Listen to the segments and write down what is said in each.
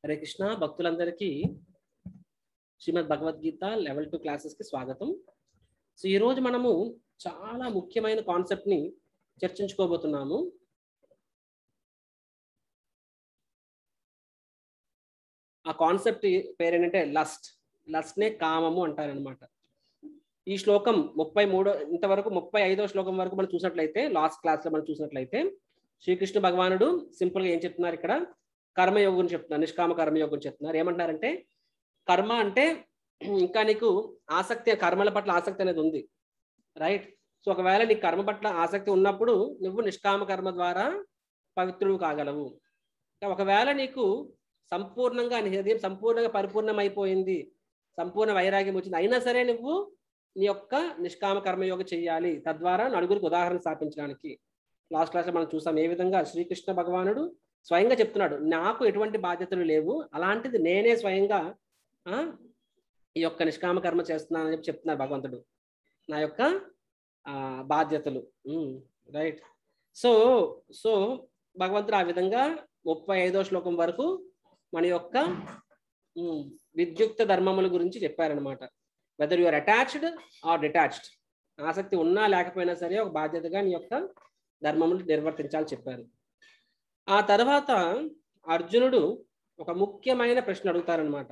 హరే కృష్ణ భక్తులందరికీ శ్రీమద్ Bhagavad Gita level 2 classes కి స్వాగతం. సో ఈ రోజు మనము చాలా ముఖ్యమైన కాన్సెప్ట్ ని చర్చించుకోబోతున్నాము. ఆ కాన్సెప్ట్ పేరేంటంటే లస్ట్ నే కామము అంటారనమాట. ఈ శ్లోకం 33 ఇంతవరకు 35వ శ్లోకం వరకు మనం చూసినట్లయితే, లాస్ట్ క్లాస్ లో మనం చూసినట్లయితే శ్రీకృష్ణ భగవానుడు సింపుల్ గా ఏం చెప్తున్నారు, ఇక్కడ కర్మయోగం చెప్తున్నారు, నిష్కామ కర్మయోగం చెప్తున్నారు. ఏమంటారంటే కర్మ అంటే ఇంకా నీకు ఆసక్తి, కర్మల పట్ల ఆసక్తి అనేది ఉంది, రైట్? సో ఒకవేళ నీకు కర్మ పట్ల ఆసక్తి ఉన్నప్పుడు నువ్వు నిష్కామ కర్మ ద్వారా పవిత్రుడు కాగలవు. ఒకవేళ నీకు సంపూర్ణంగా నీ హృదయం సంపూర్ణంగా పరిపూర్ణమైపోయింది, సంపూర్ణ వైరాగ్యం వచ్చింది, అయినా సరే నువ్వు నీ యొక్క నిష్కామ కర్మయోగ చెయ్యాలి, తద్వారా నలుగురికి ఉదాహరణ స్థాపించడానికి. లాస్ట్ క్లాస్లో మనం చూసాం ఏ విధంగా శ్రీకృష్ణ భగవానుడు స్వయంగా చెప్తున్నాడు, నాకు ఎటువంటి బాధ్యతలు లేవు, అలాంటిది నేనే స్వయంగా ఈ యొక్క నిష్కామ కర్మ చేస్తున్నానని చెప్పి చెప్తున్నారు భగవంతుడు, నా యొక్క బాధ్యతలు, రైట్? సో సో భగవంతుడు ఆ విధంగా 35వ శ్లోకం వరకు మన యొక్క విద్యుక్త ధర్మముల గురించి చెప్పారనమాట. Whether you are attached or detached, ఆసక్తి ఉన్నా లేకపోయినా సరే ఒక బాధ్యతగా నీ యొక్క ధర్మములు నిర్వర్తించాలని చెప్పారు. ఆ తర్వాత అర్జునుడు ఒక ముఖ్యమైన ప్రశ్న అడుగుతారనమాట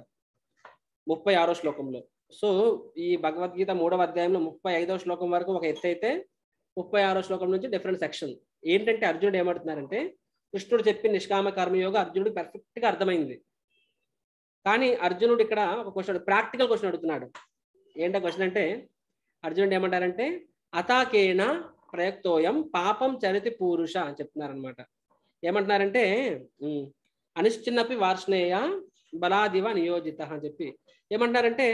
36వ శ్లోకంలో. సో ఈ భగవద్గీత 3వ అధ్యాయంలో 35వ శ్లోకం వరకు ఒక ఎత్తు అయితే, 36వ శ్లోకం నుంచి డిఫరెంట్ సెక్షన్. ఏంటంటే అర్జునుడు ఏమంటున్నారంటే, కృష్ణుడు చెప్పిన నిష్కామ కర్మయోగం అర్జునుడు పర్ఫెక్ట్ గా అర్థమైంది, కానీ అర్జునుడు ఇక్కడ ఒక క్వశ్చన్, ప్రాక్టికల్ క్వశ్చన్ అడుగుతున్నాడు. ఏంటో క్వశ్చన్ అంటే అర్జునుడు ఏమంటారంటే అతాకేన ప్రయుక్తోయం పాపం చరితి పూరుష అని చెప్తున్నారనమాట. ఏమంటున్నారంటే అనిశ్చిన్నపి వార్ష్ణేయ బలాదివ నియోజిత అని చెప్పి ఏమంటున్నారంటే,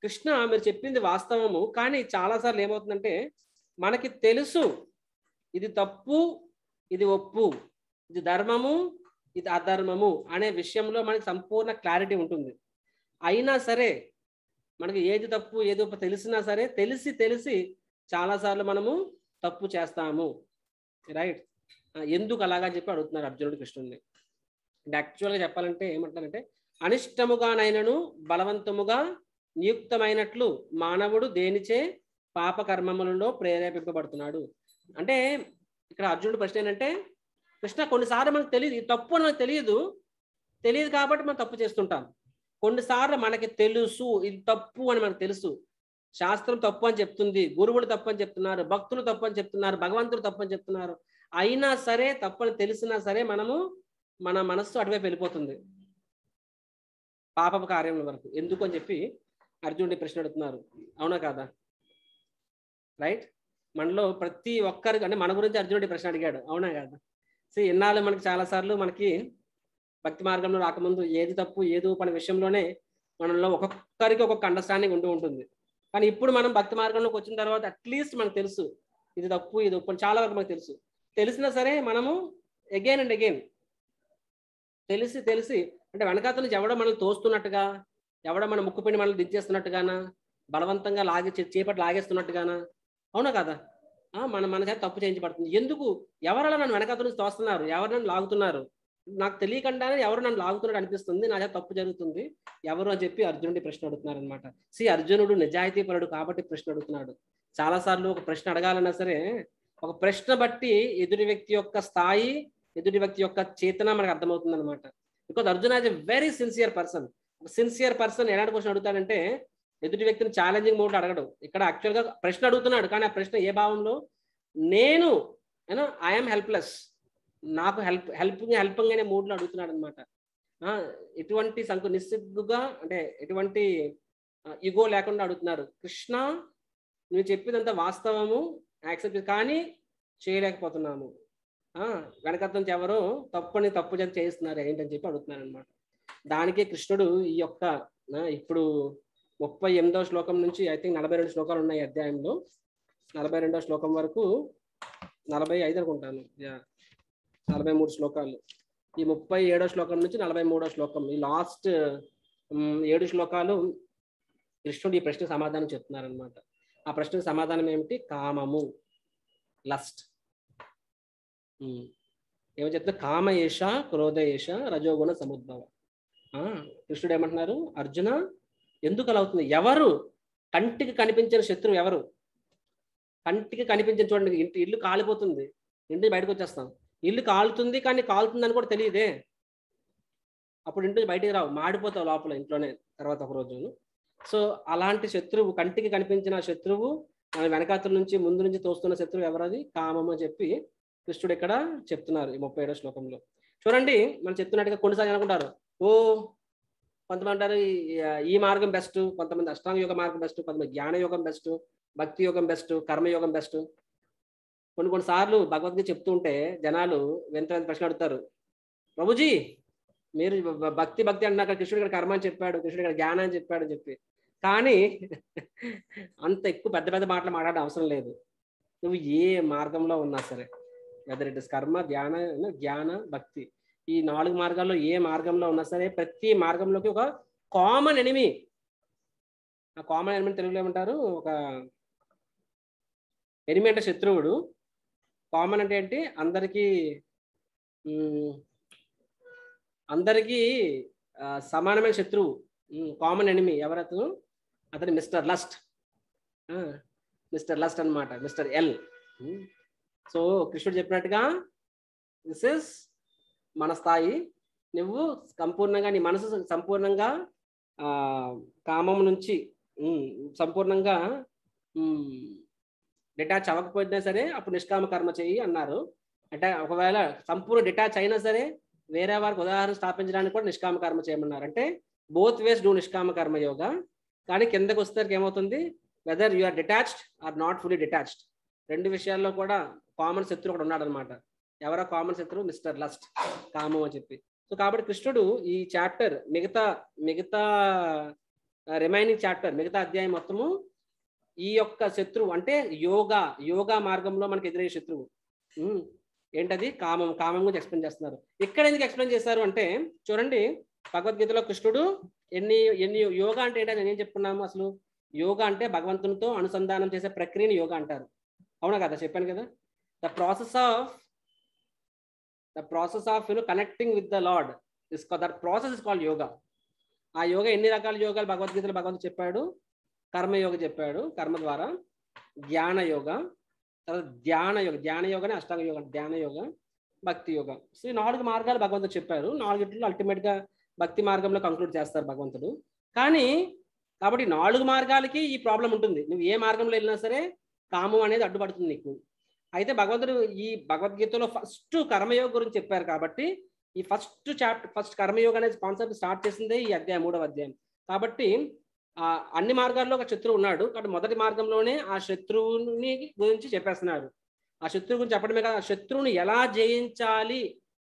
కృష్ణ మీరు చెప్పింది వాస్తవము, కానీ చాలాసార్లు ఏమవుతుందంటే మనకి తెలుసు ఇది తప్పు, ఇది ఒప్పు, ఇది ధర్మము, ఇది అధర్మము అనే విషయంలో మనకి సంపూర్ణ క్లారిటీ ఉంటుంది. అయినా సరే మనకి ఏది తప్పు ఏది ఒప్పు తెలిసినా సరే తెలిసి చాలాసార్లు మనము తప్పు చేస్తాము, రైట్? ఎందుకు అలాగా చెప్పి అడుగుతున్నారు అర్జునుడు కృష్ణుడిని. అంటే యాక్చువల్గా చెప్పాలంటే ఏమంటారంటే, అనిష్టముగానైనను బలవంతముగా నియుక్తమైనట్లు మానవుడు దేనిచే పాపకర్మములలో ప్రేరేపింపబడుతున్నాడు. అంటే ఇక్కడ అర్జునుడు ప్రశ్న ఏంటంటే, కృష్ణ కొన్నిసార్లు మనకు తెలియదు, ఇది తప్పు అని మనకు తెలియదు కాబట్టి మనం తప్పు చేస్తుంటాం. కొన్నిసార్లు మనకి తెలుసు ఇది తప్పు అని మనకు తెలుసు, శాస్త్రం తప్పు అని చెప్తుంది, గురువులు తప్పు అని చెప్తున్నారు, భక్తులు తప్పు అని చెప్తున్నారు, భగవంతుడు తప్పు అని చెప్తున్నారు, అయినా సరే తప్పని తెలిసినా సరే మన మనస్సు అటువైపు వెళ్ళిపోతుంది పాపపు కార్యముల వరకు. ఎందుకు అని చెప్పి అర్జునుడి ప్రశ్న అడుగుతున్నారు, అవునా కాదా? రైట్? మనలో ప్రతి ఒక్కరికి, అంటే మన గురించి అర్జునుడి ప్రశ్న అడిగాడు, అవునా కాదా? సో ఎన్నాళ్ళు మనకి చాలాసార్లు మనకి భక్తి మార్గంలో రాకముందు ఏది తప్పు ఏది ఒప్పు అనే విషయంలోనే మనలో ఒక్కొక్కరికి ఒక్కొక్క అండర్స్టాండింగ్ ఉంటుంది. కానీ ఇప్పుడు మనం భక్తి మార్గంలోకి వచ్చిన తర్వాత అట్లీస్ట్ మనకు తెలుసు ఇది తప్పు ఇది ఒప్పు అని చాలా వరకు మనకు తెలుసు. తెలిసినా సరే మనము అగైన్ అండ్ అగైన్ తెలిసి అంటే వెనకాతల నుంచి ఎవడో మనల్ని తోస్తున్నట్టుగా, ఎవడో మన ముక్కుపిండి మనల్ని దించేస్తున్నట్టుగానా, బలవంతంగా చేపట్టి లాగేస్తున్నట్టుగానా, అవునా కదా? మన చేత తప్పు చేయించబడుతుంది. ఎందుకు? ఎవరలా నన్ను వెనకాతల నుంచి తోస్తున్నారు, ఎవరు నన్ను లాగుతున్నారు, నాకు తెలియకుండానే ఎవరు నన్ను లాగుతున్నట్టు అనిపిస్తుంది, నా చేత తప్పు జరుగుతుంది, ఎవరు అని చెప్పి అర్జునుడి ప్రశ్న అడుగుతున్నారు అనమాట. అర్జునుడు నిజాయితీపరుడు కాబట్టి ప్రశ్న అడుగుతున్నాడు. చాలాసార్లు ఒక ప్రశ్న అడగాలన్నా సరే ఒక ప్రశ్న బట్టి ఎదుటి వ్యక్తి యొక్క స్థాయి, ఎదుటి వ్యక్తి యొక్క చేతన మనకు అర్థమవుతుంది అనమాట. Because Arjun is a very sincere person. Sincere person ఎలాంటి క్వశ్చన్ అడుగుతాడంటే ఎదుటి వ్యక్తిని ఛాలెంజింగ్ మోడ్ అడగడు. ఇక్కడ యాక్చువల్గా ప్రశ్న అడుగుతున్నాడు, కానీ ఆ ప్రశ్న ఏ భావంలో, నేను ఐఎమ్ హెల్ప్లెస్, నాకు హెల్పింగ్ అనే మూడ్లో అడుగుతున్నాడు అనమాట. ఎటువంటి నిస్సిగ్గుగా, అంటే ఎటువంటి ఇగో లేకుండా అడుగుతున్నారు. కృష్ణ నువ్వు చెప్పేదంతా వాస్తవము, యాక్సెప్ట్, కానీ చేయలేకపోతున్నాము, వెనకత నుంచి ఎవరో తప్పు చేస్తున్నారు ఏంటని చెప్పి అడుగుతున్నారు అనమాట. దానికి కృష్ణుడు ఈ యొక్క ఇప్పుడు 38వ శ్లోకం నుంచి ఐ థింక్ 42 శ్లోకాలు ఉన్నాయి అధ్యాయంలో, 42వ శ్లోకం వరకు 45 అనుకుంటాను, 43 శ్లోకాలు. ఈ 37వ శ్లోకం నుంచి 43వ శ్లోకం, ఈ లాస్ట్ 7 శ్లోకాలు కృష్ణుడు ఈ ప్రశ్నకు సమాధానం చెప్తున్నారనమాట. ఆ ప్రశ్నకు సమాధానం ఏమిటి? కామము, లస్ట్. ఏమో చెప్తే కామయేష క్రోధయేష రజోగుణ సముద్భవ. కృష్ణుడు ఏమంటున్నారు, అర్జున ఎందుకు అలా అవుతుంది? ఎవరు కంటికి కనిపించిన శత్రువు ఎవరు? కంటికి కనిపించిన, చూడండి ఇల్లు కాలిపోతుంది, ఇంటి బయటకు వచ్చేస్తాం, ఇల్లు కాలుతుంది కానీ కాలుతుందని కూడా తెలియదే, అప్పుడు ఇంటి బయటికి రావు, మాడిపోతావు లోపల ఇంట్లోనే తర్వాత ఒక రోజు. సో అలాంటి శత్రువు, కంటికి కనిపించిన శత్రువు, మన వెనకాతల నుంచి ముందు నుంచి తోస్తున్న శత్రువు ఎవరది? కామము అని చెప్పి కృష్ణుడు ఇక్కడ చెప్తున్నారు ఈ 37వ శ్లోకంలో. చూడండి, మనం చెప్తున్నట్టుగా కొన్నిసార్లు అనుకుంటారు, కొంతమంది అంటారు ఈ మార్గం బెస్ట్, కొంతమంది అష్టాంగ యోగ మార్గం బెస్ట్, కొంతమంది జ్ఞాన యోగం బెస్ట్, భక్తి యోగం బెస్ట్, కర్మయోగం బెస్ట్. కొన్నిసార్లు భగవద్గీత చెప్తూ ఉంటే జనాలు వెంట ప్రశ్న అడుగుతారు, ప్రభుజీ మీరు భక్తి అంటున్నాక కృష్ణుడు ఇక్కడ కర్మ అని చెప్పాడు, కృష్ణుడు ఇక్కడ జ్ఞానం అని చెప్పాడు అని చెప్పి. కానీ అంత ఎక్కువ పెద్ద పెద్ద మాటలు మాట్లాడడం అవసరం లేదు. నువ్వు ఏ మార్గంలో ఉన్నా సరే, వెదర్ ఇట్ ఇస్ కర్మ, జ్ఞాన, భక్తి, ఈ 4 మార్గాల్లో ఏ మార్గంలో ఉన్నా సరే, ప్రతి మార్గంలోకి ఒక కామన్ ఎనిమి. ఆ కామన్ ఎనిమిని తెలుగులో ఏమంటారు? ఒక ఎనిమి అంటే శత్రువుడు, కామన్ అంటే ఏంటి? అందరికీ సమానమైన శత్రువు, కామన్ ఎనిమి ఎవరతను? అతను మిస్టర్ లస్ట్ అనమాట, మిస్టర్ ఎల్. సో కృష్ణుడు చెప్పినట్టుగా దిస్ ఇస్ మన స్థాయి. నువ్వు సంపూర్ణంగా, నీ మనసు సంపూర్ణంగా కామం నుంచి సంపూర్ణంగా డిటాచ్ అవ్వకపోయినా సరే అప్పుడు నిష్కామ కర్మ చెయ్యి అన్నారు. అంటే ఒకవేళ సంపూర్ణ డిటాచ్ అయినా సరే వేరే వారికి ఉదాహరణ స్థాపించడానికి కూడా నిష్కామ కర్మ చేయమన్నారు. అంటే బోత్ వేస్ డూ నిష్కామ కర్మ యోగా. కానీ కిందకు వస్తే ఏమవుతుంది? Whether you are detached or not fully detached, 2 విషయాల్లో కూడా కామన్ శత్రువు ఒకటి ఉన్నాడు అనమాట. ఎవరో కామన్ శత్రువు? మిస్టర్ లస్ట్, కామం అని చెప్పి. సో కాబట్టి కృష్ణుడు ఈ చాప్టర్ మిగతా రిమైనింగ్ చాప్టర్, మిగతా అధ్యాయం మొత్తము ఈ యొక్క శత్రువు అంటే యోగా మార్గంలో మనకి ఎదురయ్యే శత్రువు ఏంటది? కామం గురించి ఎక్స్ప్లెయిన్ చేస్తున్నారు. ఇక్కడ ఎందుకు ఎక్స్ప్లెయిన్ చేశారు అంటే, చూడండి భగవద్గీతలో కృష్ణుడు ఎన్ని యోగా అంటే ఏంటని ఏం చెప్పుకున్నాము? అసలు యోగా అంటే భగవంతునితో అనుసంధానం చేసే ప్రక్రియని యోగా అంటారు, అవునా కదా? చెప్పాను కదా, the process of connecting with the lord that process is called yoga. ఆ యోగా ఎన్ని రకాల యోగాలు భగవద్గీతలో భగవంతుడు చెప్పాడు? కర్మయోగ చెప్పాడు, కర్మ ద్వారా. జ్ఞాన యోగ, తర్వాత ధ్యాన యోగనే అష్టాంగ యోగ, ధ్యాన యోగ, భక్తి యోగ. సో ఈ 4 మార్గాలు భగవంతుడు చెప్పారు. 4 అల్టిమేట్ గా భక్తి మార్గంలో కంక్లూడ్ చేస్తారు భగవంతుడు. కాబట్టి 4 మార్గాలకి ఈ ప్రాబ్లం ఉంటుంది. నువ్వు ఏ మార్గంలో వెళ్ళినా సరే కామం అనేది అడ్డుపడుతుంది నీకు. అయితే భగవంతుడు ఈ భగవద్గీతలో ఫస్ట్ కర్మయోగ గురించి చెప్పారు కాబట్టి ఈ ఫస్ట్ కర్మయోగ అనే కాన్సెప్ట్ స్టార్ట్ చేసిందే ఈ అధ్యాయం, 3వ అధ్యాయం. కాబట్టి అన్ని మార్గాల్లో ఒక శత్రువు ఉన్నాడు. కాబట్టి మొదటి మార్గంలోనే ఆ శత్రువుని గురించి చెప్పేస్తున్నాడు. ఆ శత్రువు గురించి చెప్పడమే కాదు, ఆ శత్రువుని ఎలా జయించాలి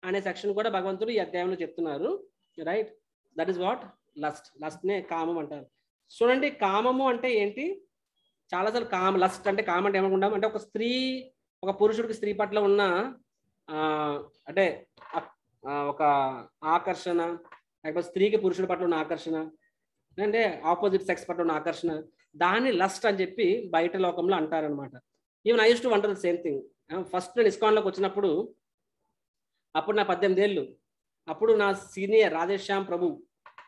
అనే సెక్షన్ కూడా భగవంతుడు ఈ అధ్యాయంలో చెప్తున్నారు. Right, that is what lust నే కామం అంటారు. చూడండి, కామము అంటే ఏంటి? చాలాసార్లు లస్ట్ అంటే కామం అంటే ఏమనుకుంటాం అంటే ఒక పురుషుడికి స్త్రీ పట్ల ఉన్న అంటే ఒక ఆకర్షణ, లేకపోతే స్త్రీకి పురుషుడి పట్ల ఉన్న ఆకర్షణ, అంటే ఆపోజిట్ సెక్స్ పట్ల ఉన్న ఆకర్షణ, దాన్ని లస్ట్ అని చెప్పి బయట లోకంలో అంటారనమాట. Even I use to wonder the same thing. First నేను ఇస్కాన్లోకి వచ్చినప్పుడు, అప్పుడు నా 18 ఏళ్ళు, అప్పుడు నా సీనియర్ రాధేశ్యామ్ ప్రభు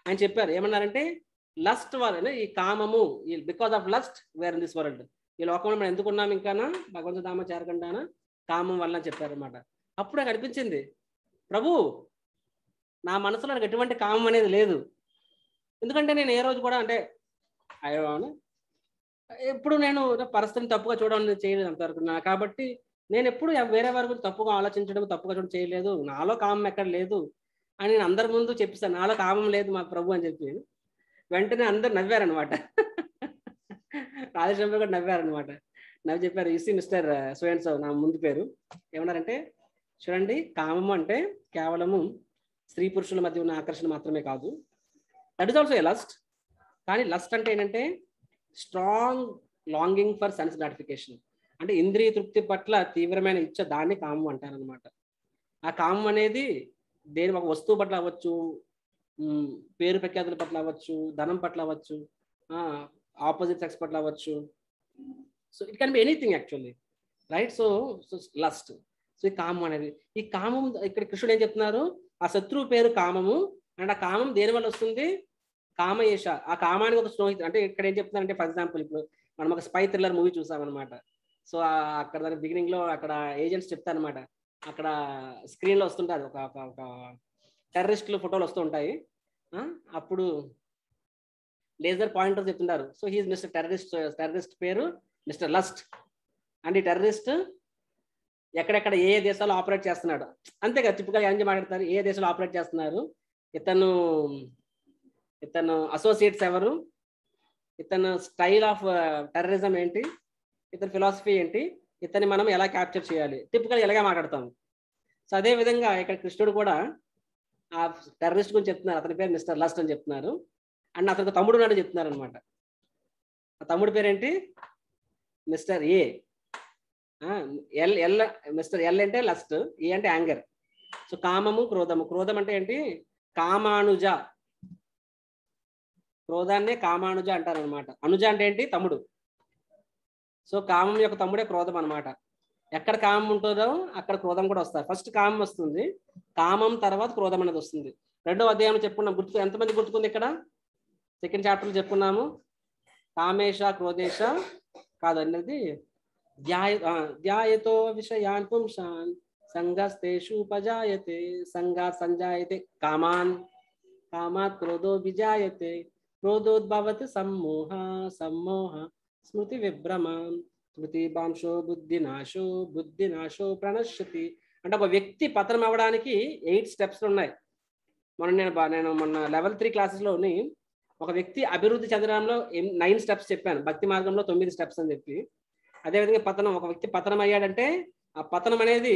ఆయన చెప్పారు, ఏమన్నారంటే లస్ట్ వల్ల ఈ కామము, because of lust where in this world, ఈ లోకంలో మనం ఎందుకున్నాం ఇంకానా భగవంతు ధామ చేరకుండానా, కామం వల్ల అని చెప్పారనమాట. అప్పుడు నాకు అనిపించింది, ప్రభు నా మనసులో నాకు ఎటువంటి కామం అనేది లేదు. ఎందుకంటే నేను ఏ రోజు కూడా అంటే ఎప్పుడు నేను పరిస్థితిని తప్పుగా చూడడం చేయలేదు అంతవరకు. కాబట్టి నేను ఎప్పుడు వేరే వారి గురించి తప్పుగా ఆలోచించడం, తప్పుగా చూడడం చేయలేదు. నాలో కామం ఎక్కడ లేదు అని నేను అందరి ముందు చెప్పిస్తాను, నాలో కామం లేదు మా ప్రభు అని చెప్పి. వెంటనే అందరు నవ్వారనమాట, రాధేశ్యామ్ కూడా నవ్వారనమాట. నవ్వి చెప్పారు, ఇసి మిస్టర్ సుయండ్ సో, నా ముందు పేరు, ఏమన్నారంటే చూడండి, కామము అంటే కేవలము స్త్రీ పురుషుల మధ్య ఉన్న ఆకర్షణ మాత్రమే కాదు, that is also a lust. కానీ లస్ట్ అంటే ఏంటంటే strong longing for sense gratification, అంటే ఇంద్రియ తృప్తి పట్ల తీవ్రమైన ఇచ్చ, దాన్ని కామం అంటారనమాట. ఆ కామం అనేది దేని ఒక వస్తువు పట్ల అవ్వచ్చు, పేరు ప్రఖ్యాతుల పట్ల అవ్వచ్చు, ధనం పట్ల అవ్వచ్చు, ఆపోజిట్ సెక్స్ పట్ల అవ్వచ్చు. So it can be anything actually, right? So lust. So ఈ కామం అనేది, ఈ కామం ఇక్కడ కృష్ణుడు ఏం చెప్తున్నారు, ఆ శత్రువు పేరు కామము, అండ్ ఆ కామం దేని వల్ల వస్తుంది, కామయేష. ఆ కామానికి ఒక స్నేహితుడు అంటే ఇక్కడ ఏం చెప్తున్నారంటే, ఫర్ ఎగ్జాంపుల్ ఇప్పుడు మనం ఒక స్పై థ్రిల్లర్ మూవీ చూసామన్నమాట. సో అక్కడ దాని బిగినింగ్ లో అక్కడ ఏజెంట్స్ చెప్తారనమాట, అక్కడ స్క్రీన్ లో వస్తుంటారు ఒక ఒక టెర్రరిస్టులు ఫోటోలు వస్తూ ఉంటాయి. అప్పుడు లేజర్ పాయింటర్ చెప్తుంటారు, సో హీఈస్ మిస్టర్ టెర్రరిస్ట్ పేరు మిస్టర్ లస్ట్, అండ్ ఈ టెర్రరిస్ట్ ఎక్కడెక్కడ ఏ దేశాలు ఆపరేట్ చేస్తున్నాడు, అంతేగా టిపికల్ ఏం మాట్లాడతారు, ఏ దేశాలు ఆపరేట్ చేస్తున్నారు, ఇతను అసోసియేట్స్ ఎవరు, ఇతను స్టైల్ ఆఫ్ టెర్రరిజం ఏంటి, ఇతని ఫిలాసఫీ ఏంటి, ఇతన్ని మనం ఎలా క్యాప్చర్ చేయాలి, టిపికల్ ఎలాగే మాట్లాడతాం. సో అదే విధంగా ఇక్కడ కృష్ణుడు కూడా ఆ టెర్రరిస్ట్ గురించి చెప్తున్నారు, అతని పేరు మిస్టర్ లస్ట్ అని చెప్తున్నారు, అండ్ అతనికి తమ్ముడు ఉన్నాడని చెప్తున్నారు అనమాట. ఆ తమ్ముడు పేరేంటి, మిస్టర్ ఏ. మిస్టర్ ఎల్ అంటే లస్ట్, ఏ అంటే యాంగర్. సో కామము క్రోధము, క్రోధం అంటే ఏంటి, కామానుజ, క్రోధాన్నే కామానుజ అంటారు అనమాట. అనుజ అంటే ఏంటి, తమ్ముడు. సో కామం యొక్క తమ్ముడే క్రోధం అనమాట. ఎక్కడ కామం ఉంటుందో అక్కడ క్రోధం కూడా వస్తుంది. ఫస్ట్ కామం వస్తుంది, కామం తర్వాత క్రోధం అనేది వస్తుంది. రెండో అధ్యాయం చెప్పుకున్నాం, ఎంతమంది గుర్తుకుంది, ఇక్కడ సెకండ్ చాప్టర్ చెప్పుకున్నాము, కామేశ క్రోధేశ కాదు అనేది ధ్యాయతో విషయాన్ పుంసాన్ సంగస్తేషు ఉపజాయతే సంగాత్ సంజాయతే కామాన్ కామాత్ క్రోధో విజాయతే క్రోధోద్భవతి సమ్మోహ సమ్మోహ స్మృతి విభ్రమం స్మృతి భాంశో బుద్ధినాశో ప్రణశ్యతి. అంటే ఒక వ్యక్తి పతనం అవ్వడానికి 8 స్టెప్స్ ఉన్నాయి. నేను మొన్న లెవెల్ 3 క్లాసెస్లోని ఒక వ్యక్తి అభివృద్ధి చెందడంలో 9 స్టెప్స్ చెప్పాను, భక్తి మార్గంలో 9 స్టెప్స్ అని చెప్పి. అదేవిధంగా ఒక వ్యక్తి పతనం అయ్యాడంటే ఆ పతనం అనేది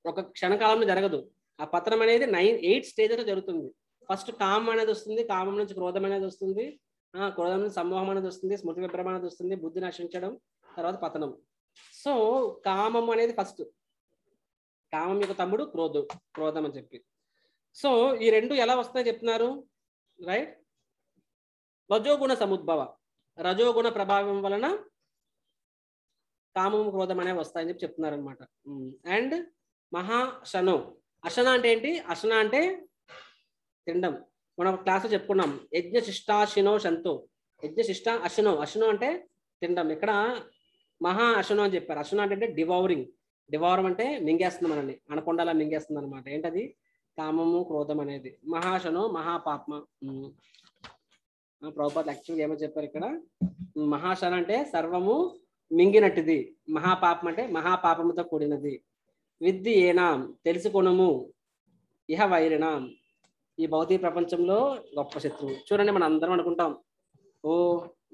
ఒక క్షణకాలంలో జరగదు, ఆ పతనం అనేది 8 స్టేజ్లో జరుగుతుంది. ఫస్ట్ కామం అనేది వస్తుంది, కామం నుంచి క్రోధం అనేది వస్తుంది, క్రోధం నుంచి సమ్మోహం అనేది వస్తుంది, స్మృతి విభ్రమం అనేది వస్తుంది, బుద్ధి నశించడం, తర్వాత పతనం. సో కామం అనేది ఫస్ట్, కామం యొక్క తమ్ముడు క్రోధం అని చెప్పి. సో ఈ రెండు ఎలా వస్తాయో చెప్తున్నారు, రైట్. రజోగుణ సముద్భవ, రజోగుణ ప్రభావం వలన కామం క్రోధం అనేవి వస్తాయని చెప్పి చెప్తున్నారు అనమాట. అండ్ మహాశనో, అశన అంటే ఏంటి, అశన అంటే తినడం. మనం క్లాస్లో చెప్పుకున్నాం, యజ్ఞశిష్టాశినో శంతో, యజ్ఞశిష్ట అశనో అంటే తినడం. ఇక్కడ మహా అశనో అని చెప్పారు. అశన అంటే డివౌరం అంటే మింగేస్తుంది, మనల్ని అనకొండలా మింగేస్తుంది అనమాట. ఏంటది, కామము క్రోధం అనేది. మహాశనో మహాపాప్మ. ప్రభుపాద యాక్చువల్గా ఏమో చెప్పారు ఇక్కడ, మహాశన అంటే సర్వము మింగినట్టుది, మహాపాపం అంటే మహాపాపముతో కూడినది. విద్ది ఏనాం, తెలుసుకొనుము, ఇహ వైరిణాం, ఈ భౌతిక ప్రపంచంలో గొప్ప శత్రువు. చూడండి, మనం అందరం అనుకుంటాం, ఓ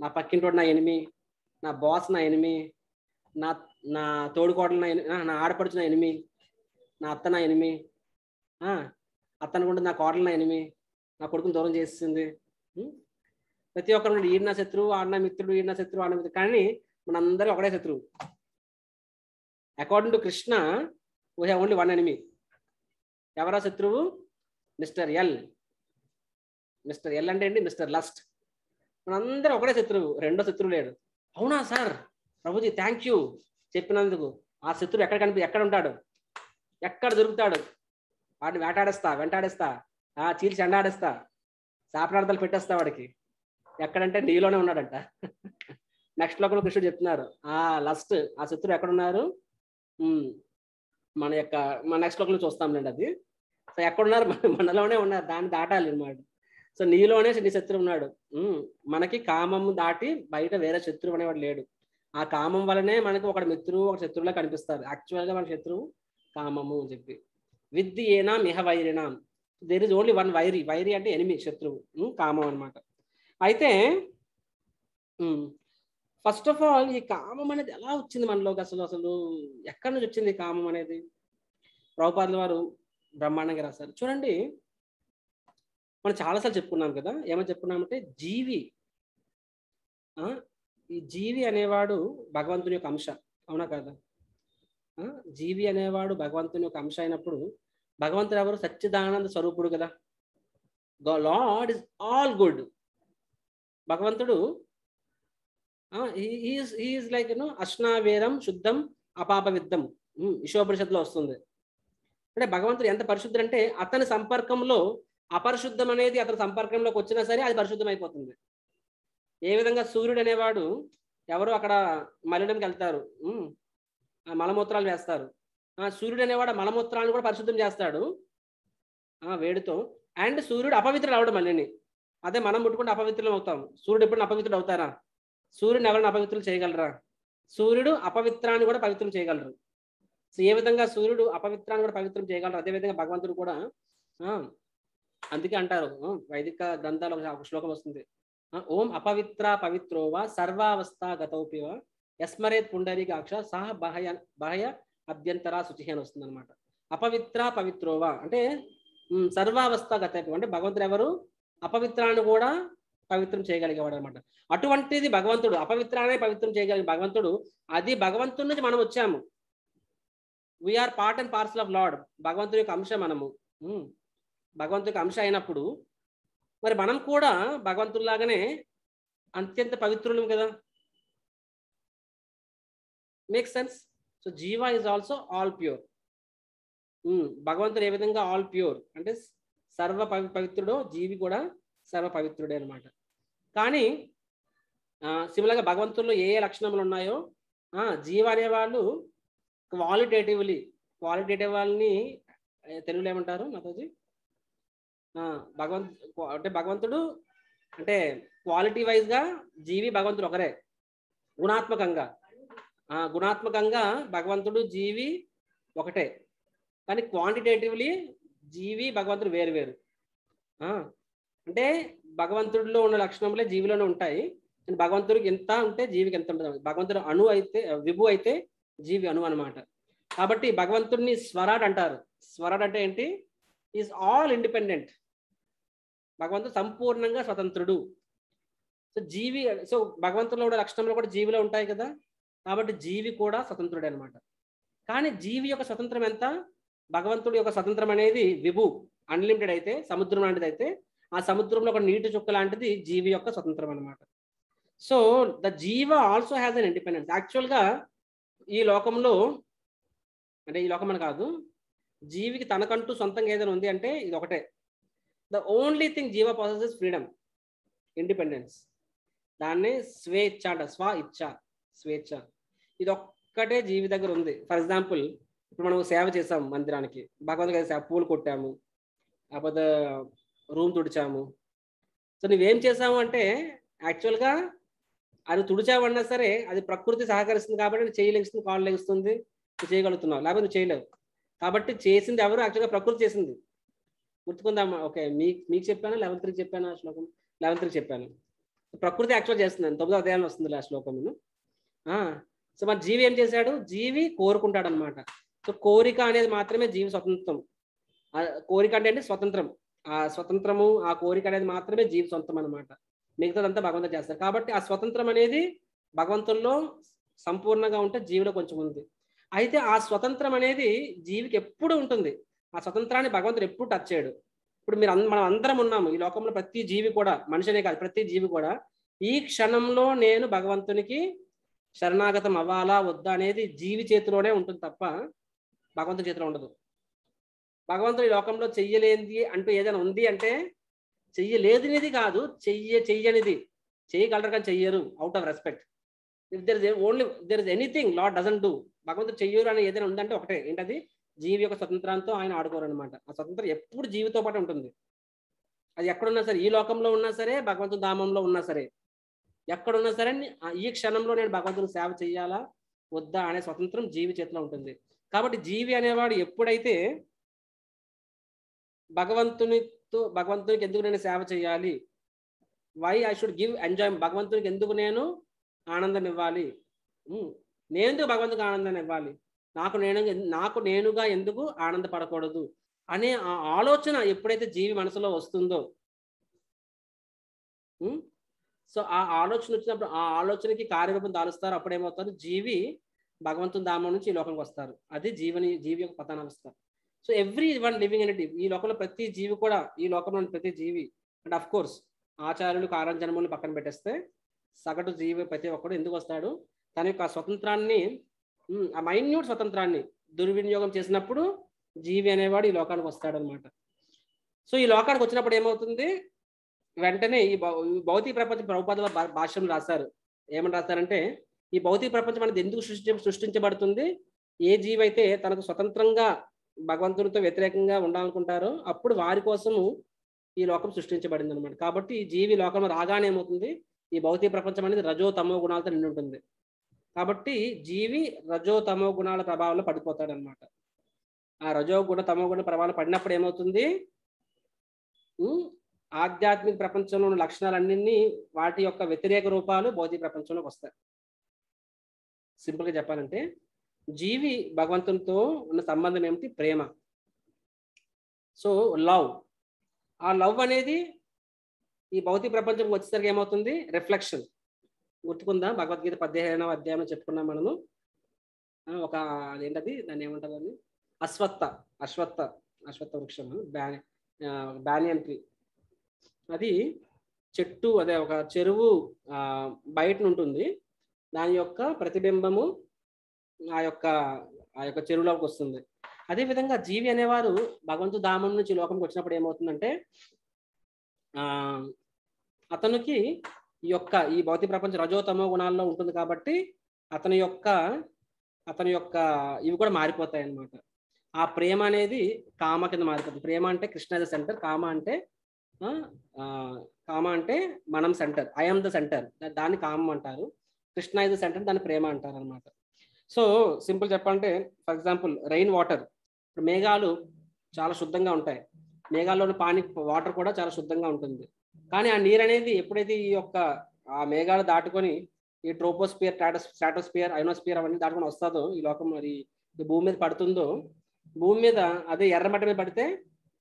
నా పక్కింటోడు నా ఎనిమి, నా బాస్ నా ఎనిమి, నా తోడుకోడలు నా ఆడపడుచు నా ఎనిమి, నా అత్త నా ఎనిమి, అత్త అనుకుంటే నా కోడలు నా ఎనిమి, నా కొడుకుని దూరం చేస్తుంది. ప్రతి ఒక్కరు ఈయన నా శత్రువు, ఆడిన మిత్రుడు, ఈయన శత్రువు, ఆడిన మిత్రుడు, కానీ మనందరూ ఒకటే శత్రువు. According to Krishna we have only one enemy. ఎవరా శత్రువు, మిస్టర్ ఎల్. మిస్టర్ ఎల్ అంటే ఏంటి, మిస్టర్ లస్ట్. మనందరూ ఒకటే శత్రువు, రెండో శత్రువు లేడు. అవునా సార్, ప్రభుజీ థ్యాంక్ యూ చెప్పినందుకు. ఆ శత్రువు ఎక్కడ ఉంటాడు, ఎక్కడ దొరుకుతాడు, వాడిని వెంటాడేస్తా, చీల్చి ఎండాడేస్తా, శాపనార్థాలు పెట్టేస్తా వాడికి. ఎక్కడంటే నీలోనే ఉన్నాడంట. నెక్స్ట్ లోకంలో కృష్ణుడు చెప్తున్నారు, ఆ లస్ట్, ఆ శత్రువు ఎక్కడున్నారు, మన నెక్స్ట్ లోకంలో చూస్తాంలేండి అది. సో ఎక్కడున్నారు, మనలోనే ఉన్నారు, దాన్ని దాటాలి అన్నమాట. సో నీలోనే నీ శత్రువు ఉన్నాడు. మనకి కామము దాటి బయట వేరే శత్రువు అనేవాడు లేడు. ఆ కామం వల్లనే మనకి ఒక మిత్రువు ఒక శత్రువులా కనిపిస్తారు. యాక్చువల్గా మన శత్రువు కామము అని చెప్పి. విద్ది ఏనాం ఇహ వైరినాం, దేర్ ఇస్ ఓన్లీ వన్ వైరి అంటే ఎనిమి, శత్రువు కామం అనమాట. అయితే ఫస్ట్ ఆఫ్ ఆల్ ఈ కామం అనేది ఎలా వచ్చింది మనలోకి, అసలు ఎక్కడి నుంచి వచ్చింది కామం అనేది? ప్రభుపాదుల వారు బ్రహ్మాండంగా రాశారు. చూడండి, మనం చాలాసార్లు చెప్పుకున్నాం కదా, ఏమని చెప్పుకున్నామంటే ఈ జీవి అనేవాడు భగవంతుని యొక్క అంశ, అవునా కదా? జీవి అనేవాడు భగవంతుని యొక్క అంశ అయినప్పుడు భగవంతుడు ఎవరు, సచ్చిదానంద స్వరూపుడు కదా. Lord is all good. భగవంతుడు ఈజ్ లైక్ అశ్నావేరం శుద్ధం అపాపవిద్ధం. ఈశోపనిషత్తులో వస్తుంది. అంటే భగవంతుడు ఎంత పరిశుద్ధుడు అంటే అతని సంపర్కంలో అపరిశుద్ధం అనేది అతని సంపర్కంలోకి వచ్చినా సరే అది పరిశుద్ధం అయిపోతుంది. ఏ విధంగా సూర్యుడు అనేవాడు ఎవరు అక్కడ మలినంకి వెళ్తారు, మలమూత్రాలు వేస్తారు. సూర్యుడు అనేవాడు మలమూత్రాలను కూడా పరిశుద్ధం చేస్తాడు వేడితో. అండ్ సూర్యుడు అపవిత్రుడు అవడం మళ్ళీ. అదే మనం ముట్టుకుంటే అపవిత్రులు అవుతాం. సూర్యుడు ఎప్పుడు అపవిత్రుడు అవుతారా? సూర్యుని ఎవరిని అపవిత్రులు చేయగలరా? సూర్యుడు అపవిత్రాన్ని కూడా పవిత్రం చేయగలరు. సో ఏ విధంగా సూర్యుడు అపవిత్రాన్ని కూడా పవిత్రం చేయగలరు, అదేవిధంగా భగవంతుడు కూడా. అందుకే అంటారు వైదిక గ్రంథాలు ఒక శ్లోకం వస్తుంది, ఓం అపవిత్ర పవిత్రోవా సర్వావస్థ గతౌపివ యస్మరేత్ పుండరీకాక్ష సహ బహయ అభ్యంతర శుచి అని వస్తుంది అనమాట. అపవిత్ర పవిత్రోవా అంటే సర్వావస్థ గతౌపివ అంటే భగవంతుడు ఎవరు? అపవిత్రాన్ని కూడా పవిత్రం చేయగలిగేవాడు అనమాట. అటువంటిది భగవంతుడు, అపవిత్రాన్ని పవిత్రం చేయగలిగే భగవంతుడు. అది భగవంతుడి నుంచి మనం వచ్చాము. We are part and parcel of lord. భగవంతుడి యొక్క అంశం మనము. భగవంతుడి యొక్క అంశ అయినప్పుడు మరి మనం కూడా భగవంతుడిలాగానే అత్యంత పవిత్రులం కదా. Make sense? సో జీవ ఈజ్ ఆల్సో ఆల్ ప్యూర్. భగవంతుడు ఏ విధంగా ఆల్ ప్యూర్ అంటే సర్వ పవిత్రుడో జీవి కూడా సర్వ పవిత్రుడే అనమాట. కానీ సిమిలర్గా భగవంతుల్లో ఏ లక్షణములు ఉన్నాయో జీవ అనేవాళ్ళు క్వాలిటేటివ్ వాళ్ళని తెలుగులో ఏమంటారు మాతాజీ? భగవంతుడు అంటే క్వాలిటీ వైజ్గా జీవి భగవంతుడు ఒకరే. గుణాత్మకంగా భగవంతుడు జీవి ఒకటే. కానీ క్వాంటిటేటివ్లీ జీవి భగవంతుడు వేరు వేరు. అంటే భగవంతుడిలో ఉన్న లక్షణములే జీవిలోనే ఉంటాయి. భగవంతుడికి ఎంత ఉంటే జీవికి ఎంత ఉంటుంది. భగవంతుడు అణు అయితే విభు అయితే జీవి అణు అనమాట. కాబట్టి భగవంతుడిని స్వరాట్ అంటారు. స్వరాట్ అంటే ఏంటి? Is all independent. భగవంతుడు సంపూర్ణంగా స్వతంత్రుడు. సో భగవంతుడిలో ఉన్న లక్షణంలో కూడా జీవిలో ఉంటాయి కదా. కాబట్టి జీవి కూడా స్వతంత్రుడే అనమాట. కానీ జీవి యొక్క స్వతంత్రం ఎంత? భగవంతుడి యొక్క స్వతంత్రం అనేది విభు అన్లిమిటెడ్ అయితే, సముద్రం లాంటిది అయితే, ఆ సముద్రంలో ఒక నీటి చుక్క లాంటిది జీవి యొక్క స్వతంత్రం అనమాట. సో ద జీవ ఆల్సో హ్యాస్ అన్ ఇండిపెండెన్స్. యాక్చువల్గా ఈ లోకంలో అంటే ఈ లోకం అని కాదు, జీవికి తనకంటూ సొంతంగా ఏదైనా ఉంది అంటే ఇది ఒకటే. ద ఓన్లీ థింగ్ జీవ పొసెసెస్ ఫ్రీడమ్, ఇండిపెండెన్స్. దాన్నే స్వేచ్ఛ అంట. స్వేచ్ఛ ఇది ఒక్కటే జీవి దగ్గర ఉంది. ఫర్ ఎగ్జాంపుల్ ఇప్పుడు మనం సేవ చేసాము మందిరానికి, భగవంతుడి సేవ, పూలు కొట్టాము, లేకపోతే రూమ్ తుడిచాము. సో నువ్వేం చేసాము అంటే యాక్చువల్గా అది తుడిచావన్నా సరే అది ప్రకృతి సహకరిస్తుంది కాబట్టి నువ్వు చేయలేస్తుంది, కాళ్ళు లెగుస్తుంది, నువ్వు చేయగలుగుతున్నావు, లేకపోతే నువ్వు చేయలేవు. కాబట్టి చేసింది ఎవరు? యాక్చువల్గా ప్రకృతి చేసింది. గుర్తుకుందామా? ఓకే, మీకు చెప్పాను, 11th చెప్పాను ఆ శ్లోకం, 11th చెప్పాను. ప్రకృతి యాక్చువల్ చేస్తున్నాను, 9వ అధ్యాయంలో వస్తుంది ఆ శ్లోకమును. సో మరి జీవి ఏం చేశాడు? జీవి కోరుకుంటాడు అనమాట. సో కోరిక అనేది మాత్రమే జీవి స్వతంత్రం. కోరిక అంటే స్వతంత్రం. ఆ స్వతంత్రము, ఆ కోరిక అనేది మాత్రమే జీవి సొంతం అనమాట. మిగతాదంతా భగవంతుడు చేస్తారు. కాబట్టి ఆ స్వతంత్రం అనేది భగవంతుల్లో సంపూర్ణంగా ఉంటే జీవిలో కొంచెం ఉంది. అయితే ఆ స్వతంత్రం అనేది జీవికి ఎప్పుడు ఉంటుంది. ఆ స్వతంత్రాన్ని భగవంతుడు ఎప్పుడు టచ్ చేయడు. ఇప్పుడు మనం అందరం ఉన్నాము ఈ లోకంలో. ప్రతి జీవి కూడా, మనిషినే కాదు, ప్రతి జీవి కూడా ఈ క్షణంలో నేను భగవంతునికి శరణాగతం అవ్వాలా వద్దా అనేది జీవి చేతిలోనే ఉంటుంది తప్ప భగవంతుని చేతిలో ఉండదు. భగవంతుడు ఈ లోకంలో చెయ్యలేనిది అంటూ ఏదైనా ఉంది అంటే, చెయ్యలేనిది కాదు, చెయ్యనిది. చేయగలరు కానీ చెయ్యరు, out of respect. If there is anything lord doesn't do, భగవంతుడు చెయ్యరు అని ఏదైనా ఉందంటే ఒకటే, ఏంటది? జీవి యొక్క స్వతంత్రంతో ఆయన ఆడుకోరు అనమాట. ఆ స్వతంత్రం ఎప్పుడు జీవితో పాటు ఉంటుంది. అది ఎక్కడున్నా సరే, ఈ లోకంలో ఉన్నా సరే, భగవంతుని ధామంలో ఉన్నా సరే, ఎక్కడున్నా సరే ఈ క్షణంలో నేను భగవంతుని సేవ చేయాలా వద్దా అనే స్వతంత్రం జీవి చేతిలో ఉంటుంది. కాబట్టి జీవి అనేవాడు ఎప్పుడైతే భగవంతునికి ఎందుకు నేను సేవ చేయాలి, why I should give enjoy, భగవంతునికి ఎందుకు నేను ఆనందం ఇవ్వాలి, నేను భగవంతునికి ఆనందాన్ని ఇవ్వాలి, నాకు నేనుగా ఎందుకు ఆనందపడకూడదు అనే ఆ ఆలోచన ఎప్పుడైతే జీవి మనసులో వస్తుందో, సో ఆ ఆలోచన వచ్చినప్పుడు ఆ ఆలోచనకి కార్యరూపం దాలుస్తారు. అప్పుడేమవుతారు? జీవి భగవంతుని ధామం నుంచి ఈ లోకంకి వస్తారు. అది జీవి యొక్క పతనావస్థ. సో ఎవ్రీ వన్ లివింగ్ ఎన్ ఈ లోకంలో ప్రతి జీవి కూడా, ఈ లోకంలోని ప్రతి జీవి, అండ్ అఫ్ కోర్స్ ఆచార్యులు కారణజన్మలు పక్కన పెట్టేస్తే సగటు జీవి ప్రతి ఒక్కడు ఎందుకు వస్తాడు? తన యొక్క స్వతంత్రాన్ని, ఆ మైన్యూట్ స్వతంత్రాన్ని దుర్వినియోగం చేసినప్పుడు జీవి అనేవాడు ఈ లోకానికి వస్తాడనమాట. సో ఈ లోకానికి వచ్చినప్పుడు ఏమవుతుంది, వెంటనే ఈ భౌతిక ప్రపంచం ప్రభుపాద భాష్యం రాశారు. ఏమని రాశారంటే, ఈ భౌతిక ప్రపంచం అనేది ఎందుకు సృష్టించబడుతుంది, ఏ జీవి అయితే తనకు స్వతంత్రంగా భగవంతునితో వ్యతిరేకంగా ఉండాలనుకుంటారో అప్పుడు వారి కోసము ఈ లోకం సృష్టించబడింది అనమాట. కాబట్టి ఈ జీవి లోకం రాగానే ఏమవుతుంది, ఈ భౌతిక ప్రపంచం అనేది రజో తమో గుణాలతో నిండి ఉంటుంది. కాబట్టి జీవి రజో తమో గుణాల ప్రభావంలో పడిపోతాడు అనమాట. ఆ రజో గుణ తమో గుణ ప్రభావం పడినప్పుడు ఏమవుతుంది, ఆధ్యాత్మిక ప్రపంచంలో ఉన్న లక్షణాలన్నీ వాటి యొక్క వ్యతిరేక రూపాలు భౌతిక ప్రపంచంలోకి వస్తాయి. సింపుల్గా చెప్పాలంటే జీవి భగవంతునితో ఉన్న సంబంధం ఏమిటి, ప్రేమ. సో లవ్, ఆ లవ్ అనేది ఈ భౌతిక ప్రపంచం వచ్చేసరికి ఏమవుతుంది, రిఫ్లెక్షన్. గుర్తుకుందా, భగవద్గీత 15వ అధ్యాయంలో చెప్పుకున్నాం మనము. ఒక అదేంటది, దాన్ని ఏమంటారు, అని అశ్వత్థ వృక్షం, బ్యానియన్ ట్రీ. అది చెట్టు, అదే ఒక చెరువు బయట ఉంటుంది. దాని యొక్క ప్రతిబింబము ఆ యొక్క చెరువులోకి వస్తుంది. అదేవిధంగా జీవి అనేవారు భగవంతు ధామం నుంచి లోకంకి వచ్చినప్పుడు ఏమవుతుందంటే, అతనికి ఈ భౌతిక ప్రపంచం రజోతమో గుణాల్లో ఉంటుంది. కాబట్టి అతని యొక్క ఇవి కూడా మారిపోతాయి అన్నమాట. ఆ ప్రేమ అనేది కామ కింద మారిపోతుంది. ప్రేమ అంటే కృష్ణ ఇస్ ద సెంటర్, కామ అంటే మనం సెంటర్, ఐఎమ్ ద సెంటర్, దాన్ని కామం అంటారు. కృష్ణ ఇస్ ద సెంటర్, దాన్ని ప్రేమ అంటారు అనమాట. సో సింపుల్ చెప్పాలంటే, ఫర్ ఎగ్జాంపుల్ రెయిన్ వాటర్, ఇప్పుడు మేఘాలు చాలా శుద్ధంగా ఉంటాయి, మేఘాల్లోని వాటర్ కూడా చాలా శుద్ధంగా ఉంటుంది. కానీ ఆ నీరు అనేది ఎప్పుడైతే ఆ మేఘాలు దాటుకొని ఈ ట్రోపోస్పియర్, స్ట్రాటోస్పియర్, అయోనోస్పియర్ అవన్నీ దాటుకొని వస్తుందో ఈ లోకం, మరి ఈ భూమి మీద పడుతుందో, భూమి మీద అదే ఎర్ర మట్టి మీద పడితే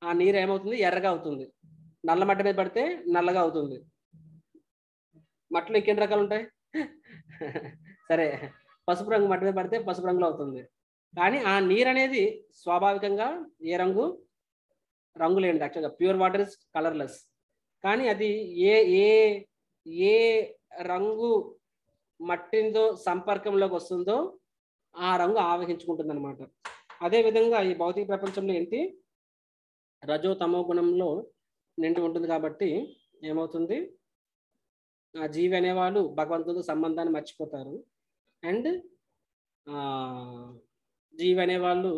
ఆ నీరు ఏమవుతుంది, ఎర్రగా అవుతుంది. నల్ల మట్టి మీద పడితే నల్లగా అవుతుంది. మట్టిలో ఇంకెన్ని రకాలు ఉంటాయి, సరే, పసుపు రంగు మట్టి మీద పడితే పసుపు రంగులో అవుతుంది. కానీ ఆ నీరు అనేది స్వాభావికంగా ఏ రంగు లేనిది. యాక్చువల్గా ప్యూర్ వాటర్ ఇస్ కలర్లెస్. కానీ అది ఏ రంగు మట్టితో సంపర్కంలోకి వస్తుందో ఆ రంగు ఆవహించుకుంటుంది అనమాట. అదేవిధంగా ఈ భౌతిక ప్రపంచంలో ఏంటి, రజో తమో గుణంలో నిండి ఉంటుంది. కాబట్టి ఏమవుతుంది, ఆ జీవి అనేవాళ్ళు భగవంతుడితో సంబంధాన్ని మర్చిపోతారు. అండ్ జీవి అనేవాళ్ళు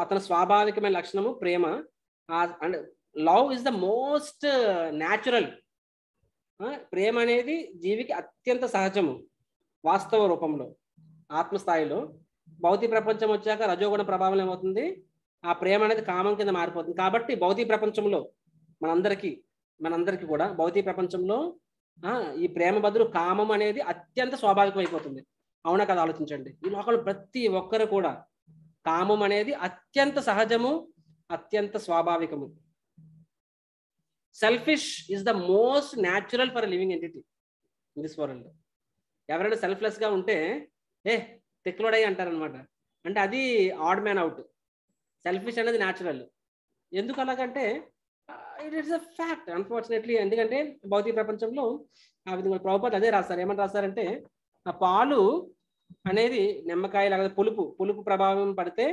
అతని స్వాభావికమైన లక్షణము ప్రేమ. And love is the most natural. ప్రేమ అనేది జీవికి అత్యంత సహజము వాస్తవ రూపంలో, ఆత్మస్థాయిలో. భౌతిక ప్రపంచం వచ్చాక రజోగుణ ప్రభావం ఏమవుతుంది, ఆ ప్రేమ అనేది కామం కింద మారిపోతుంది. కాబట్టి భౌతిక ప్రపంచంలో మనందరికీ కూడా భౌతిక ప్రపంచంలో ఈ ప్రేమ బదులు కామం అనేది అత్యంత స్వాభావికం అయిపోతుంది. అవునా కదా, ఆలోచించండి. ఈ లోకంలో ప్రతి ఒక్కరు కూడా కామం అనేది అత్యంత సహజము, అత్యంత స్వాభావికము. Selfish is the most natural for living entity in this world. ఎవరైనా సెల్ఫ్లెస్ గా ఉంటే తెక్కులోడై అంటారనమాట. అంటే అది ఆడ్ మ్యాన్ అవుట్. సెల్ఫిష్ అనేది న్యాచురల్. ఎందుకు అలాగంటే it is a fact unfortunately. ఎందుకంటే భౌతిక ప్రపంచంలో ఆ విధంగా ప్రభుపాద అదే రాస్తారు. ఏమని రాస్తారంటే, ఆ పాలు అనేది నిమ్మకాయ లాగా పులుపు ప్రభావం పడితే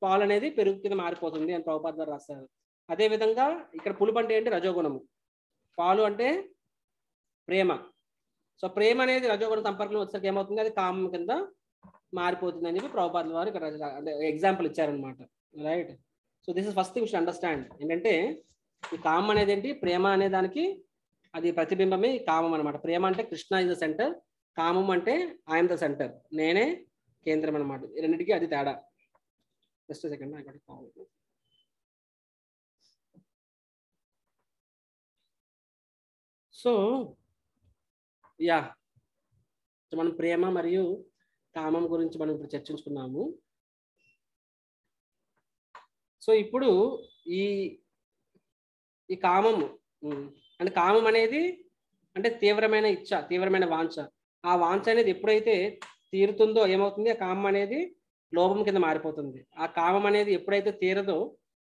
పాలు అనేది పెరుగు కింద మారిపోతుంది అని ప్రభుపాద గారు రాస్తారు. అదేవిధంగా ఇక్కడ పులుపు అంటే ఏంటి, రజోగుణము. పాలు అంటే ప్రేమ. సో ప్రేమ అనేది రజోగుణ సంపర్కంలో వచ్చేసరికి ఏమవుతుంది, అది కామం కింద మారిపోతుంది అని చెప్పి ప్రభుపాద వారు ఇక్కడ ఎగ్జాంపుల్ ఇచ్చారనమాట. Right. So this is first thing should understand. ఏంటంటే ఈ కామం అనేది ఏంటి, ప్రేమ అనే దానికి అది ప్రతిబింబమే కామం అనమాట. ప్రేమ అంటే కృష్ణ ఇస్ ద సెంటర్, కామం అంటే ఐఎమ్ ద సెంటర్, నేనే కేంద్రం అనమాట. రెండింటికి అది తేడా. Just second, I got it call. So మనం ప్రేమ మరియు కామం గురించి మనం ఇప్పుడు చర్చించుకున్నాము. సో ఇప్పుడు ఈ కామము అంటే కామం అనేది అంటే తీవ్రమైన ఇచ్చ, తీవ్రమైన వాంఛ. ఆ వాంఛ అనేది ఎప్పుడైతే తీరుతుందో ఏమవుతుంది, ఆ కామం అనేది లోభం కింద మారిపోతుంది. ఆ కామం అనేది ఎప్పుడైతే తీరదో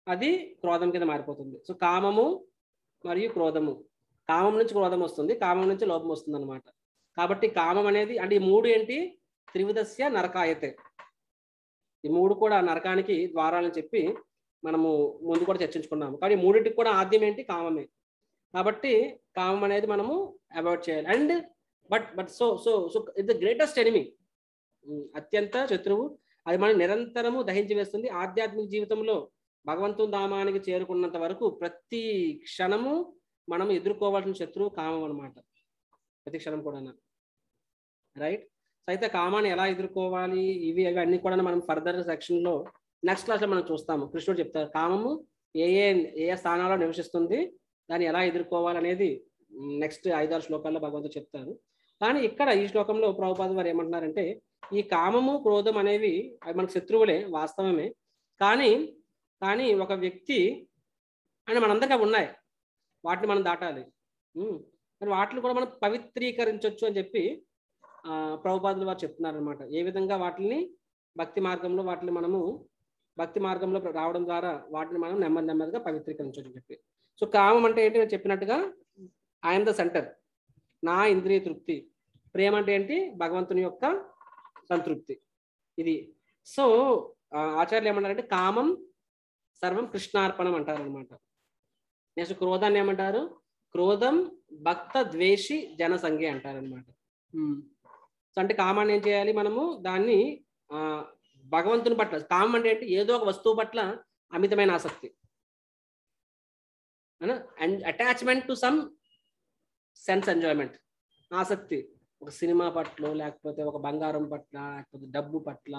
అది క్రోధం కింద మారిపోతుంది. సో కామము మరియు క్రోధము, కామం నుంచి క్రోధం వస్తుంది, కామం నుంచి లోభం వస్తుంది అనమాట. కాబట్టి కామం అనేది అంటే ఈ మూడు ఏంటి, త్రివిధస్య నరకాయతే. ఈ 3 కూడా నరకానికి ద్వారాలని చెప్పి మనము ముందు కూడా చర్చించుకున్నాము. కానీ మూడింటికి కూడా ఆద్యం ఏంటి? కామమే. కాబట్టి కామం అనేది మనము అవాయిడ్ చేయాలి. And but so so so it the greatest enemy, అత్యంత శత్రువు. అది మనం నిరంతరము దహించి వేస్తుంది. ఆధ్యాత్మిక జీవితంలో భగవంతుని ధామానికి చేరుకున్నంత వరకు ప్రతి క్షణము మనం ఎదుర్కోవాల్సిన శత్రువు కామం అనమాట. ప్రతి క్షణం కూడా, రైట్? సో అయితే కామాన్ని ఎలా ఎదుర్కోవాలి, ఇవి అన్నీ కూడా మనం ఫర్దర్ సెక్షన్లో నెక్స్ట్ క్లాస్లో మనం చూస్తాము. కృష్ణుడు చెప్తారు కామము ఏ ఏ ఏ స్థానాల్లో నివసిస్తుంది, దాన్ని ఎలా ఎదుర్కోవాలి అనేది నెక్స్ట్ 5-6 శ్లోకాల్లో భగవంతుడు చెప్తారు. కానీ ఇక్కడ ఈ శ్లోకంలో ప్రభుపాద వారు ఏమంటున్నారంటే, ఈ కామము క్రోధం అనేవి అవి మనకు శత్రువులే, వాస్తవమే. కానీ ఒక వ్యక్తి అని మనందరికీ ఉన్నాయి, వాటిని మనం దాటాలి. మరి వాటిని కూడా మనం పవిత్రీకరించవచ్చు అని చెప్పి ప్రభుపాదులు వారు చెప్తున్నారు అనమాట. ఏ విధంగా వాటిని భక్తి మార్గంలో రావడం ద్వారా వాటిని మనం నెమ్మదిగా పవిత్రీకరించవచ్చు అని చెప్పి. సో కామం అంటే ఏంటి? నేను చెప్పినట్టుగా ఐఎమ్ ద సెంటర్, నా ఇంద్రియ తృప్తి. ప్రేమ అంటే ఏంటి? భగవంతుని యొక్క సంతృప్తి. ఇది. సో ఆచార్యులు ఏమంటారంటే కామం సర్వం కృష్ణార్పణం అంటారు అనమాట. నెక్స్ట్ క్రోధాన్ని ఏమంటారు? క్రోధం భక్త ద్వేషి జనసంగే అంటారు అనమాట. సో అంటే కామాన్ని ఏం చేయాలి మనము? దాన్ని భగవంతుని పట్ల, కామం అంటే ఏంటి? ఏదో ఒక వస్తువు పట్ల అమితమైన ఆసక్తి, and attachment to some sense enjoyment. ఆసక్తి ఒక సినిమా పట్ల, లేకపోతే ఒక బంగారం పట్ల, లేకపోతే డబ్బు పట్ల,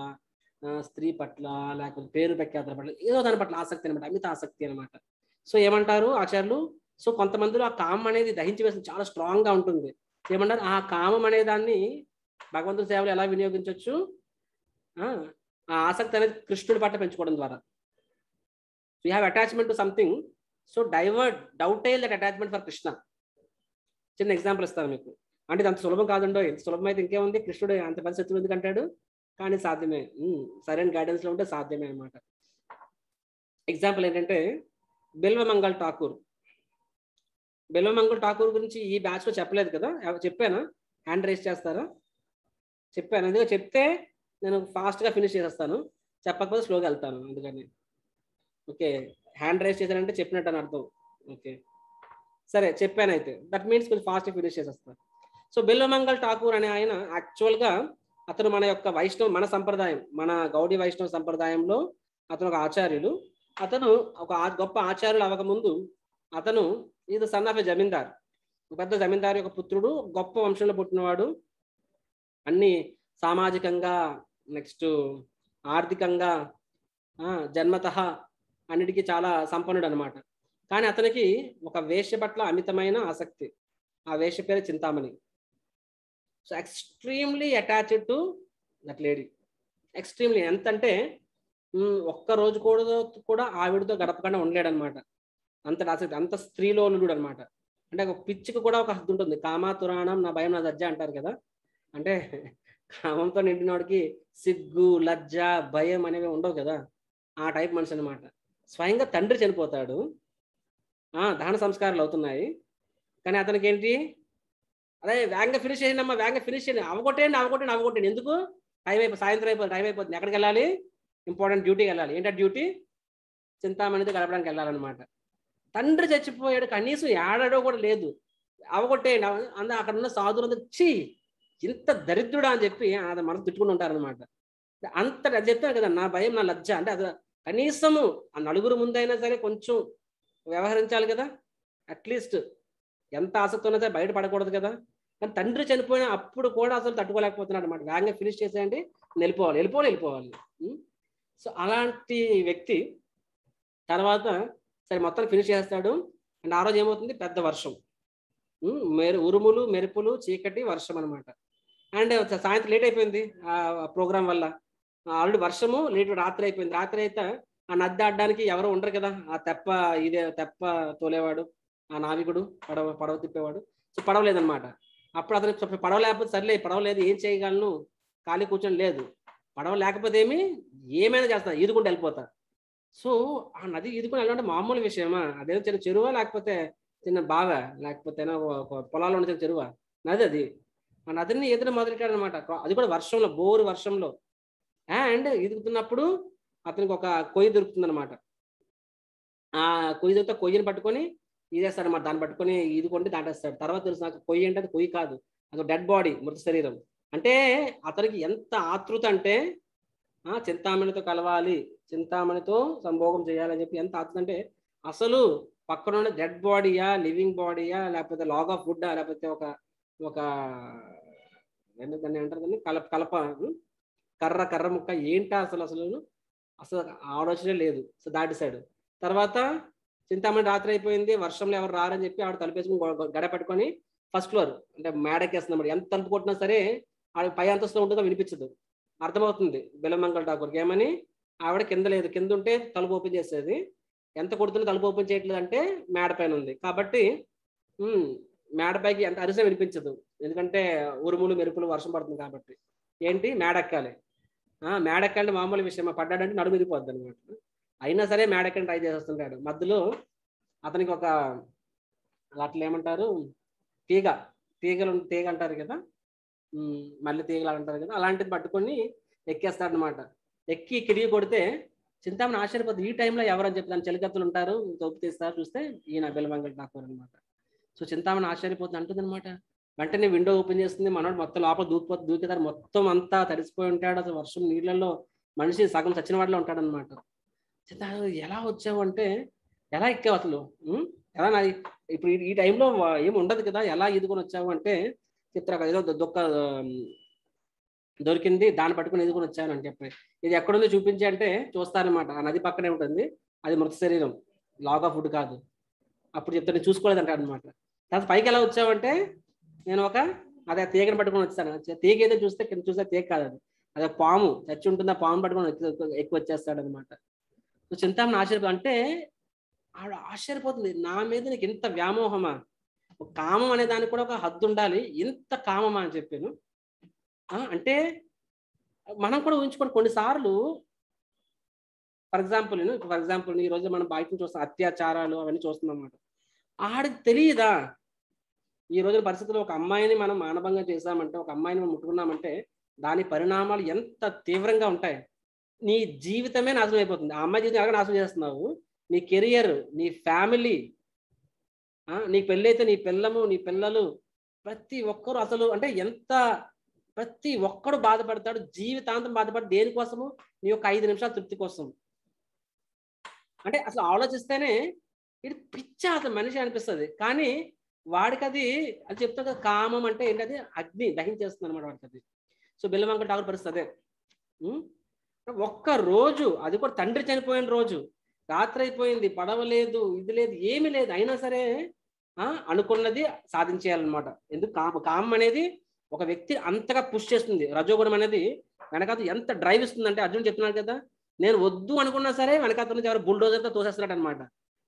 స్త్రీ పట్ల, లేకపోతే పేరు ప్రఖ్యాతుల పట్ల, ఏదో దాని పట్ల ఆసక్తి అనమాట, అమిత ఆసక్తి అనమాట. సో ఏమంటారు ఆచార్యులు? సో కొంతమందిలో ఆ కామం అనేది దహించి వేసిన చాలా స్ట్రాంగ్ గా ఉంటుంది. ఏమంటారు? ఆ కామం అనే దాన్ని భగవంతుని సేవలు ఎలా వినియోగించవచ్చు? ఆ ఆసక్తి అనేది కృష్ణుడి పట్ల పెంచుకోవడం ద్వారా. You have attachment to something, so dovetail that attachment for Krishna. చిన్న ఎగ్జాంపుల్ ఇస్తాను మీకు. అంటే ఇది అంత సులభం కాదండో. ఎంత సులభం అయితే ఇంకేముంది? కృష్ణుడు అంత పని శత్రువు ఎందుకు అంటాడు? కానీ సాధ్యమే, సరైన గైడెన్స్లో ఉంటే సాధ్యమే అనమాట. ఎగ్జాంపుల్ ఏంటంటే బిల్వమంగళ్ ఠాకూర్. బిల్వమంగళ్ ఠాకూర్ గురించి ఈ బ్యాచ్లో చెప్పలేదు కదా? చెప్పానా? హ్యాండ్ రైజ్ చేస్తారా? చెప్పాను. ఎందుకంటే చెప్తే నేను ఫాస్ట్గా ఫినిష్ చేసేస్తాను, చెప్పకపోతే స్లోగా వెళ్తాను. అందుకని ఓకే, హ్యాండ్ రైజ్ చేశానంటే చెప్పినట్టు అని అర్థం. ఓకే సరే, చెప్పాను అయితే. దట్ మీన్స్ కొంచెం ఫాస్ట్గా ఫినిష్ చేసేస్తాను. సో బిల్వమంగళ్ ఠాకూర్ అనే ఆయన యాక్చువల్గా అతను మన యొక్క మన సంప్రదాయం, మన గౌడీ వైష్ణవ సంప్రదాయంలో అతను ఒక ఆచార్యులు. అతను ఒక గొప్ప ఆచార్యులు అవ్వకముందు అతను ఇది సన్ ఆఫ్ ఎ జమీందార్, పెద్ద జమీందారు యొక్క పుత్రుడు, గొప్ప వంశంలో పుట్టినవాడు. అన్ని సామాజికంగా, నెక్స్ట్ ఆర్థికంగా, జన్మతః అన్నిటికీ చాలా సంపన్నుడు అనమాట. కానీ అతనికి ఒక వేశ్య పట్ల అమితమైన ఆసక్తి. ఆ వేశ్య పేరు Chintamani. So extremely attached to that lady. Extremely ఎంతంటే ఒక్క రోజు కూడా ఆవిడతో గడపకుండా ఉండలేడనమాట. అంత ఆసక్తి, అంత స్త్రీలోలుడు అనమాట. అంటే ఒక పిచ్చికి కూడా ఒక హద్దు ఉంటుంది. కామాతురాణం నా భయం నా లజ్జ అంటారు కదా. అంటే కామంతో నిండినోడికి సిగ్గు, లజ్జ, భయం అనేవి ఉండవు కదా. ఆ టైప్ మనిషి అనమాట. స్వయంగా తండ్రి చనిపోతాడు, దహన సంస్కారాలు అవుతున్నాయి, కానీ అతనికి ఏంటి? అదే వేగంగా ఫినిష్ చేయండి, వేగంగా ఫినిష్ చేయండి, అవగొట్టండి. ఎందుకు? సాయంత్రం అయిపోతుంది, టైం అయిపోతుంది. ఎక్కడికి వెళ్ళాలి? ఇంపార్టెంట్ డ్యూటీకి వెళ్ళాలి. ఏంటంటే డ్యూటీ? చింతామణితో గడపడానికి వెళ్ళాలన్నమాట. తండ్రి చచ్చిపోయాడు, కనీసం ఏడాడో కూడా లేదు, అవగొట్టేయండి. అక్కడ ఉన్న సాధువులందరూ ఛీ ఇంత దరిద్రుడా అని చెప్పి అది మనసు తిట్టుకుని ఉంటారనమాట. అంత చెప్తాను కదా, నా భయం నా లజ్జ. అంటే అది కనీసము ఆ నలుగురు ముందైనా సరే కొంచెం వ్యవహరించాలి కదా. అట్లీస్ట్ ఎంత ఆసక్తి ఉన్నా సరే బయట పడకూడదు కదా. కానీ తండ్రి చనిపోయిన అప్పుడు కూడా అసలు తట్టుకోలేకపోతున్నాడు అనమాట. వేగంగా ఫినిష్ చేసేయండి, వెళ్ళిపోవాలి. సో అలాంటి వ్యక్తి తర్వాత సరే మొత్తం ఫినిష్ చేస్తాడు. అండ్ ఆ రోజు ఏమవుతుంది? పెద్ద వర్షం, ఉరుములు, మెరుపులు, చీకటి, వర్షం అనమాట. అండ్ సాయంత్రం లేట్ అయిపోయింది ఆ ప్రోగ్రాం వల్ల. ఆల్రెడీ వర్షము లేట్, రాత్రి అయిపోయింది. రాత్రి అయితే ఆ నది ఆడడానికి ఎవరు ఉండరు కదా. ఆ తెప్ప తోలేవాడు, ఆ నావికుడు, పడవ తిప్పేవాడు. సో పడవలేదనమాట. అప్పుడు అతను పడవ లేకపోతే సర్లే, పడవలేదు ఏం చేయగలను, ఖాళీ కూర్చొని లేదు. పడవ లేకపోతే ఏమైనా చేస్తా, ఈదుకుంటూ వెళ్ళిపోతా. సో ఆ నది ఈదుకుని వెళ్ళాలంటే మామూలు విషయమా? అదేదో చిన్న చెరువా, లేకపోతే చిన్న బావ, లేకపోతే పొలాల్లో ఉన్న చిన్న చెరువా? నది అది. ఆ నదిని ఈదడం మొదలెట్టాడు అనమాట. అది కూడా వర్షంలో, బోరు వర్షంలో. అండ్ ఈదుతున్నప్పుడు అతనికి ఒక కొయ్య దొరుకుతుంది అనమాట. ఆ కొయ్య దొరికితే కొయ్యని పట్టుకొని ఈదేస్తాడు అనమాట. దాన్ని పట్టుకొని ఈదుకుంటే దాటేస్తాడు. తర్వాత తెలుసు నాకు కొయ్య అంటే అది కొయ్య కాదు, అది డెడ్ బాడీ, మృత శరీరం. అంటే అతనికి ఎంత ఆతృత అంటే చింతామణితో కలవాలి, చింతామణితో సంభోగం చేయాలని చెప్పి ఎంత ఆతృత అంటే, అసలు పక్కన డెడ్ బాడీయా, లివింగ్ బాడీయా, లేకపోతే లాగ్ ఆఫ్ వుడ్డా, లేకపోతే ఒక ఒక దాన్ని అంటారు దాన్ని కలప కర్ర ముక్క ఏంటా అసలు అసలు అసలు ఆలోచనే లేదు. సో దాటేశాడు. తర్వాత చింతామణి రాత్రి అయిపోయింది, వర్షంలో ఎవరు రారని చెప్పి ఆవిడ తలుపేసుకుని గడ పెట్టుకొని ఫస్ట్ ఫ్లోర్ అంటే మేడకేస్తుంది. ఎంత తలుపు కొట్టినా సరే ఆవిడ పై అంతస్తులో ఉంటుందో వినిపించదు. అర్థమవుతుంది బిలమంగళ ఠాకూర్కి ఏమని, ఆవిడ కింద లేదు, కింద ఉంటే తలుపు ఓపెన్ చేసేది. ఎంత కొడుతున్నా తలుపు ఓపెన్ చేయట్లేదు అంటే మేడ పైన ఉంది కాబట్టి మేడపైకి ఎంత అరిసే వినిపించదు, ఎందుకంటే ఉరుములు మెరుపులు వర్షం పడుతుంది కాబట్టి. ఏంటి మేడెక్కాలి. మేడెక్కాలంటే మామూలు విషయం, పడ్డాడంటే నడుము విరిగిపోద్ది అనమాట. అయినా సరే మేడెక్కని ట్రై చేస్తుంటాడు. మధ్యలో అతనికి ఒక అట్లా ఏమంటారు తీగ అంటారు కదా, మళ్ళీ తీగలు అంటారు కదా, అలాంటిది పట్టుకొని ఎక్కేస్తాడు అనమాట. ఎక్కి కిడిగి కొడితే చింతామణి ఆశ్చర్యపోతుంది. ఈ టైంలో ఎవరని చెప్పి దాని చెలికత్తులు ఉంటారు, తోపు తీస్తారు, చూస్తే ఈయన బిలమంగళ ఠాకూర్ అనమాట. సో చింతామణి ఆశ్చర్యపోతుంది అంటుంది అనమాట. వెంటనే విండో ఓపెన్ చేస్తుంది. మనోడు మొత్తం లోపల దూకేదారు, మొత్తం అంతా తడిసిపోయి ఉంటాడు. అసలు వర్షం నీళ్ళల్లో మనిషి సగం చచ్చిన వాడిలో ఉంటాడు అనమాట. ఎలా వచ్చావు అంటే, ఎలా ఎక్కావు అసలు, ఎలా నాది ఇప్పుడు ఈ టైంలో ఏమి ఉండదు కదా, ఎలా ఈదుకొని వచ్చావు అంటే, ఏదో దొక్క దొరికింది, దాన్ని పట్టుకుని ఎదుగుని వచ్చాను అని చెప్పి. ఇది ఎక్కడుందో చూపించి అంటే చూస్తారనమాట. ఆ నది పక్కనే ఉంటుంది, అది మృత శరీరం, లాగ్ ఆఫ్ వుడ్ కాదు. అప్పుడు చెప్తే నేను చూసుకోలేదంటాడు అనమాట. తర్వాత పైకి ఎలా వచ్చావంటే, నేను అదే తీగను పట్టుకొని వచ్చాను. తీగ ఏదో చూస్తే కింద చూస్తే తీగ కాదు, అదే పాము చచ్చి ఉంటుంది, ఆ పాము పట్టుకొని ఎక్కువ వచ్చేస్తాడు అనమాట. సో చింతామణి ఆశ్చర్యపోతుంది. అంటే ఆవిడ ఆశ్చర్యపోతుంది, నా మీద నీకు ఇంత వ్యామోహమా, కామం అనే దానికి కూడా ఒక హద్దు ఉండాలి, ఇంత కామమా అని చెప్పాను. అంటే మనం కూడా ఊహించుకోండి, కొన్నిసార్లు ఫర్ ఎగ్జాంపుల్ ఈ రోజు మనం బయట చూస్తాం, అత్యాచారాలు అవన్నీ చూస్తున్నాం అన్నమాట. ఆడికి తెలియదా ఈ రోజున పరిస్థితుల్లో ఒక అమ్మాయిని మనం మానభంగం చేశామంటే, ఒక అమ్మాయిని మనం ముట్టుకున్నామంటే దాని పరిణామాలు ఎంత తీవ్రంగా ఉంటాయి. నీ జీవితమే నాశనం అయిపోతుంది. ఆ అమ్మాయి జీవితం ఎలాగ నాశనం చేస్తున్నావు, నీ కెరియర్, నీ ఫ్యామిలీ, నీ పెళ్ళైతే నీ పిల్లము, నీ పిల్లలు, ప్రతి ఒక్కరు అసలు అంటే ప్రతి ఒక్కడు బాధపడతాడు, జీవితాంతం బాధపడి దేనికోసము, నీ యొక్క 5 నిమిషాల తృప్తి కోసం. అంటే అసలు ఆలోచిస్తేనే ఇది పిచ్చ అసలు మనిషి అనిపిస్తుంది. కానీ వాడికి అది చెప్తా కదా, కామం అంటే ఏంటది, అగ్ని దహించేస్తుంది అనమాట వాడికి అది. సో బిలమంగళ ఠాకూర్ పరిస్థితి అదే. ఒక్క రోజు, అది కూడా తండ్రి చనిపోయిన రోజు, రాత్రి అయిపోయింది, పడవ లేదు, ఇది లేదు, ఏమీ లేదు, అయినా సరే అనుకున్నది సాధించేయాలన్నమాట. ఎందుకు కామం అనేది ఒక వ్యక్తి అంతగా పుష్ చేస్తుంది. రజోగుణం అనేది వెనకాత ఎంత డ్రైవ్ ఇస్తుంది అంటే, అర్జున్ చెప్తున్నాడు కదా, నేను వద్దు అనుకున్నా సరే వెనకాత నుంచి ఎవరు బుల్డోజర్తో తోసేస్తున్నాడు అనమాట.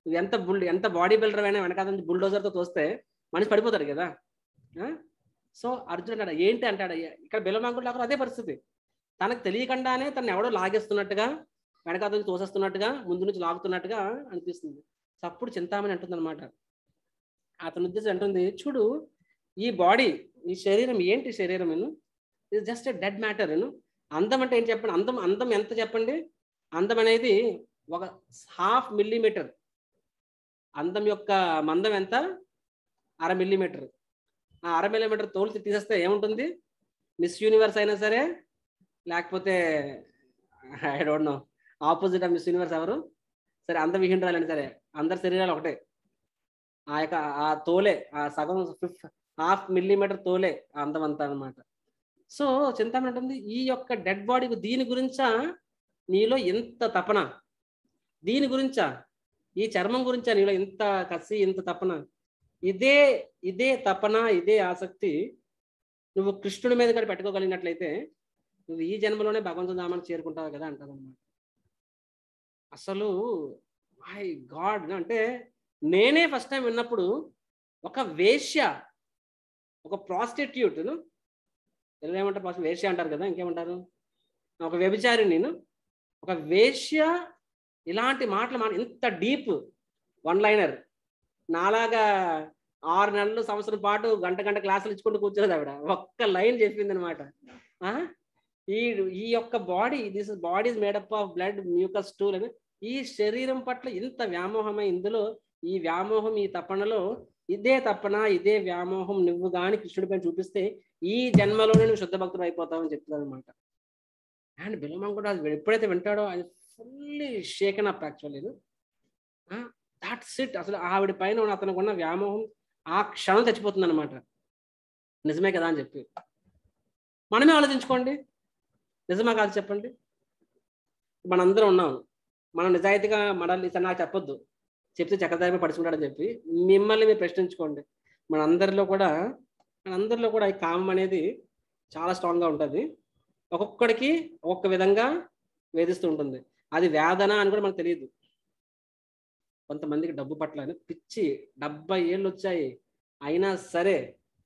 ఎంత బాడీ బిల్డర్ అయినా వెనకాత నుంచి బుల్డోజర్తో తోస్తే మనిషి పడిపోతాడు కదా. సో అర్జున్ అంటాడు ఏంటి అంటాడు, ఇక్కడ బిలమంగళ ఠాకూర్ అదే పరిస్థితి. తనకు తెలియకుండానే తను ఎవడో లాగేస్తున్నట్టుగా, వెనకాత నుంచి తోసేస్తున్నట్టుగా, ముందు నుంచి లాగుతున్నట్టుగా అనిపిస్తుంది. సో అప్పుడు చింతామణి అంటుంది అనమాట, అతని ఉద్దేశం అంటుంది, చూడు ఈ బాడీ, ఈ శరీరం ఏంటి, శరీరం ఇది జస్ట్ ఎ డెడ్ మ్యాటర్. అందం అంటే ఏంటి చెప్పండి, అందం ఎంత చెప్పండి. అందం అనేది ఒక 1/2 మిల్లీమీటర్. అందం యొక్క మందం ఎంత, 1/2 మిల్లీమీటర్. ఆ 1/2 మిల్లీమీటర్ తోలు తీసేస్తే ఏముంటుంది, మిస్ యూనివర్స్ అయినా సరే, లేకపోతే I don't know opposite of miss universe ఎవరు సరే, అందవిహీనరాలని సరే, అందరి శరీరాలు ఒకటే. ఆ తోలే, ఆ సగం 1/2 మిల్లీమీటర్ తోలే అందం అంతా అనమాట. సో చింతామణి ఉంటుంది, ఈ యొక్క డెడ్ బాడీకి దీని గురించా నీలో ఎంత తపన, దీని గురించా, ఈ చర్మం గురించా నీలో ఇంత కసి, ఇంత తపన, ఇదే తపన, ఇదే ఆసక్తి నువ్వు కృష్ణుడి మీద కూడా పెట్టుకోగలిగినట్లయితే నువ్వు ఈ జన్మలోనే భగవంతుని ధామానికి చేరుకుంటావు కదా అంటారు అన్నమాట. అసలు మై గాడ్, అంటే నేనే ఫస్ట్ టైం విన్నప్పుడు ఒక వేశ్య, ఒక ప్రాస్టిట్యూట్, ఏమంటారు, వేశ్య అంటారు కదా, ఇంకేమంటారు, ఒక వ్యభిచారి, ఒక వేశ్య ఇలాంటి మాటలు ఇంత డీప్ వన్ లైనర్ నాలాగా 6 నెలలు సంవత్సరం పాటు గంట గంట క్లాసులు ఇచ్చుకుంటూ కూర్చోలేదు ఆవిడ. ఒక్క లైన్ చెప్పింది అనమాట. ఈ ఈ యొక్క body is made up of blood mucus stool అని. ఈ శరీరం పట్ల ఇంత వ్యామోహమై, ఇందులో ఈ వ్యామోహం, ఈ తపనలో ఇదే తపన, ఇదే వ్యామోహం నువ్వు కానీ కృష్ణుడి పైన చూపిస్తే ఈ జన్మలోనే నువ్వు శుద్ధ భక్తుడు అయిపోతావని చెప్తుంది అనమాట. అండ్ బిల్వమంగళుడు అది ఎప్పుడైతే వింటాడో అది fully షేకెన్ up actually. That's it. అసలు ఆవిడ పైన అతనికి ఉన్న వ్యామోహం ఆ క్షణం చచ్చిపోతుంది అనమాట. నిజమే కదా అని చెప్పి మనమే ఆలోచించుకోండి, నిజమా కాదు చెప్పండి. మనందరం ఉన్నాం, మనం నిజాయితీగా మనల్ని నాకు చెప్పొద్దు, చెప్తే చక్రధారి పడుచుకుంటాడని చెప్పి మిమ్మల్ని మీరు ప్రశ్నించుకోండి. మనందరిలో కూడా ఈ కామం అనేది చాలా స్ట్రాంగ్గా ఉంటుంది. ఒక్కొక్కడికి ఒక్కొక్క విధంగా వేధిస్తూ ఉంటుంది. అది వేదన అని కూడా మనకు తెలియదు. కొంతమందికి డబ్బు పట్ల పిచ్చి, 70 ఏళ్ళు వచ్చాయి అయినా సరే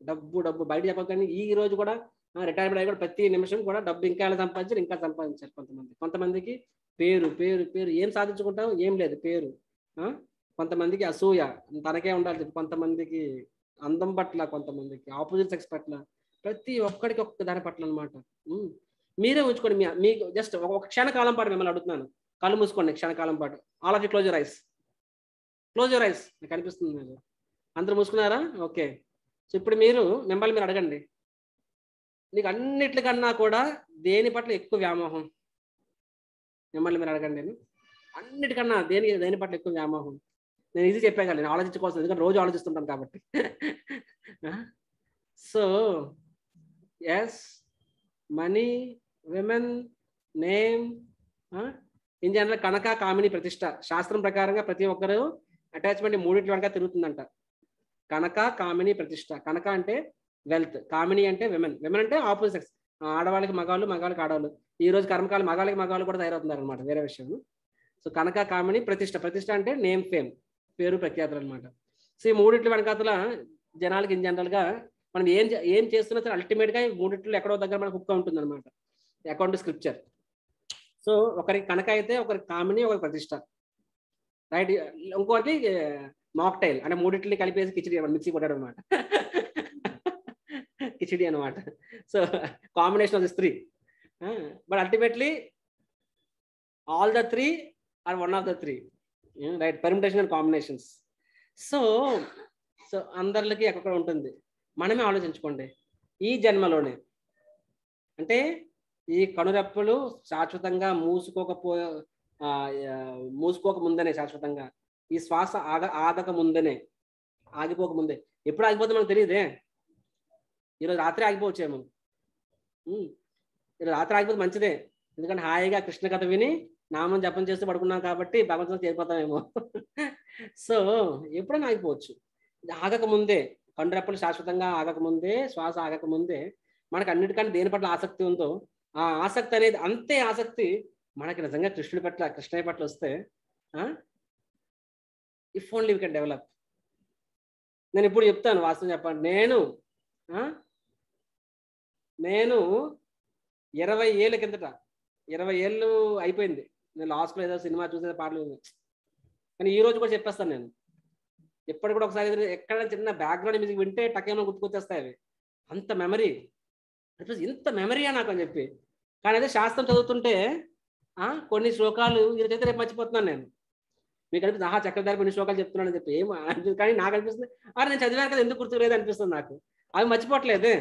డబ్బు బయట చెప్పకండి. ఈ రోజు కూడా రిటైర్మెంట్ అయ్యి కూడా ప్రతి నిమిషం కూడా డబ్బు ఇంకా సంపాదించారు. కొంతమందికి పేరు ఏం సాధించుకుంటాం, ఏం లేదు పేరు. కొంతమందికి అసూయ, తనకే ఉండాలి. కొంతమందికి అందం పట్ల, కొంతమందికి ఆపోజిట్ సెక్స్ పట్ల, ప్రతి ఒక్కడికి ఒక్క దాని పట్ల అనమాట. మీరే ఉంచుకోండి. మీకు జస్ట్ ఒక క్షణకాలం పాటు మిమ్మల్ని అడుగుతున్నాను, కళ్ళు మూసుకోండి క్షణకాలం పాటు. All of you close your eyes. నాకు అనిపిస్తుంది మీరు అందరూ మూసుకున్నారా? ఓకే. సో ఇప్పుడు మిమ్మల్ని మీరు అడగండి, నీకు అన్నిట్లకన్నా కూడా దేని పట్ల ఎక్కువ వ్యామోహం? మిమ్మల్ని మీరు అడగండి. అన్నిటికన్నా దేని పట్ల ఎక్కువ వ్యామోహం? నేను ఈజీ చెప్పాను, నేను ఆలోచించుకోవాల్సింది, ఎందుకంటే రోజు ఆలోచిస్తుంటాను కాబట్టి. So yes, money, women, name, in general కనక, కామిని, ప్రతిష్ట. శాస్త్రం ప్రకారంగా ప్రతి ఒక్కరు అటాచ్మెంట్ మూడింటి వెనక తిరుగుతుందంట. కనక, కామిని, ప్రతిష్ట. కనక అంటే వెల్త్, కామిని అంటే విమెన్ అంటే ఆపోజిట్ సెక్స్, ఆడవాళ్ళకి మగాళ్ళు, మగాళ్ళకి ఆడవాళ్ళు. ఈ రోజు కర్మకాలం మగాళ్ళకి మగాళ్ళు కూడా తయారవుతున్నారు అనమాట, వేరే విషయం. సో కనక, కామిని, ప్రతిష్ట అంటే నేమ్, ఫేమ్, పేరు ప్రఖ్యాతులు అనమాట. సో ఈ మూడింటి వెనకాతల జనాలకి ఇన్ జనరల్ గా మనం ఏం చేస్తున్నా సరే అల్టిమేట్ గా మూడింటిలో ఎక్కడో దగ్గర మనకు హుక్ ఉంటుంది అనమాట, అకౌంట్ స్క్రిప్చర్. సో ఒకరికి కనక అయితే, ఒకరికి కామిని, ఒకరికి ప్రతిష్ట, రైట్. ఇంకోటి మాక్టైల్ అంటే మూడింటిని కలిపేసి కిచిడి మిక్సీ కొట్టాడు అనమాట. కిచిడి అనమాట. So combination of this 3. But ultimately all the 3 are one of the 3, right. Permutation and combinations. So అందరికి ఎక్కడ ఉంటుంది, మనమే ఆలోచించుకోండి. ఈ జన్మలోనే అంటే ఈ కనురెప్పలు శాశ్వతంగా మూసుకోక ముందనే, శాశ్వతంగా ఈ శ్వాస ఆగక ముందనే, ఆగిపోక ముందే. ఎప్పుడు ఆగిపోతే మనకు తెలియదే. ఈరోజు రాత్రి ఆగిపోవచ్చేమో. ఈరోజు రాత్రి ఆగిపోతే మంచిదే, ఎందుకంటే హాయిగా కృష్ణ కథ విని నామం జపం చేస్తూ పడుకున్నాం కాబట్టి భగవంతుడు చేరిపోతామేమో. సో ఎప్పుడైనా ఆగిపోవచ్చు. ఆగకముందే, కండ్రెప్పలు శాశ్వతంగా ఆగకముందే, శ్వాస ఆగకముందే మనకు అన్నిటికంటే దేని పట్ల ఆసక్తి ఉందో ఆ ఆసక్తి అనేది, అంతే ఆసక్తి మనకి నిజంగా కృష్ణయ్య పట్ల వస్తే, if only we can develop. నేను ఇప్పుడు చెప్తాను, వాస్తవం చెప్పండి. నేను 20 ఏళ్ళ కిందట, 20 ఏళ్ళు అయిపోయింది, నేను లాస్ట్లో ఏదో సినిమా చూసే పాటలు, కానీ ఈ రోజు కూడా చెప్పేస్తాను నేను. ఎప్పటి కూడా ఒకసారి ఎక్కడ చిన్న బ్యాక్గ్రౌండ్ మ్యూజిక్ వింటే టకేమో గుర్తుకొచ్చేస్తాయి అవి. అంత మెమరీ, ఇంత మెమరీయా నాకు అని చెప్పి. కానీ అదే శాస్త్రం చదువుతుంటే కొన్ని శ్లోకాలు ఈరోజైతే రేపు మర్చిపోతున్నాను నేను. మీకు అనిపిస్తుంది చక్రధారి కొన్ని శ్లోకాలు చెప్తున్నాను అని చెప్పి ఏమో అనిపిస్తుంది, కానీ నాకు అనిపిస్తుంది నేను చదివాను కదా ఎందుకు గుర్తులేదు అనిపిస్తుంది నాకు. అవి మర్చిపోవట్లేదే,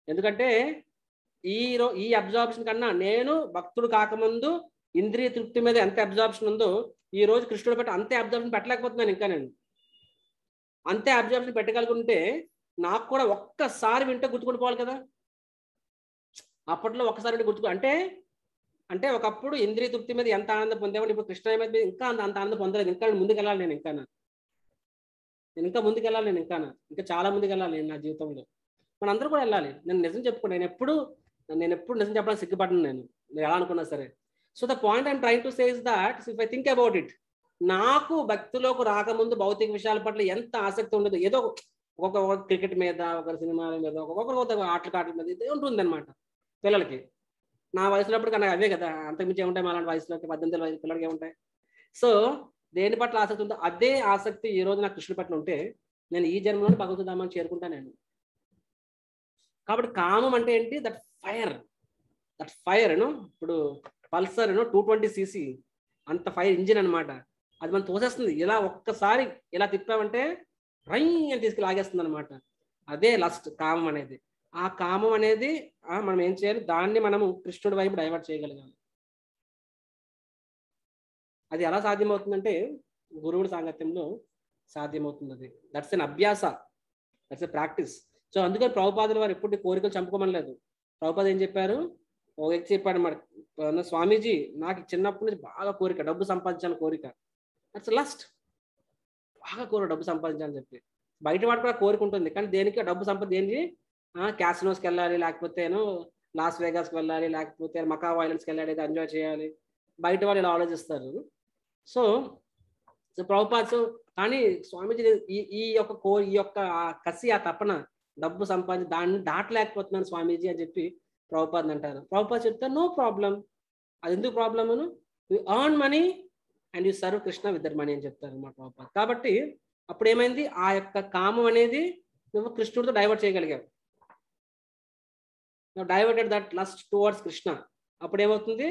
ఎందుకంటే ఈ అబ్జార్ప్షన్ కన్నా నేను భక్తుడు కాకముందు ఇంద్రియ తృప్తి మీద ఎంత అబ్జార్ప్షన్ ఉందో ఈ రోజు కృష్ణుడు పెట్టి అంతే అబ్జార్ప్షన్ పెట్టలేకపోతున్నాను. ఇంకా నేను అంతే అబ్జార్ప్షన్ పెట్టగలుగుంటే నాకు కూడా ఒక్కసారి వింటే గుర్తుకుండిపోవాలి కదా. అప్పట్లో ఒక్కసారి గుర్తుకు అంటే ఒకప్పుడు ఇంద్రియ తృప్తి మీద ఎంత ఆనందం పొందేవాడు, ఇప్పుడు కృష్ణ మీద ఇంకా అంత ఆనందం పొందలేదు. ఇంకా ముందుకు వెళ్ళాలి నేను, ఇంకా ముందుకు వెళ్ళాలి నేను, ఇంకా చాలా ముందుకు వెళ్ళాలి నేను నా జీవితంలో. మనందరూ కూడా వెళ్ళాలి. నేను నిజం చెప్పుకోండి, నేను ఎప్పుడు నిజం చెప్పడానికి సిగ్గుపడను నేను ఎలా అనుకున్నా సరే. So the point I'm trying to say is that if I think about it, నాకు భక్తిలోకి రాకముందు భౌతిక విషయాల పట్ల ఎంత ఆసక్తి ఉండదు. ఏదో ఒక్కొక్క క్రికెట్ మీద, ఒకరి సినిమాల మీద, ఒక్కొక్కరు ఆటల మీద ఇదే ఉంటుంది అనమాట పిల్లలకి. నా వయసులోప్పుడు కన్నా అవే కదా, అంతకుమించి ఏముంటాయి మా అలాంటి వయసులోకి 18 వయసు పిల్లలకి ఏముంటాయి. సో దేని పట్ల ఆసక్తి ఉందో అదే ఆసక్తి ఈ రోజు నాకు కృష్ణుడి పట్ల ఉంటే నేను ఈ జన్మలోనే భగవంతుడి ధామాన్ని చేరుకుంటాను నేను. కాబట్టి కామం అంటే ఏంటి? దట్ ఫైర్ ఇప్పుడు పల్సర్ 220cc అంత ఫైర్ ఇంజిన్ అనమాట. అది మనం తోసేస్తుంది. ఇలా ఒక్కసారి ఇలా తిప్పామంటే రై అని తీసుకెళ్ళి లాగేస్తుంది అనమాట. అదే లస్ట్, కామం అనేది. ఆ కామం అనేది మనం ఏం చేయాలి? దాన్ని మనము కృష్ణుడి వైపు డైవర్ట్ చేయగలగాలి. అది ఎలా సాధ్యమవుతుందంటే గురువుడి సాంగత్యంలో సాధ్యమవుతుంది. అది దట్స్ ఎన్ అభ్యాస, దట్స్ ఎ ప్రాక్టీస్. సో అందుకని ప్రభుపాదుల వారు ఎప్పుడు కోరికలు చంపుకోమనలేదు. ప్రభుపాద ఏం చెప్పారు? ఒక వ్యక్తి చెప్పాడు అన్నమాట, స్వామీజీ నాకు చిన్నప్పటి నుంచి బాగా కోరిక, డబ్బు సంపాదించాలని కోరిక. That's lust. బాగా కోరిక డబ్బు సంపాదించాలని చెప్పి. బయట వాడు కూడా కోరిక ఉంటుంది, కానీ దేనికి డబ్బు దేనికి క్యాసినోస్కి వెళ్ళాలి, లేకపోతే లాస్ వేగాస్కి వెళ్ళాలి, లేకపోతే మకావ్ ఐలాండ్స్కి వెళ్ళాలి, ఎంజాయ్ చేయాలి. బయట వాళ్ళు ఇలా ఆలోచిస్తారు. సో ప్రభుపాద్ కానీ స్వామీజీ ఈ యొక్క కసి, ఆ తపన డబ్బు సంపాదించి దాన్ని దాటలేకపోతున్నాను స్వామీజీ అని చెప్పి ప్రభుపాద్ అంటారు. ప్రభుపాద్ చెప్తారు నో ప్రాబ్లం. అది ఎందుకు problem? You earn money and you serve Krishna with that money అని చెప్తారు అన్నమాట ప్రభుపాద్. కాబట్టి అప్పుడు ఏమైంది? ఆ యొక్క కామం అనేది నువ్వు కృష్ణుడితో డైవర్ట్ చేయగలిగావు. Diverted that lust towards Krishna. అప్పుడు ఏమవుతుంది?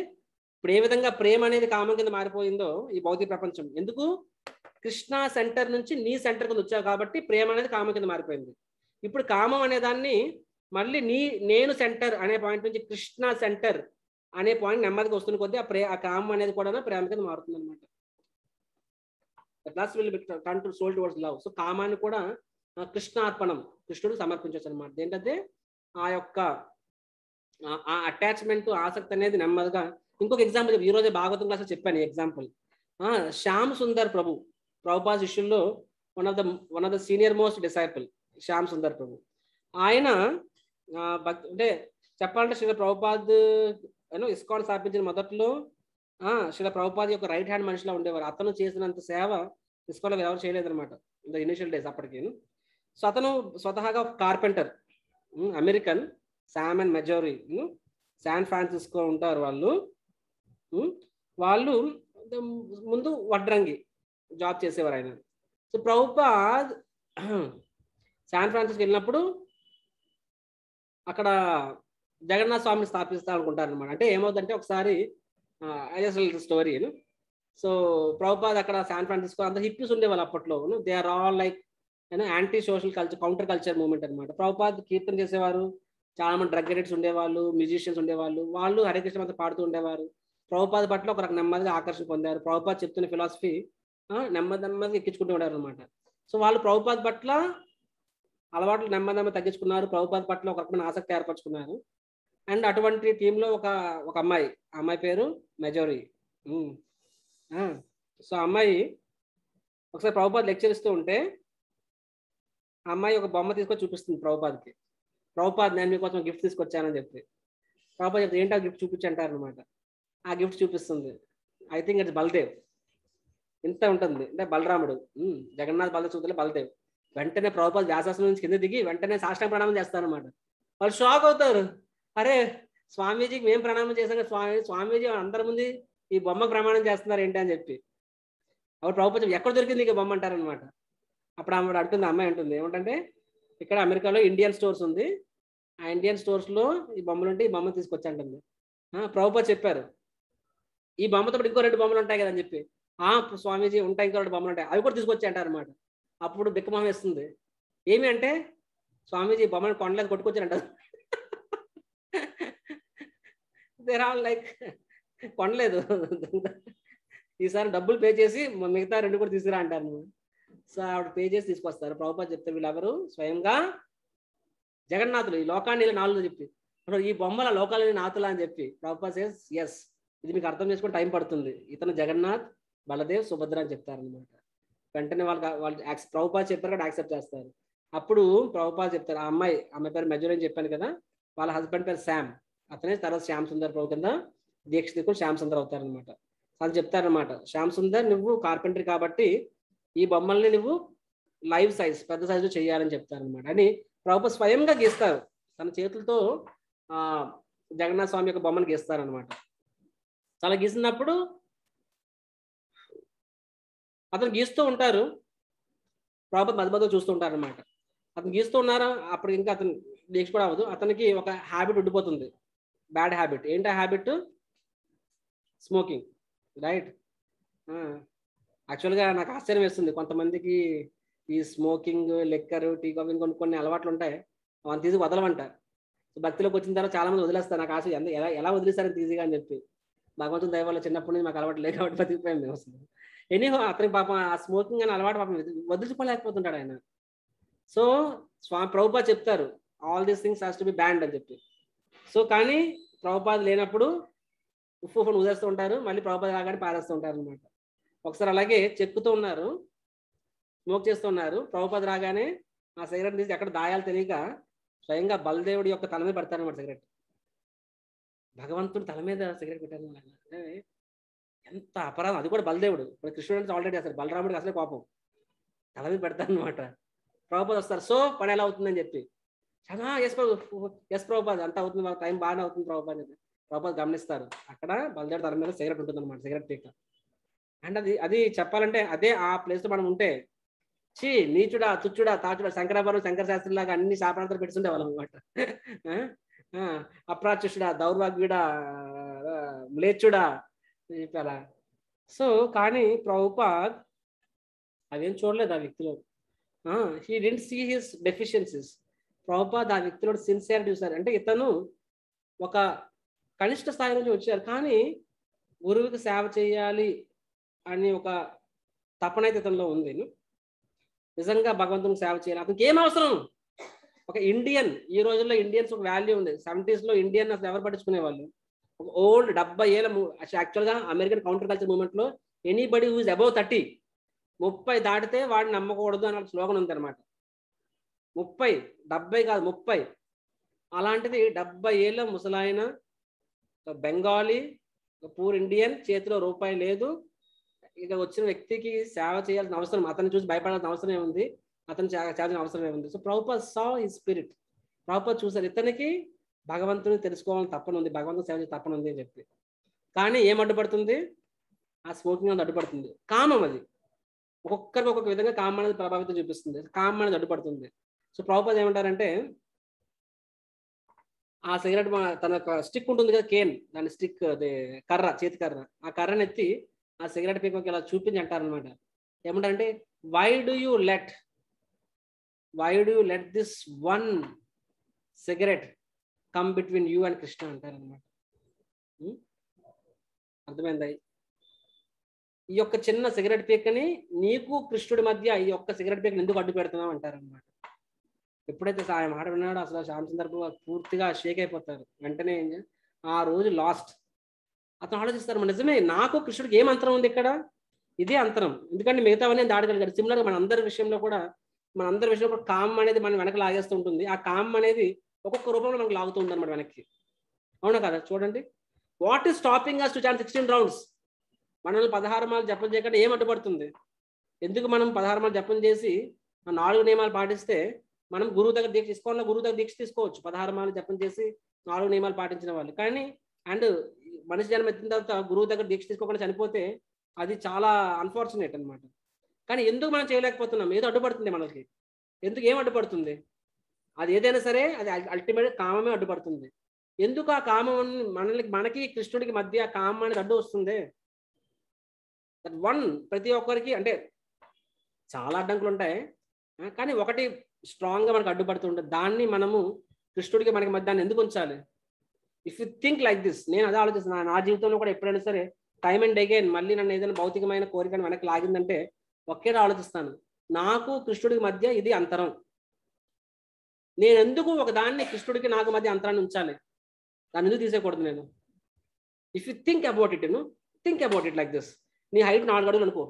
ఇప్పుడు ఏ విధంగా ప్రేమ అనేది కామం కింద మారిపోయిందో ఈ భౌతిక ప్రపంచం, ఎందుకు? కృష్ణ సెంటర్ నుంచి నీ సెంటర్ కింద వచ్చావు కాబట్టి ప్రేమ అనేది కామం కింద మారిపోయింది. ఇప్పుడు కామం అనే దాన్ని మళ్ళీ నేను సెంటర్ అనే పాయింట్ నుంచి కృష్ణ సెంటర్ అనే పాయింట్ నెమ్మదిగా వస్తున్న కొద్దీ ఆ కామం అనేది కూడా ప్రేమ కింద మారుతుంది అనమాట. Plus will turn to soul towards love. So కామాన్ని కూడా కృష్ణార్పణం, కృష్ణుడికి సమర్పించవచ్చు అనమాట. ఏంటంటే ఆ యొక్క ఆ అటాచ్మెంట్, ఆసక్తి అనేది నెమ్మదిగా. ఇంకొక ఎగ్జాంపుల్ ఈ రోజే భాగవతం క్లాస్ చెప్పాను. ఎగ్జాంపుల్ శ్యామ్ సుందర్ ప్రభు, ప్రభుపాద శిష్యుల్లో one of the senior most disciple Shyam Sundar Prabhu. ఆయన అంటే చెప్పాలంటే శ్రీల ప్రభుపాద్ ఇస్కాన్ స్థాపించిన మొదట్లో శ్రీల ప్రభుపాద్ యొక్క రైట్ హ్యాండ్ మనిషిలా ఉండేవారు. అతను చేసినంత సేవ ఇస్కాన్లో ఎవరు చేయలేదన్నమాట ఇన్ ద ఇనిషియల్ డేస్ అప్పటికి. సో అతను స్వతహాగా carpenter, American, Sam and Marjorie, San Francisco ఉంటారు వాళ్ళు. ముందు వడ్రంగి జాబ్ చేసేవారు ఆయన. సో ప్రభుపాద్ శాన్ ఫ్రాన్సిస్కో వెళ్ళినప్పుడు అక్కడ జగన్నాథ స్వామిని స్థాపిస్తా అనుకుంటారు అనమాట. అంటే ఏమవుతుందంటే ఒకసారి స్టోరీ. సో ప్రభుపాద్ అక్కడ శాన్ ఫ్రాన్సిస్కో అంత హిప్పీస్ ఉండేవాళ్ళు అప్పట్లో. They are all like anti social culture, counter culture movement అనమాట. ప్రభుపాద్ కీర్తన చేసేవారు, చాలా మంది డ్రగ్ అడిక్ట్స్ ఉండేవాళ్ళు, మ్యూజిషియన్స్ ఉండేవాళ్ళు. వాళ్ళు హరికృష్ణ అంతా పాడుతూ ఉండేవారు. ప్రభుపాద్ పట్ల ఒక నెమ్మదిగా ఆకర్షణ పొందారు. ప్రభుపాద్ చెప్తున్న ఫిలాసఫీ నెమ్మదిగా ఎక్కించుకుంటూ ఉండారు అనమాట. సో వాళ్ళు ప్రభుపాద్ పట్ల అలవాట్లు నెమ్మది తగ్గించుకున్నారు. ప్రభుపాద్ పట్ల ఒక రకమైన ఆసక్తి ఏర్పరచుకున్నారు. అండ్ అటువంటి టీంలో ఒక అమ్మాయి పేరు మెజోరీ. సో అమ్మాయి ఒకసారి ప్రభుపాద్ లెక్చర్ ఇస్తూ ఉంటే ఆ అమ్మాయి ఒక బొమ్మ తీసుకొని చూపిస్తుంది ప్రభుపాద్కి. ప్రభుపాద్ నేను మీకోసం గిఫ్ట్ తీసుకొచ్చానని చెప్పి. ప్రభుపాద్ చెప్తే ఏంటి ఆ గిఫ్ట్ చూపించంటారు అనమాట. ఆ గిఫ్ట్ చూపిస్తుంది. I think it's Baldev. ఇంత ఉంటుంది అంటే బలరాముడు, జగన్నాథ్ బలదేవ్ చూద్దాం బలదేవ్. వెంటనే ప్రభుపాద్ వ్యాసాసనం నుంచి కింద దిగి వెంటనే సాష్టాంగ ప్రణామం చేస్తారనమాట. వాళ్ళు షాక్ అవుతారు. అరే స్వామీజీకి మేము ప్రణామం చేశాం, స్వామీజీ అందరి ముందు ఈ బొమ్మ ప్రమాణం చేస్తున్నారు ఏంటి అని చెప్పి. అప్పుడు ప్రభుపాద్ ఎక్కడ దొరికింది ఇక బొమ్మ అంటారనమాట. అప్పుడు ఆమె అంటుంది, అమ్మాయి అంటుంది ఏమంటే ఇక్కడ అమెరికాలో ఇండియన్ స్టోర్స్ ఉంది, ఆ ఇండియన్ స్టోర్స్లో ఈ బొమ్మలు ఉంటే ఈ బొమ్మ తీసుకొచ్చాంటుంది. ప్రభుపాద్ చెప్పారు ఈ బొమ్మతో ఇంకో 2 బొమ్మలు ఉంటాయి కదా అని చెప్పి. స్వామీజీ ఉంటాయి, ఇంకో 2 బొమ్మలు ఉంటాయి, అవి కూడా తీసుకొచ్చి అంటారు అనమాట. అప్పుడు బిక్కమొహం వేస్తుంది. ఏమి అంటే స్వామీజీ బొమ్మను కొండలేదు కొట్టుకొచ్చారంటారు. దేర్ ఆల్ లైక్ కొనలేదు, ఈసారి డబ్బులు పే చేసి మిగతా 2 కూడా తీసుకురా అంటారు. సో ఆవిడ పే చేసి తీసుకొస్తారు. ప్రభుపాద్ చెప్తే వీళ్ళెవరు స్వయంగా జగన్నాథులు, ఈ లోకాన్ని 4 చెప్పి ఈ బొమ్మల లోకాలని నాతులా అని చెప్పి. ప్రభుపాద్ సేస్ ఎస్, ఇది మీకు అర్థం చేసుకుని టైం పడుతుంది, ఇతను జగన్నాథ్, బలదేవ్, సుభద్ర అని చెప్తారనమాట. వెంటనే వాళ్ళు ప్రభుపాద్ చెప్పారు కదా యాక్సెప్ట్ చేస్తారు. అప్పుడు ప్రభుపాద్ చెప్తారు ఆ అమ్మాయి పేరు మెజోరీ అని చెప్పాను కదా, వాళ్ళ హస్బెండ్ పేరు శామ్, అతనే తర్వాత శ్యామ్ సుందర్ ప్రభు కింద దీక్ష తీసుకుని శ్యామ్ సుందర్ అవుతారనమాట. అని చెప్తారనమాట, శ్యామ్ సుందర్ నువ్వు కార్పెంటరీ కాబట్టి ఈ బొమ్మల్ని నువ్వు లైవ్ సైజ్ పెద్ద సైజు చేయాలని చెప్తారనమాట. అని ప్రభుపాద్ స్వయంగా గీస్తారు, తన చేతులతో జగన్నాథ స్వామి యొక్క బొమ్మను గీస్తారనమాట. చాలా గీసినప్పుడు అతను గీస్తూ ఉంటారు. ప్రభుపాద్ మధ్య మధ్యలో చూస్తుంటారు అనమాట. అతను గీస్తూ ఉన్నారా, అప్పుడు ఇంకా అతను దీక్ష కూడా అవ్వదు, అతనికి ఒక హ్యాబిట్ ఉండిపోతుంది, బ్యాడ్ హ్యాబిట్. ఏంటి ఆ హ్యాబిట్? Smoking, right. యాక్చువల్గా నాకు ఆశ్చర్యం వేస్తుంది, కొంతమందికి ఈ స్మోకింగ్, లిక్కర్, టీ కాఫీ కొన్ని అలవాట్లు ఉంటాయి, అవన్నీ తీసి వదలమంట. భక్తిలోకి వచ్చిన తర్వాత చాలా మంది వదిలేస్తారు. నాకు ఆశ ఎలా వదిలేస్తారని ఈజీగా అని చెప్పి, భగవంతుని దయ వల్ల చిన్నప్పటి నుంచి మాకు అలవాటు లేదు కాబట్టి బతికిపోయాం మేము అసలు. ఎనీహో అతనికి పాపం ఆ స్మోకింగ్ అని అలవాటు పాపం వదిలిపోలేకపోతుంటాడు ఆయన. సో ప్రభుపాద్ చెప్తారు all these things has to be banned అని చెప్పి. సో కానీ ప్రభుపాద్ లేనప్పుడు ఉప్పు వదిలేస్తూ ఉంటారు, మళ్ళీ ప్రభుపాద్ రాగానే పారేస్తూ ఉంటారు అనమాట. ఒకసారి అలాగే చెక్కుతూ ఉన్నారు, స్మోక్ చేస్తూ ఉన్నారు, ప్రభుపాద్ రాగానే ఆ సిగరెట్ తీసి ఎక్కడ దాయాలు తెలియక స్వయంగా బలదేవుడి యొక్క తల మీద పెడతారనమాట సిగరెట్. భగవంతుడు తల మీద సిగరెట్ పెట్టారు అంటే ఎంత అపరాధం, అది కూడా బలదేవుడు. ఇప్పుడు కృష్ణుడు అంటే ఆల్రెడీ అసలు బలరాముడికి అసలే కోపం, తల మీద పెడతారు అనమాట. ప్రభుపాద్ వస్తారు, సో పని ఎలా అవుతుందని చెప్పి, ఎస్ ప్రభుపాద్ అంత అవుతుంది, టైం బాగానే అవుతుంది ప్రభుపాద్ అని ప్రభుపాద్ గమనిస్తారు. అక్కడ బలదేవుడు తల మీద సిగరెట్ ఉంటుంది అనమాట, సిగరెట్ పీక. అండ్ అది చెప్పాలంటే అదే ఆ ప్లేస్లో మనం ఉంటే చీ నీచుడా, తుచ్చుడా, తాచుడా, శంకరాభరణం, శంకర శాస్త్రి లాగా అన్ని శాపనార్థాలు పెట్టుకుంటే వాళ్ళం అనమాట. అప్రాచుడా, దౌర్భాగ్యుడా, మ్లేచ్చుడా చెప్పాలా. సో కానీ ప్రభుపాద్ అవేం చూడలేదు ఆ వ్యక్తిలో. He didn't see his deficiencies. Prabhupad ఆ వ్యక్తిలో సిన్సియారిటీ చూశారు. అంటే ఇతను ఒక కనిష్ట స్థాయి నుంచి వచ్చారు, కానీ గురువుకి సేవ చేయాలి అని ఒక తపనైతే ఇతనిలో ఉంది. నిజంగా భగవంతునికి సేవ చేయాలి, అతనికి ఏం అవసరం. ఒక ఇండియన్, ఈ రోజుల్లో ఇండియన్స్ ఒక వాల్యూ ఉంది. 70s లో ఇండియన్ అసలు ఎవరు పట్టించుకునే వాళ్ళు. ఒక ఓల్డ్ 70 ఏళ్ళ యాక్చువల్గా అమెరికన్ కౌంటర్ కల్చర్ మూవ్మెంట్ లో ఎనీబడి హూ ఇస్ అబౌవ్ 30, 30 దాటితే వాడిని నమ్మకూడదు అన్న స్లోగన్ ఉంది అనమాట. 30, 70 కాదు 30. అలాంటిది 70 ఏళ్ళ ముసలాయన, బెంగాలీ, పూర్ ఇండియన్, చేతిలో రూపాయి లేదు, ఇక వచ్చిన వ్యక్తికి సేవ చేయాల్సిన అవసరం, అతన్ని చూసి భయపడాల్సిన అవసరం ఏముంది, అతను చేయాల్సిన అవసరం ఏముంది. సో ప్రభుపాద్ సా హిస్ స్పిరిట్. ప్రభుపాద్ చూసారు ఇతనికి భగవంతుని తెలుసుకోవాలని తప్పన ఉంది, భగవంతుని సేవ చేసి తప్పన ఉంది అని చెప్పి. కానీ ఏం అడ్డుపడుతుంది? ఆ స్మోకింగ్ అనేది అడ్డుపడుతుంది. కామం, అది ఒక్కొక్కరికి ఒక్కొక్క విధంగా కామం అనేది ప్రభావితం చూపిస్తుంది, కామం అనేది అడ్డుపడుతుంది. సో ప్రభుపాద్ ఏమంటారంటే, ఆ సిగరెట్ తన స్టిక్ ఉంటుంది కదా, కేన్, దాని స్టిక్, అదే కర్ర, చేతి కర్ర, ఆ కర్రను ఎత్తి ఆ సిగరెట్ పీకకి ఇలా చూపించి అంటారనమాట. ఏమంటారంటే, why do you let this one cigarette come between you and Krishna అంటారనమాట. అర్థమైందా? ఈ యొక్క చిన్న సిగరెట్ పీకని నీకు కృష్ణుడి మధ్య ఈ యొక్క సిగరెట్ పీకని ఎందుకు అడ్డు పెడుతున్నావు అంటారనమాట. ఎప్పుడైతే ఆయన మాట విన్నాడో అసలు శ్యామసుందర్ పూర్తిగా షేక్ అయిపోతారు. వెంటనే ఆ రోజు లాస్ట్ అతను ఆలోచిస్తారు, నిజమే నాకు కృష్ణుడికి ఏం అంతరం ఉంది ఇక్కడ, ఇదే అంతరం. ఎందుకంటే మిగతావన్నీ దాడగలిగారు. సిమిలర్గా మన అందరి విషయంలో కూడా కామం అనేది మనం వెనక లాగేస్తూ ఉంటుంది. ఆ కామం అనేది ఒక్కొక్క రూపంలో మనకు లాగుతూ ఉంది అనమాట వెనక్కి. అవునా కదా? చూడండి, what is stopping us to chant 16 rounds? మనల్ని 16 మాలు జపం చేయకుండా ఏం అడ్డుపడుతుంది? ఎందుకు మనం 16 మాలు జపం చేసి 4 నియమాలు పాటిస్తే మనం గురువు దగ్గర దీక్ష తీసుకోవాలన్నా గురువు దగ్గర దీక్ష తీసుకోవచ్చు, 16 మాలు జపం చేసి 4 నియమాలు పాటించిన వాళ్ళు. కానీ అండ్ మనిషి జన్మ ఎత్తిన తర్వాత గురువు దగ్గర దీక్ష తీసుకోకుండా చనిపోతే అది చాలా అన్ఫార్చునేట్ అనమాట. కానీ ఎందుకు మనం చేయలేకపోతున్నాం? ఏదో అడ్డుపడుతుంది మనకి. ఎందుకు? ఏం అడ్డుపడుతుంది? అది ఏదైనా సరే అది అల్టిమేట్ కామమే అడ్డుపడుతుంది. ఎందుకు ఆ కామం మనకి కృష్ణుడికి మధ్య ఆ కామం అనేది అడ్డు వస్తుంది? దట్ వన్, ప్రతి ఒక్కరికి అంటే చాలా అడ్డంకులు ఉంటాయి, కానీ ఒకటి స్ట్రాంగ్గా మనకు అడ్డుపడుతుంటుంది. దాన్ని మనము కృష్ణుడికి మనకి మధ్య దాన్ని ఎందుకు ఉంచాలి? If you think like this, నేను అదే ఆలోచిస్తున్నాను. నా జీవితంలో కూడా ఎప్పుడైనా సరే టైమ్ అండ్ అగైన్ మళ్ళీ నన్ను ఏదైనా భౌతికమైన కోరికను వెనక్కి లాగిందంటే ఒకే ఆలోచిస్తాను, నాకు కృష్ణుడికి మధ్య ఇది అంతరం. నేను ఎందుకు ఒక దాన్ని కృష్ణుడికి నాకు మధ్య అంతరాన్ని ఉంచాలి? దాన్ని ఎందుకు తీసేయకూడదు నేను? If you think about it, think about it like this. నీ హైట్ 4 అడుగులు అనుకో,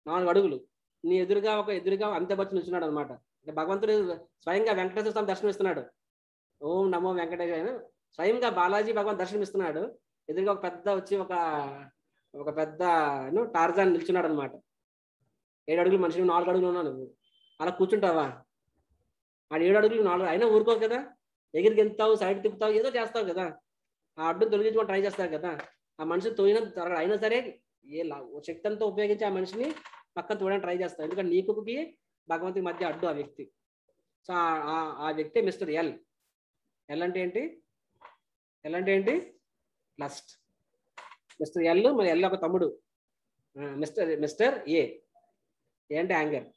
4 అడుగులు నీ ఎదురుగా అంత్యబచ్చి నిల్చున్నాడు అనమాట. భగవంతుడు స్వయంగా వెంకటేశ్వర స్వామి దర్శనం ఇస్తున్నాడు. ఓం నమో వెంకటేశ్వర, స్వయంగా బాలాజీ భగవాన్ దర్శనం ఇస్తున్నాడు. ఎదురుగా ఒక పెద్ద టార్జాన్ నిల్చున్నాడు అనమాట. 7 అడుగులు మనిషి, 4 అడుగులు ఉన్నావు నువ్వు, అలా కూర్చుంటావా? ఆ 7 అడుగులు 4 అయినా ఊరుకోవు కదా, ఎగిరికి వెళ్తావు, సైడ్ తిప్పుతావు, ఏదో చేస్తావు కదా, ఆ అడ్డును తొలగించుకొని ట్రై చేస్తారు కదా. ఆ మనిషిని తోయిన అయినా సరే శక్తి అంతా ఉపయోగించి ఆ మనిషిని పక్కన చూడడానికి ట్రై చేస్తావు, ఎందుకంటే నీకుకి భగవంతుడి మధ్య అడ్డు ఆ వ్యక్తి. సో ఆ వ్యక్తి మిస్టర్ ఎల్. ఎల్ అంటే ఏంటి? ఎల్ అంటే ఏంటి? లస్ట్. మిస్టర్ ఎల్, మరి ఎల్ ఒక తమ్ముడు మిస్టర్ ఏ అంటే యాంగర్.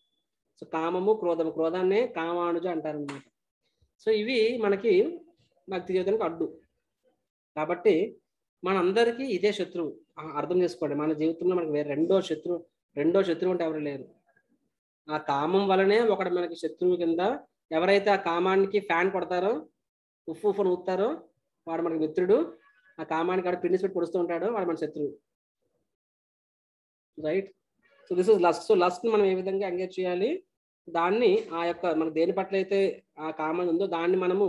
సో కామము క్రోధము, క్రోధాన్ని కామానుజ అంటారనమాట. సో ఇవి మనకి భక్తి జీవితానికి అడ్డు. కాబట్టి మనందరికీ ఇదే శత్రువు. అర్థం చేసుకోండి, మన జీవితంలో మనకి వేరే రెండో శత్రువు అంటే ఎవరు లేరు. ఆ కామం వలనే ఒకటి మనకి శత్రువు కింద. ఎవరైతే ఆ కామానికి ఫ్యాన్ కొడతారో, ఉఫ్ఫుని ఊతారో వాడు మనకి మిత్రుడు. ఆ కామానికి వాడు పిన్నిస్ పెట్టి పొడుస్తూ ఉంటాడో వాడు మన శత్రువు. Right. So this is lust. So lust మనం ఏ విధంగా ఎంగేజ్ చేయాలి, దాన్ని ఆ యొక్క మనకు దేని పట్ల అయితే ఆ కామన్ ఉందో దాన్ని మనము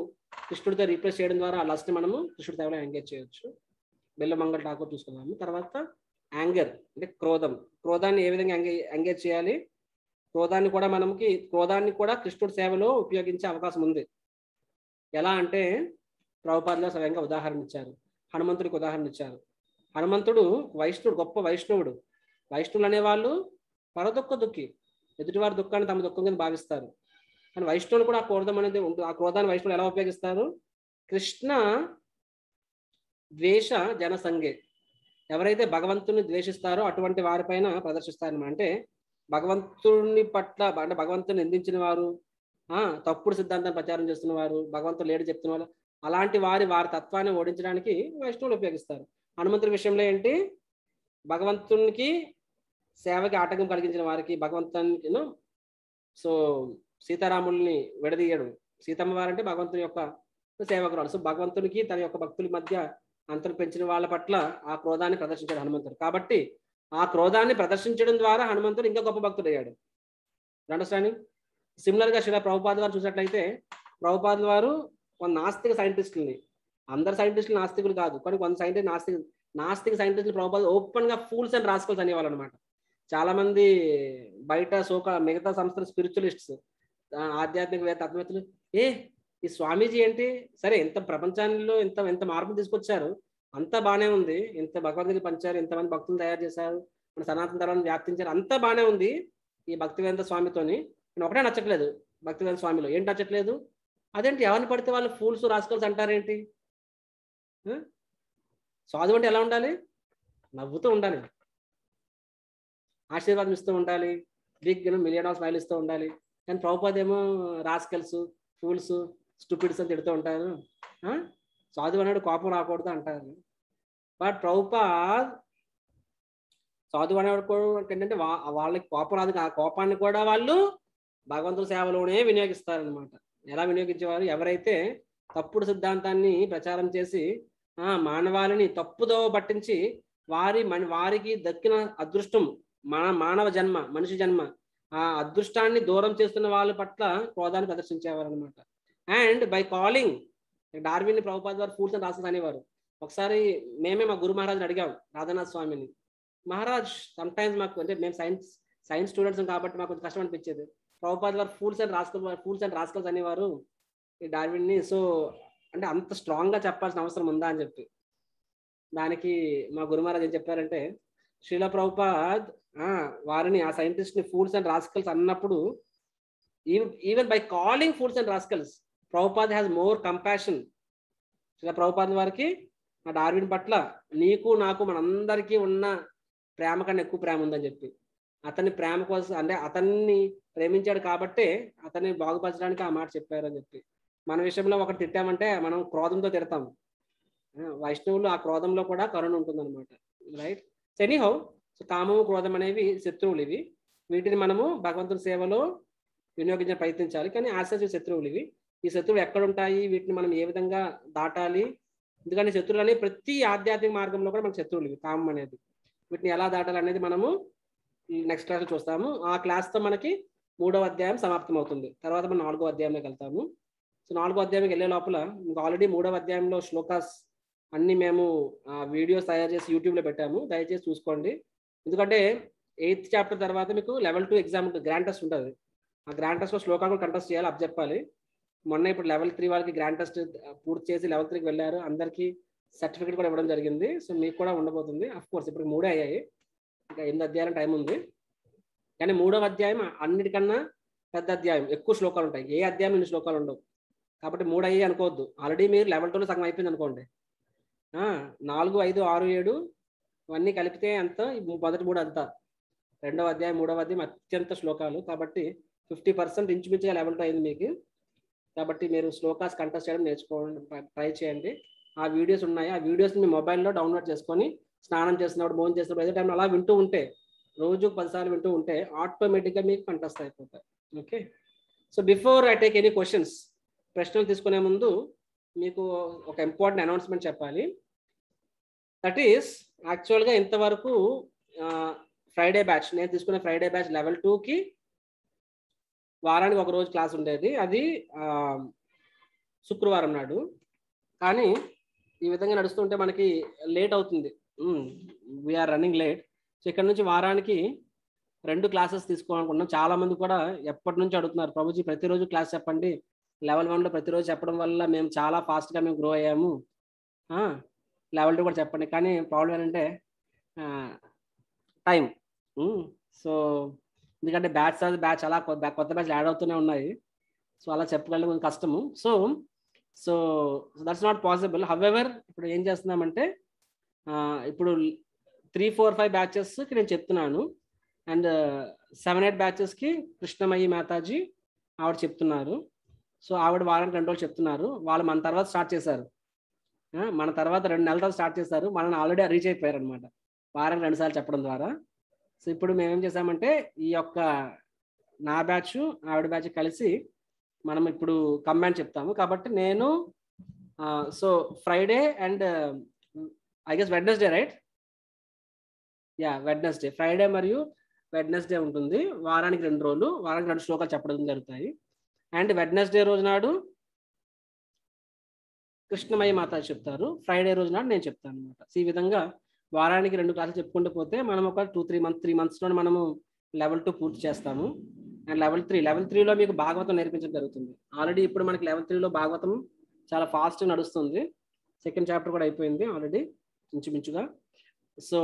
కృష్ణుడితో రీప్లేస్ చేయడం ద్వారా ఆ లస్ట్ని మనము కృష్ణుడి సేవలో ఎంగేజ్ చేయొచ్చు. బెల్లమంగళ ఠాకూర్ చూసుకున్నాము. తర్వాత యాంగర్ అంటే క్రోధం. క్రోధాన్ని ఏ విధంగా ఎంగేజ్ చేయాలి, క్రోధాన్ని కూడా కృష్ణుడి సేవలో ఉపయోగించే అవకాశం ఉంది. ఎలా అంటే ప్రభుపాదులు స్వయంగా ఉదాహరణ ఇచ్చారు, హనుమంతుడికి ఉదాహరణ ఇచ్చారు. హనుమంతుడు వైష్ణవుడు, గొప్ప వైష్ణవుడు. వైష్ణవులు అనేవాళ్ళు పరదుఃఖ దుఃఖి, ఎదుటివారి దుఃఖాన్ని తమ దుఃఖం కింద భావిస్తారు. కానీ వైష్ణవులు కూడా ఆ క్రోధం అనేది ఉంటుంది. ఆ క్రోధాన్ని వైష్ణవులు ఎలా ఉపయోగిస్తారు? కృష్ణ ద్వేష జనసంగే. ఎవరైతే భగవంతుని ద్వేషిస్తారో అటువంటి వారిపైన ప్రదర్శిస్తారన్నమాట. అంటే భగవంతుని పట్ల, అంటే భగవంతుని నిందించిన వారు, తప్పుడు సిద్ధాంతాన్ని ప్రచారం చేస్తున్న వారు, భగవంతుడు లేడు చెప్తున్న వాళ్ళు, అలాంటి వారి తత్వాన్ని ఓడించడానికి వైష్ణవులు ఉపయోగిస్తారు. హనుమంతుడి విషయంలో ఏంటి? భగవంతునికి సేవకి ఆటంకం కలిగించిన వారికి భగవంతుని సో సీతారాముల్ని విడదీయడు. సీతమ్మ వారంటే భగవంతుని యొక్క సేవకురాలు. సో భగవంతునికి తన యొక్క భక్తుల మధ్య అంతరం పెంచిన వాళ్ళ పట్ల ఆ క్రోధాన్ని ప్రదర్శించాడు హనుమంతుడు. కాబట్టి ఆ క్రోధాన్ని ప్రదర్శించడం ద్వారా హనుమంతుడు ఇంకా గొప్ప భక్తుడు అయ్యాడు. అండర్స్టాండింగ్? సిమిలర్గా శ్రీల ప్రభుపాద వారు చూసినట్లయితే, ప్రభుపాద వారు కొన్ని నాస్తిక సైంటిస్టులని, అందరు సైంటిస్టులు నాస్తికులు కాదు, కానీ కొంత నాస్తిక సైంటిస్టులు ప్రభుపాద ఓపెన్ గా ఫూల్స్ అండ్ రాస్కల్స్ అనేవాళ్ళు అనమాట. చాలా మంది బయట మిగతా సంస్థల స్పిరిచువలిస్ట్స్, ఆధ్యాత్మిక తత్వవేత్తలు, ఈ స్వామీజీ ఏంటి, సరే ఎంత ప్రపంచాల్లో ఎంత మార్పు తీసుకొచ్చారు, అంతా బాగానే ఉంది, ఇంత భగవద్గీత పంచారు, ఇంతమంది భక్తులు తయారు చేశారు, మన సనాతన ధర్మాన్ని వ్యాప్తించారు, అంతా బాగానే ఉంది ఈ భక్తివేదాంత స్వామితోని. నేను ఒకటే నచ్చట్లేదు భక్తివేదాంత స్వామిలో. ఏంటి నచ్చట్లేదు? అదేంటి ఎవరిని పడితే వాళ్ళు ఫూల్స్ రాస్కల్స్ అంటారేంటి? సాధువు అంటే ఎలా ఉండాలి? నవ్వుతూ ఉండాలి, ఆశీర్వాదం ఇస్తూ ఉండాలి, బిగ్ మిలియన్ ఆఫ్ స్మైల్ ఇస్తూ ఉండాలి. కానీ ప్రభుపాద ఏమో రాస్కల్స్, ఫూల్స్, స్టూపిడ్స్ అని తిడుతూ ఉంటారు. సాధువు అన్నాడు కోపం రాకూడదు అంటారు. బట్ ప్రభుపాద్ సాధువు అనేవాడు ఏంటంటే వాళ్ళకి కోపం రాదు, ఆ కోపాన్ని కూడా వాళ్ళు భగవంతుల సేవలోనే వినియోగిస్తారనమాట. ఎలా వినియోగించేవారు? ఎవరైతే తప్పుడు సిద్ధాంతాన్ని ప్రచారం చేసి మానవాళిని తప్పుదో పట్టించి వారికి దక్కిన అదృష్టం, మానవ జన్మ, మనిషి జన్మ, ఆ అదృష్టాన్ని దూరం చేస్తున్న వాళ్ళ పట్ల క్రోధాన్ని ప్రదర్శించేవారు అనమాట. And by calling Darwin Prabhupada వారు ఫూల్స్ అండ్ రాస్కల్స్ అనేవారు. ఒకసారి మేమే మా గురు మహారాజ్ని అడిగాం, రాధానాథ్ స్వామిని, మహారాజ్ సమ్ టైమ్స్ మాకు, అంటే మేము సైన్స్ స్టూడెంట్స్ కాబట్టి మాకు కొంచెం కష్టం అనిపించేది, ప్రభుపాద వారు ఫూల్స్ అండ్ రాస్కల్స్ అనేవారు ఈ డార్విన్ని. సో అంటే అంత స్ట్రాంగ్ గా చెప్పాల్సిన అవసరం ఉందా అని చెప్పి, దానికి మా గురు మహారాజ్ ఏం చెప్పారంటే, శ్రీల ప్రభుపాద్ వారిని, ఆ సైంటిస్ట్ ని ఫూల్స్ అండ్ రాస్కల్స్ అన్నప్పుడు, even by calling fools and rascals Prabhupad has more compassion. Srila Prabhupad వారికి ఆ డార్విన్ పట్ల నీకు నాకు మనందరికీ ఉన్న ప్రేమ కన్నా ఎక్కువ ప్రేమ ఉందని చెప్పి, అతని ప్రేమ కోసం, అంటే అతన్ని ప్రేమించాడు కాబట్టే అతన్ని బాగుపరచడానికి ఆ మాట చెప్పారు అని చెప్పి. మన విషయంలో ఒకటి తిట్టామంటే మనం క్రోధంతో తిడతాం, వైష్ణవులు ఆ క్రోధంలో కూడా కరుణ ఉంటుందన్నమాట. రైట్. సో ఎనీహౌ, సో కామము క్రోధం అనేవి శత్రువులు. ఇవి వీటిని మనము భగవంతుని సేవలో వినియోగించే ప్రయత్నించాలి, కానీ యాసెస్ శత్రువులు ఇవి. ఈ శత్రువులు ఎక్కడ ఉంటాయి, వీటిని మనం ఏ విధంగా దాటాలి? ఎందుకంటే శత్రువులు అనేవి ప్రతి ఆధ్యాత్మిక మార్గంలో కూడా మనకు శత్రువులు ఇవి, కామం అనేది. వీటిని ఎలా దాటాలి అనేది మనము నెక్స్ట్ క్లాస్లో చూస్తాము. ఆ క్లాస్తో మనకి 3వ అధ్యాయం సమాప్తం అవుతుంది. తర్వాత మనం 4వ అధ్యాయంలోకి వెళ్తాము. సో 4వ అధ్యాయంకి వెళ్ళే లోపల ఇంకా ఆల్రెడీ 3వ అధ్యాయంలో శ్లోకాస్ అన్ని మేము వీడియోస్ తయారు చేసి యూట్యూబ్లో పెట్టాము, దయచేసి చూసుకోండి. ఎందుకంటే 8th చాప్టర్ తర్వాత మీకు లెవెల్ 2 ఎగ్జామ్ ఉంటుంది, గ్రాండ్ టెస్ట్ ఉంటుంది. ఆ గ్రాండ్ టెస్ట్లో శ్లోకాలు కంటెస్ట్ చేయాలి, అప్ చెప్పాలి. మొన్న ఇప్పుడు లెవెల్ 3 వాళ్ళకి గ్రాండ్ టెస్ట్ పూర్తి చేసి లెవెల్ 3కి వెళ్ళారు, అందరికీ సర్టిఫికేట్ కూడా ఇవ్వడం జరిగింది. సో మీకు కూడా ఉండబోతుంది. అఫ్ కోర్స్ ఇప్పుడు 3 అయ్యాయి, ఇంకా 8 అధ్యాయాల టైం ఉంది. కానీ 3వ అధ్యాయం అన్నిటికన్నా పెద్ద అధ్యాయం, ఎక్కువ శ్లోకాలు ఉంటాయి. ఏ అధ్యాయం ఇన్ని శ్లోకాలు ఉండవు. కాబట్టి 3 అయ్యి అనుకోవద్దు. ఆల్రెడీ మీరు లెవెల్ 2లో సగం అయిపోయింది అనుకోండి. 4, 5, 6, 7 ఇవన్నీ కలిపితే ఎంత? మొదటి 3 అంతా. 2వ అధ్యాయం 3వ అధ్యాయం అత్యంత శ్లోకాలు. కాబట్టి 50% ఇంచుమించుగా లెవెల్ 2 అయింది మీకు. కాబట్టి మీరు శ్లోకాస్ కంటెస్ట్ చేయడం నేర్చుకోండి, ట్రై చేయండి. ఆ వీడియోస్ ఉన్నాయి. ఆ వీడియోస్ని మీ మొబైల్లో డౌన్లోడ్ చేసుకొని స్నానం చేస్తున్నప్పుడు, భోజనం చేస్తున్నప్పుడు, ఏదో టైంలో అలా వింటూ ఉంటే, రోజు 10 సార్లు వింటూ ఉంటే ఆటోమేటిక్గా మీకు కంటెస్ట్ అయిపోతాయి. Okay. So before I take any questions, ప్రశ్నలు తీసుకునే ముందు మీకు ఒక ఇంపార్టెంట్ అనౌన్స్మెంట్ చెప్పాలి. దట్ ఈస్ యాక్చువల్గా ఇంతవరకు ఫ్రైడే బ్యాచ్, నేను తీసుకునే ఫ్రైడే బ్యాచ్ లెవెల్ 2కి వారానికి ఒక రోజు క్లాస్ ఉండేది. అది శుక్రవారం నాడు. కానీ ఈ విధంగా నడుస్తుంటే మనకి లేట్ అవుతుంది. We are running late. సో ఇక్కడ నుంచి వారానికి 2 క్లాసెస్ తీసుకోవాలనుకున్నాం. చాలా మంది కూడా ఎప్పటి నుంచి అడుగుతున్నారు, ప్రభుజీ ప్రతిరోజు క్లాస్ చెప్పండి, లెవెల్ 1లో ప్రతిరోజు చెప్పడం వల్ల మేము చాలా ఫాస్ట్గా మేము గ్రో అయ్యాము, లెవెల్ 2 కూడా చెప్పండి. కానీ ప్రాబ్లం ఏంటంటే టైం. సో ఎందుకంటే బ్యాచ్ అలా కొత్త బ్యాచ్ యాడ్ అవుతూనే ఉన్నాయి. సో అలా చెప్పగలం కొంచెం కష్టము. So that's not possible. However ఇప్పుడు ఏం చేస్తున్నామంటే ఇప్పుడు 3, 4, 5 బ్యాచెస్కి నేను చెప్తున్నాను. అండ్ 7, 8 బ్యాచెస్కి కృష్ణమయ్యి మాతాజీ ఆవిడ చెప్తున్నారు. సో ఆవిడ వారానికి 2 రోజులు చెప్తున్నారు. వాళ్ళు మన తర్వాత స్టార్ట్ చేశారు. మన తర్వాత 2 నెలల తర్వాత స్టార్ట్ చేశారు. మనల్ని ఆల్రెడీ రీచ్ అయిపోయారు అనమాట, వారానికి 2 సార్లు చెప్పడం ద్వారా. సో ఇప్పుడు మేము ఏం చేసామంటే ఈ యొక్క నా బ్యాచ్ ఆవిడ బ్యాచ్ కలిసి మనం ఇప్పుడు కంబైన్ చెప్తాము. కాబట్టి నేను so Friday and I guess Wednesday, right? Yeah, Wednesday, Friday మరియు వెడ్నెస్డే ఉంటుంది. వారానికి 2 రోజులు, వారానికి 2 శ్లోకాలు చెప్పడం జరుగుతాయి. అండ్ వెడ్నెస్డే రోజు నాడు కృష్ణమయ్య మాత చెప్తారు, ఫ్రైడే రోజు నాడు నేను చెప్తాను అనమాట. ఈ విధంగా వారానికి 2 క్లాసులు చెప్పుకుంటూ పోతే మనం ఒక 3 మంత్స్లో మనము లెవెల్ 2 పూర్తి చేస్తాము. అండ్ లెవెల్ 3లో మీకు భాగవతం నేర్పించడం జరుగుతుంది. ఆల్రెడీ ఇప్పుడు మనకి లెవెల్ 3లో భాగవతం చాలా ఫాస్ట్ నడుస్తుంది. 2nd చాప్టర్ కూడా అయిపోయింది ఆల్రెడీ ఇంచుమించుగా. So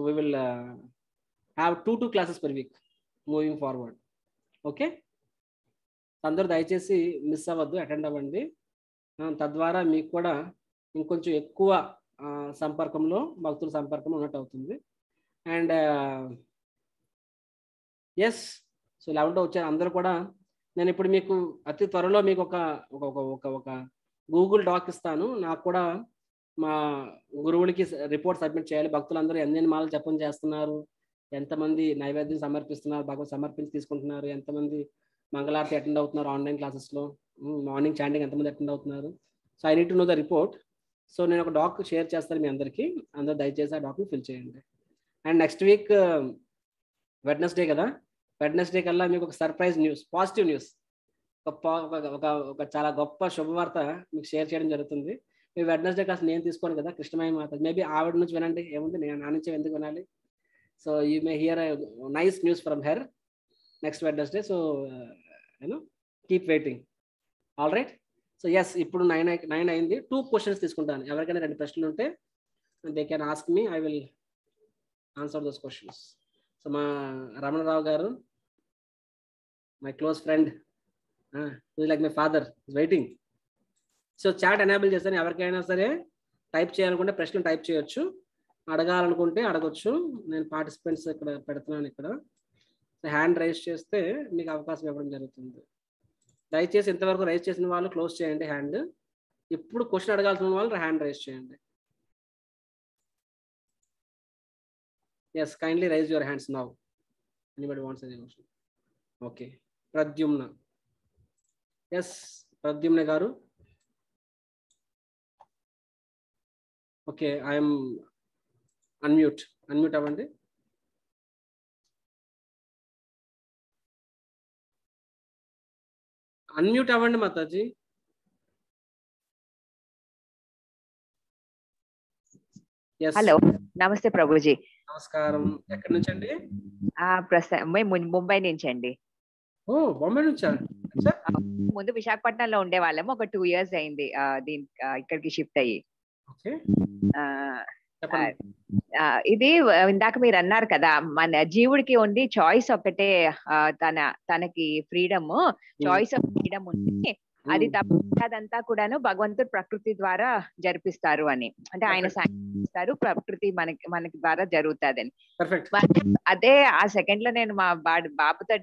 we will have 2 classes per week moving forward. Okay, అందరూ దయచేసి మిస్ అవ్వద్దు, అటెండ్ అవ్వండి. తద్వారా మీకు కూడా ఇంకొంచెం ఎక్కువ సంపర్కంలో, భక్తుల సంపర్కం ఉన్నట్టు అవుతుంది. అండ్ ఎస్, సో 11 వచ్చారు అందరూ కూడా. నేను ఇప్పుడు మీకు అతి త్వరలో మీకు ఒక గూగుల్ డాక్ ఇస్తాను. నాకు కూడా మా గురువులకి రిపోర్ట్ సబ్మిట్ చేయాలి. భక్తులందరూ ఎన్ని మాలలు జపం చేస్తున్నారు, ఎంతమంది నైవేద్యం సమర్పిస్తున్నారు, భగవత్ సమర్పించి తీసుకుంటున్నారు, ఎంతమంది మంగళారతి అటెండ్ అవుతున్నారు, ఆన్లైన్ క్లాసెస్లో మార్నింగ్ చాంటింగ్ ఎంతమంది అటెండ్ అవుతున్నారు. So I need to know the report. So నేను ఒక డాక్ షేర్ చేస్తాను మీ అందరికీ, అందరూ దయచేసి ఆ డాక్ని ఫిల్ చేయండి. అండ్ నెక్స్ట్ వీక్ వెడ్నెస్డే కదా, వెడ్నెస్డే కల్లా మీకు ఒక సర్ప్రైజ్ న్యూస్, పాజిటివ్ న్యూస్, ఒక చాలా గొప్ప శుభవార్త మీకు షేర్ చేయడం జరుగుతుంది. మీ వెడ్నెస్డే క్లాస్ నేను తీసుకోను కదా, కృష్ణమయ్య మాత, మేబీ ఆవిడ నుంచి వినండి, ఏముంది, నేను నా నుంచి ఎందుకు వినాలి. So you may hear nice news from her next Wednesday. So keep waiting. All right. So yes, ఇప్పుడు 9 అయింది. 2 క్వశ్చన్స్ తీసుకుంటాను. ఎవరికైనా 2 ప్రశ్నలు ఉంటే they can ask me, I will answer those questions. So మా రమణరావు గారు, my close friend, like my father, is waiting. So chat enable చేస్తాను. ఎవరికైనా సరే టైప్ చేయాలనుకుంటే ప్రశ్నలు టైప్ చేయొచ్చు, అడగాలనుకుంటే అడగొచ్చు. నేను పార్టిసిపెంట్స్ ఇక్కడ పెడుతున్నాను. ఇక్కడ హ్యాండ్ రైజ్ చేస్తే మీకు అవకాశం ఇవ్వడం జరుగుతుంది. దయచేసి ఇంతవరకు రైజ్ చేసిన వాళ్ళు క్లోజ్ చేయండి హ్యాండ్. ఇప్పుడు క్వశ్చన్ అడగాల్సిన వాళ్ళు హ్యాండ్ రైజ్ చేయండి. Yes, kindly raise your hands now. Anybody wants any question? Okay, Pradyumna. Yes, Pradyumna గారు. ఓకే, ఐఎమ్ అన్మ్యూట్ అవ్వండి. అన్మ్యూట్ అవ్వండి మాతాజీ. హలో, నమస్తే ప్రభుజీ. నమస్కారం. ఎక్కడి నుంచి అండి? ముంబై నుంచి అండి. ఓ, బొంబై నుంచా? ముందు విశాఖపట్నంలో ఉండేవాళ్ళము, ఒక 2 years అయింది ఇక్కడికి షిఫ్ట్ అయ్యి. ఇది ఇందాక మీరు అన్నారు కదా, మన జీవుడికి ఉండి చాయిస్ ఒకటే, తనకి ఫ్రీడమ్, చాయిస్ ఆఫ్ ఫ్రీడమ్ ఉంది. అది అదంతా కూడాను భగవంతుడు ప్రకృతి ద్వారా జరిపిస్తారు అని, అంటే ఆయన సాగిస్తారు, ప్రకృతి మనకి ద్వారా జరుగుతుందని. అదే ఆ సెకండ్ లో నేను మా బాబుతో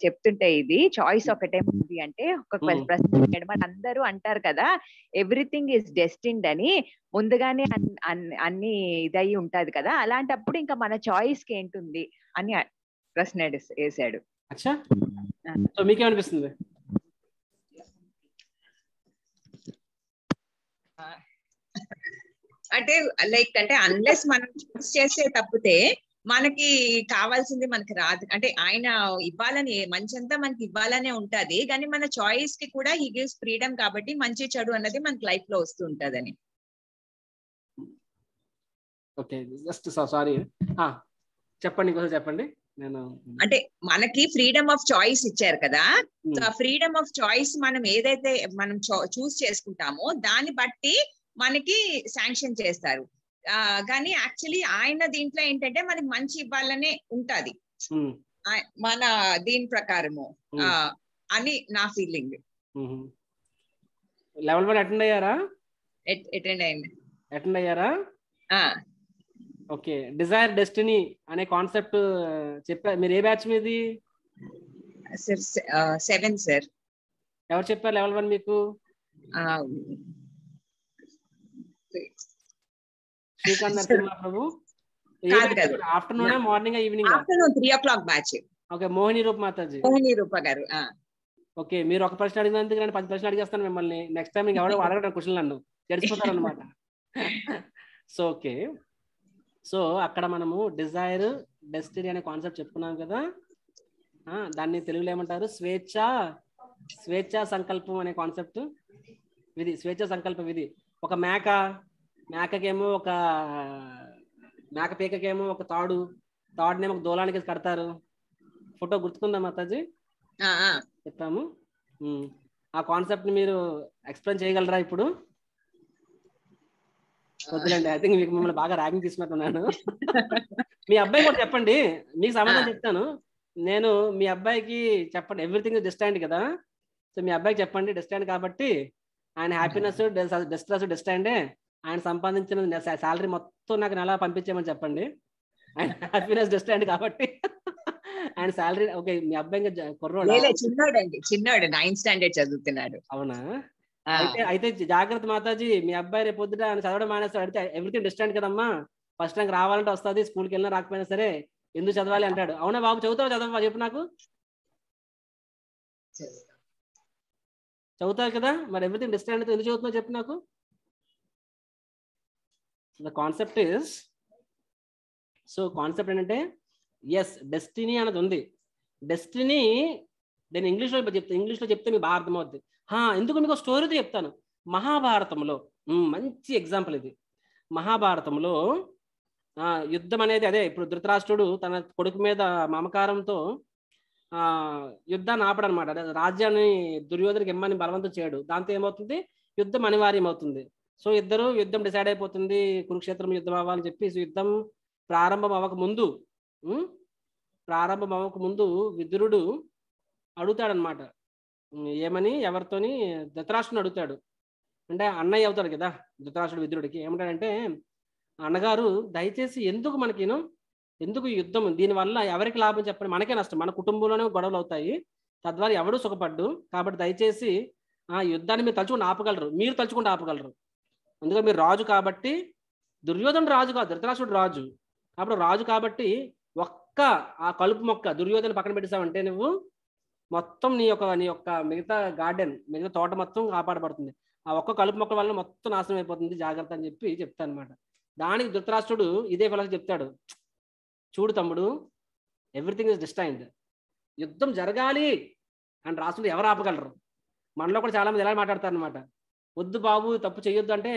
చెప్తుంటే, ఇది చాయిస్ ఒకటే ఉంది అంటే ఒక ప్రశ్న అందరూ అంటారు కదా, ఎవ్రీథింగ్ ఈస్ డెస్టిన్డ్ అని, ముందుగానే అన్ని ఇదయి ఉంటది కదా, అలాంటప్పుడు ఇంకా మన చాయిస్ కి ఏంటుంది అని ప్రశ్న వేసాడు. మీకేమనిపిస్తుంది? అంటే లైక్ అంటే అన్లెస్ మనం చూస్ చేసే తప్పితే మనకి కావాల్సింది మనకి రాదు. అంటే ఆయన ఇవ్వాలని, మంచి అంతా మనకి ఇవ్వాలనే ఉంటది, కానీ మన చాయిస్ కి కూడా హీ గివ్స్ ఫ్రీడమ్, కాబట్టి మంచి చెడు అన్నది మనకి లైఫ్ లో వస్తూ ఉంటదని. ఓకే, జస్ట్ సారీ, చెప్పండి, ఇంకోసారి చెప్పండి. నేను అంటే మనకి ఫ్రీడమ్ ఆఫ్ చాయిస్ ఇచ్చారు కదా, సో ఆ ఫ్రీడమ్ ఆఫ్ చాయిస్ మనం ఏదైతే మనం చూస్ చేసుకుంటామో దాన్ని బట్టి మనకి శాంక్షన్ చేస్తారు. కానీ యాక్చువల్లీ ఆయన దీంట్లో ఏంటంటే మనకి మంచి ఇవ్వాలనే ఉంటది మన దీని ప్రకారము అని నా ఫీలింగ్. లెవెల్ 1 అటెండ్ అయ్యారా? అటెండ్ అయ్యారా? ఓకే, డిజైర్ డెస్టినీ అనే కాన్సెప్ట్ చెప్పారు. మీరు ఏ బ్యాచ్ మీది? 7 సార్. ఎవరు చెప్పారు లెవెల్ 1 మీకు? Srikanth Narasimha Prabhu. Afternoon morning evening? Afternoon 3 o'clock batch. Okay, Mohini Roop Mataji. Mohini Rupa garu. Okay, మీరు ఒక ప్రశ్న అడిగినందుకు నేను 10 ప్రశ్నలు అడిగేస్తాను మిమ్మల్ని. నెక్స్ట్ టైం ఎవడో అడగడం క్వశ్చన్ నన్ను గడిచిపోతారు అనమాట. సో ఓకే, సో అక్కడ మనము డిజైర్ డెస్టినీ అనే కాన్సెప్ట్ చెప్పుకున్నాం కదా, దాన్ని తెలుగులో ఏమంటారు? స్వేచ్ఛా సంకల్పం అనే కాన్సెప్ట్ విధి, స్వేచ్ఛా సంకల్ప విధి. ఒక మేకకేమో ఒక మేక పీకకేమో ఒక తాడునేమో ఒక దూలానికి కడతారు. ఫోటో గుర్తుకుందా మాతాజీ? చెప్పాము. ఆ కాన్సెప్ట్ ని మీరు ఎక్స్ప్లెయిన్ చేయగలరా ఇప్పుడు? వద్దులేండి, ఐ థింక్ మీకు మిమ్మల్ని బాగా ర్యాగింగ్ తీసుకున్నట్టున్నాను. మీ అబ్బాయి కూడా చెప్పండి, మీకు సమాధానం చెప్తాను నేను. మీ అబ్బాయికి చెప్పండి, ఎవ్రీథింగ్ డిస్టెంట్ కదా, సో మీ అబ్బాయికి చెప్పండి డిస్టెంట్ కాబట్టి ఆయన హ్యాపీనెస్ డిస్టెంటే, ఆయన సంపాదించిన శాలరీ మొత్తం నాకు నెల పంపించేయమని చెప్పండి. ఆయన హ్యాపీనెస్ డిస్టెంట్ కాబట్టి ఆయన శాలరీ. ఓకే, మీ అబ్బాయి ఇంకా కుర్రోడు? చిన్నోడు 9th స్టాండర్డ్ చదువుతున్నాడు. అవునా? అయితే జాగ్రత్త మాతాజీ, మీ అబ్బాయి రేపు పొద్దుట ఆయన చదవడం మానేస్తాడు. అడిగితే ఎవ్రీథింగ్ డిస్టెంట్ కదమ్మా, ఫస్ట్ ర్యాంక్ రావాలంటే వస్తుంది, స్కూల్కి వెళ్ళినా రాకపోయినా సరే ఎందుకు చదవాలి అంటాడు. అవునా బాబు? చదవవా చెప్పు నాకు. చదువుతావు కదా, మరి ఎవ్రీథింగ్ డిస్టెంట్ ఎందుకు చదువుతున్నావు చెప్పు నాకు. The concept is, so concept ఏంటంటే ఎస్ డెస్టినీ అనేది ఉంది. డెస్టినీ నేను ఇంగ్లీష్లో చెప్తే మీకు బాగా అర్థమవుద్ది. ఎందుకు మీకు స్టోరీతో చెప్తాను. మహాభారతంలో మంచి ఎగ్జాంపుల్ ఇది. మహాభారతంలో యుద్ధం అనేది అదే, ఇప్పుడు ధృతరాష్ట్రుడు తన కొడుకు మీద మమకారంతో యుద్ధాన్ని ఆపడనమాట. రాజ్యాన్ని దుర్యోధనకి ఇమ్మని బలవంతం చేయడు. దాంతో ఏమవుతుంది? యుద్ధం అనివార్యం అవుతుంది. సో యుద్ధం డిసైడ్ అయిపోతుంది, కురుక్షేత్రం యుద్ధం అవ్వాలని చెప్పి. యుద్ధం ప్రారంభం అవ్వక ముందు విదురుడు అడుగుతాడనమాట. ఏమని? ఎవరితోని? ధృతరాష్ట్రుని అడుగుతాడు. అంటే అన్నయ్య అవుతాడు కదా ధృతరాష్ట్రుడు విదురుడికి. ఏమంటాడంటే, అన్నగారు దయచేసి ఎందుకు యుద్ధం, దీనివల్ల ఎవరికి లాభం చెప్పండి, మనకే నష్టం, మన కుటుంబంలోనే గొడవలు అవుతాయి, తద్వారా ఎవడు సుఖపడ్డు, కాబట్టి దయచేసి ఆ యుద్ధాన్ని మీరు తలుచుకుంటూ ఆపగలరు. అందుకే మీరు రాజు కాబట్టి, దుర్యోధనుడు రాజు కాదు, ధృతరాష్ట్రుడు రాజు. కాబట్టి రాజు కాబట్టి ఒక్క ఆ కలుపు మొక్క దుర్యోధన పక్కన పెట్టేసావంటే నువ్వు మొత్తం నీ యొక్క మిగతా గార్డెన్, మిగతా తోట మొత్తం కాపాడబడుతుంది. ఆ ఒక్క కలుపు మొక్క వల్ల మొత్తం నాశనం అయిపోతుంది, జాగ్రత్త అని చెప్పి చెప్తాను అనమాట. దానికి ధృతరాష్ట్రుడు ఇదే ఫలాన్ని చెప్తాడు. చూడు తమ్ముడు, ఎవ్రీథింగ్ ఇస్ డిస్టైన్డ్, యుద్ధం జరగాలి అని రాష్ట్రుడు ఎవరు ఆపగలరు? మనలో కూడా చాలా మంది ఎలా మాట్లాడతారు అనమాట. వద్దు బాబు, తప్పు చేయొద్దు అంటే,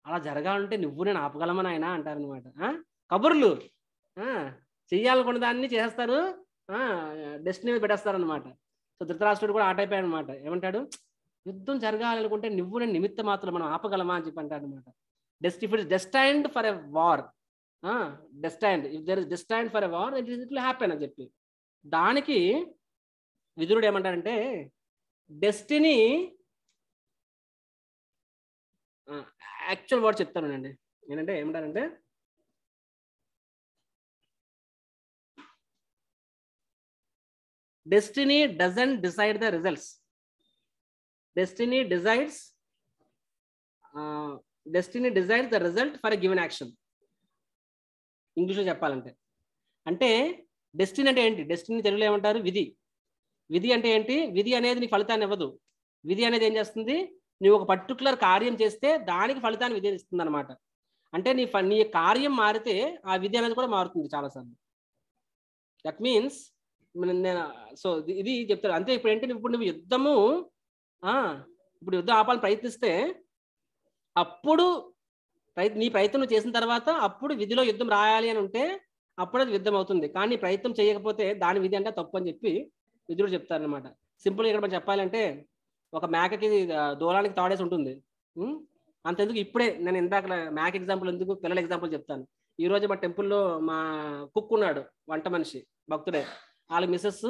అలా జరగాలంటే నువ్వు నేను ఆపగలమని ఆయన అంటారనమాట. కబుర్లు చెయ్యాలనుకున్న దాన్ని చేస్తారు, డెస్టినీ మీద పెట్టేస్తారనమాట. సో ధృతరాష్ట్రుడు కూడా ఆ టైప్ అనమాట. ఏమంటాడు? యుద్ధం జరగాలనుకుంటే నువ్వు నేను నిమిత్త మాత్రం, మనం ఆపగలమా అని చెప్పి అంటాడు అనమాట. if it is destined for a war, destined, if there is destined for a war, it will happen అని చెప్పి, దానికి విదురుడు ఏమంటారంటే డెస్టినీ, యాక్చువల్ వర్డ్ చెప్తానండి ఏంటంటే ఏమంటారంటే destiny doesn't decide the results, destiny decides the result for a given action. ఇంగ్లీష్లో చెప్పాలంటే అంటే డెస్టినీ అంటే ఏంటి, డెస్టినీ తెలుగులో ఏమంటారు విధి. విధి అంటే ఏంటి, విధి అనేది నీ ఫలితాన్ని ఇవ్వదు. విధి అనేది ఏం చేస్తుంది, నువ్వు ఒక పర్టికులర్ కార్యం చేస్తే దానికి ఫలితాన్ని విధి ఇస్తుంది అనమాట. అంటే నీ కార్యం మారితే ఆ విధి అనేది కూడా మారుతుంది చాలాసార్లు. దట్ మీన్స్ నేను సో ఇది చెప్తాను అంతే. ఇప్పుడు ఏంటి, ఇప్పుడు నువ్వు యుద్ధం ఆపాలని ప్రయత్నిస్తే అప్పుడు నీ ప్రయత్నం చేసిన తర్వాత అప్పుడు విధిలో యుద్ధం రాయాలి అని ఉంటే అప్పుడు అది యుద్ధం అవుతుంది. కానీ ప్రయత్నం చేయకపోతే దాని విధి అంటే తప్పు అని చెప్పి విధుడు చెప్తారనమాట. సింపుల్గా ఇక్కడ మనం చెప్పాలంటే ఒక మేకకి దూలానికి తాడేసి ఉంటుంది. అంతెందుకు ఇప్పుడే నేను ఇందాక మేక ఎగ్జాంపుల్ ఎందుకు, పిల్లల ఎగ్జాంపుల్ చెప్తాను. ఈ రోజు మా టెంపుల్లో మా కుక్ ఉన్నాడు, వంట మనిషి, భక్తుడే. వాళ్ళ మిస్సెస్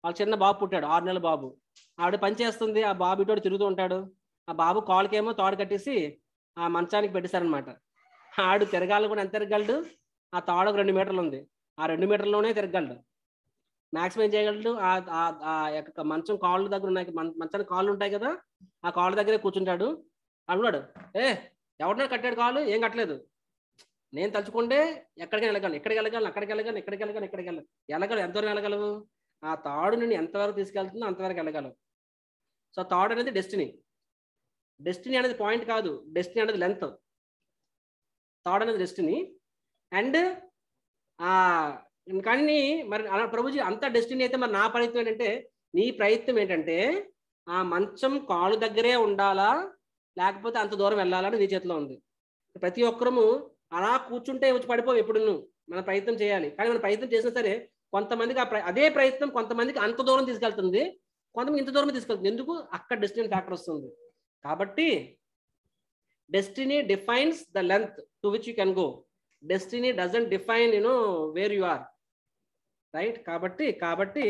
వాళ్ళ చిన్న బాబు పుట్టాడు, 6 నెలల బాబు. ఆవిడ పని చేస్తుంది, ఆ బాబు ఇటు తిరుగుతూ ఉంటాడు. ఆ బాబు కాలుకేమో తాడు కట్టేసి ఆ మంచానికి పెట్టేశారనమాట. ఆడు తిరగాలి కూడా ఎంత తిరగలడు, ఆ తాడు ఒక 2 మీటర్లు ఉంది, ఆ 2 మీటర్లోనే తిరగలడు. మ్యాక్సిమం ఏం చేయగలడు, ఆ మంచం కాళ్ళు దగ్గర ఉన్నాయి, మంచానికి కాళ్ళు ఉంటాయి కదా, ఆ కాళ్ళ దగ్గరే కూర్చుంటాడు. అన్నాడు, ఎవరినో కట్టాడు కాళ్ళు, ఏం కట్టలేదు, నేను తలుచుకుంటే ఎక్కడికి వెళ్ళగలను, ఎక్కడికి వెళ్ళగలను, అక్కడికి వెళ్ళగలను, ఎక్కడికి వెళ్ళగలను, ఎక్కడికి వెళ్ళగలవు. ఎంతవరకు వెళ్ళగలవు, ఆ తాడు నేను ఎంతవరకు తీసుకెళ్తుందో అంతవరకు వెళ్ళగలవు. సో తాడు అనేది డెస్టినీ. డెస్టినీ అనేది పాయింట్ కాదు, డెస్టినీ అనేది లెంత్. తాడు అనేది డెస్టినీ. అండ్ కానీ మరి అలా ప్రభుజీ అంత డెస్టినీ అయితే మరి నా ప్రయత్నం ఏంటంటే, నీ ప్రయత్నం ఏంటంటే ఆ మంచం కాలు దగ్గరే ఉండాలా లేకపోతే అంత దూరం వెళ్ళాలని నీ చేతిలో ఉంది. ప్రతి ఒక్కరము అలా కూర్చుంటే వచ్చి పడిపోవు. ఎప్పుడు మన ప్రయత్నం చేయాలి. కానీ మనం ప్రయత్నం చేసినా సరే కొంతమందికి అదే ప్రయత్నం కొంతమందికి అంత దూరం తీసుకెళ్తుంది, కొంతమంది ఇంత దూరం తీసుకెళ్తుంది. ఎందుకు, అక్కడ డెస్టినీ ఫ్యాక్టర్ వస్తుంది. కాబట్టి destiny defines the length to which you can go, destiny doesn't define where you are, right. కాబట్టి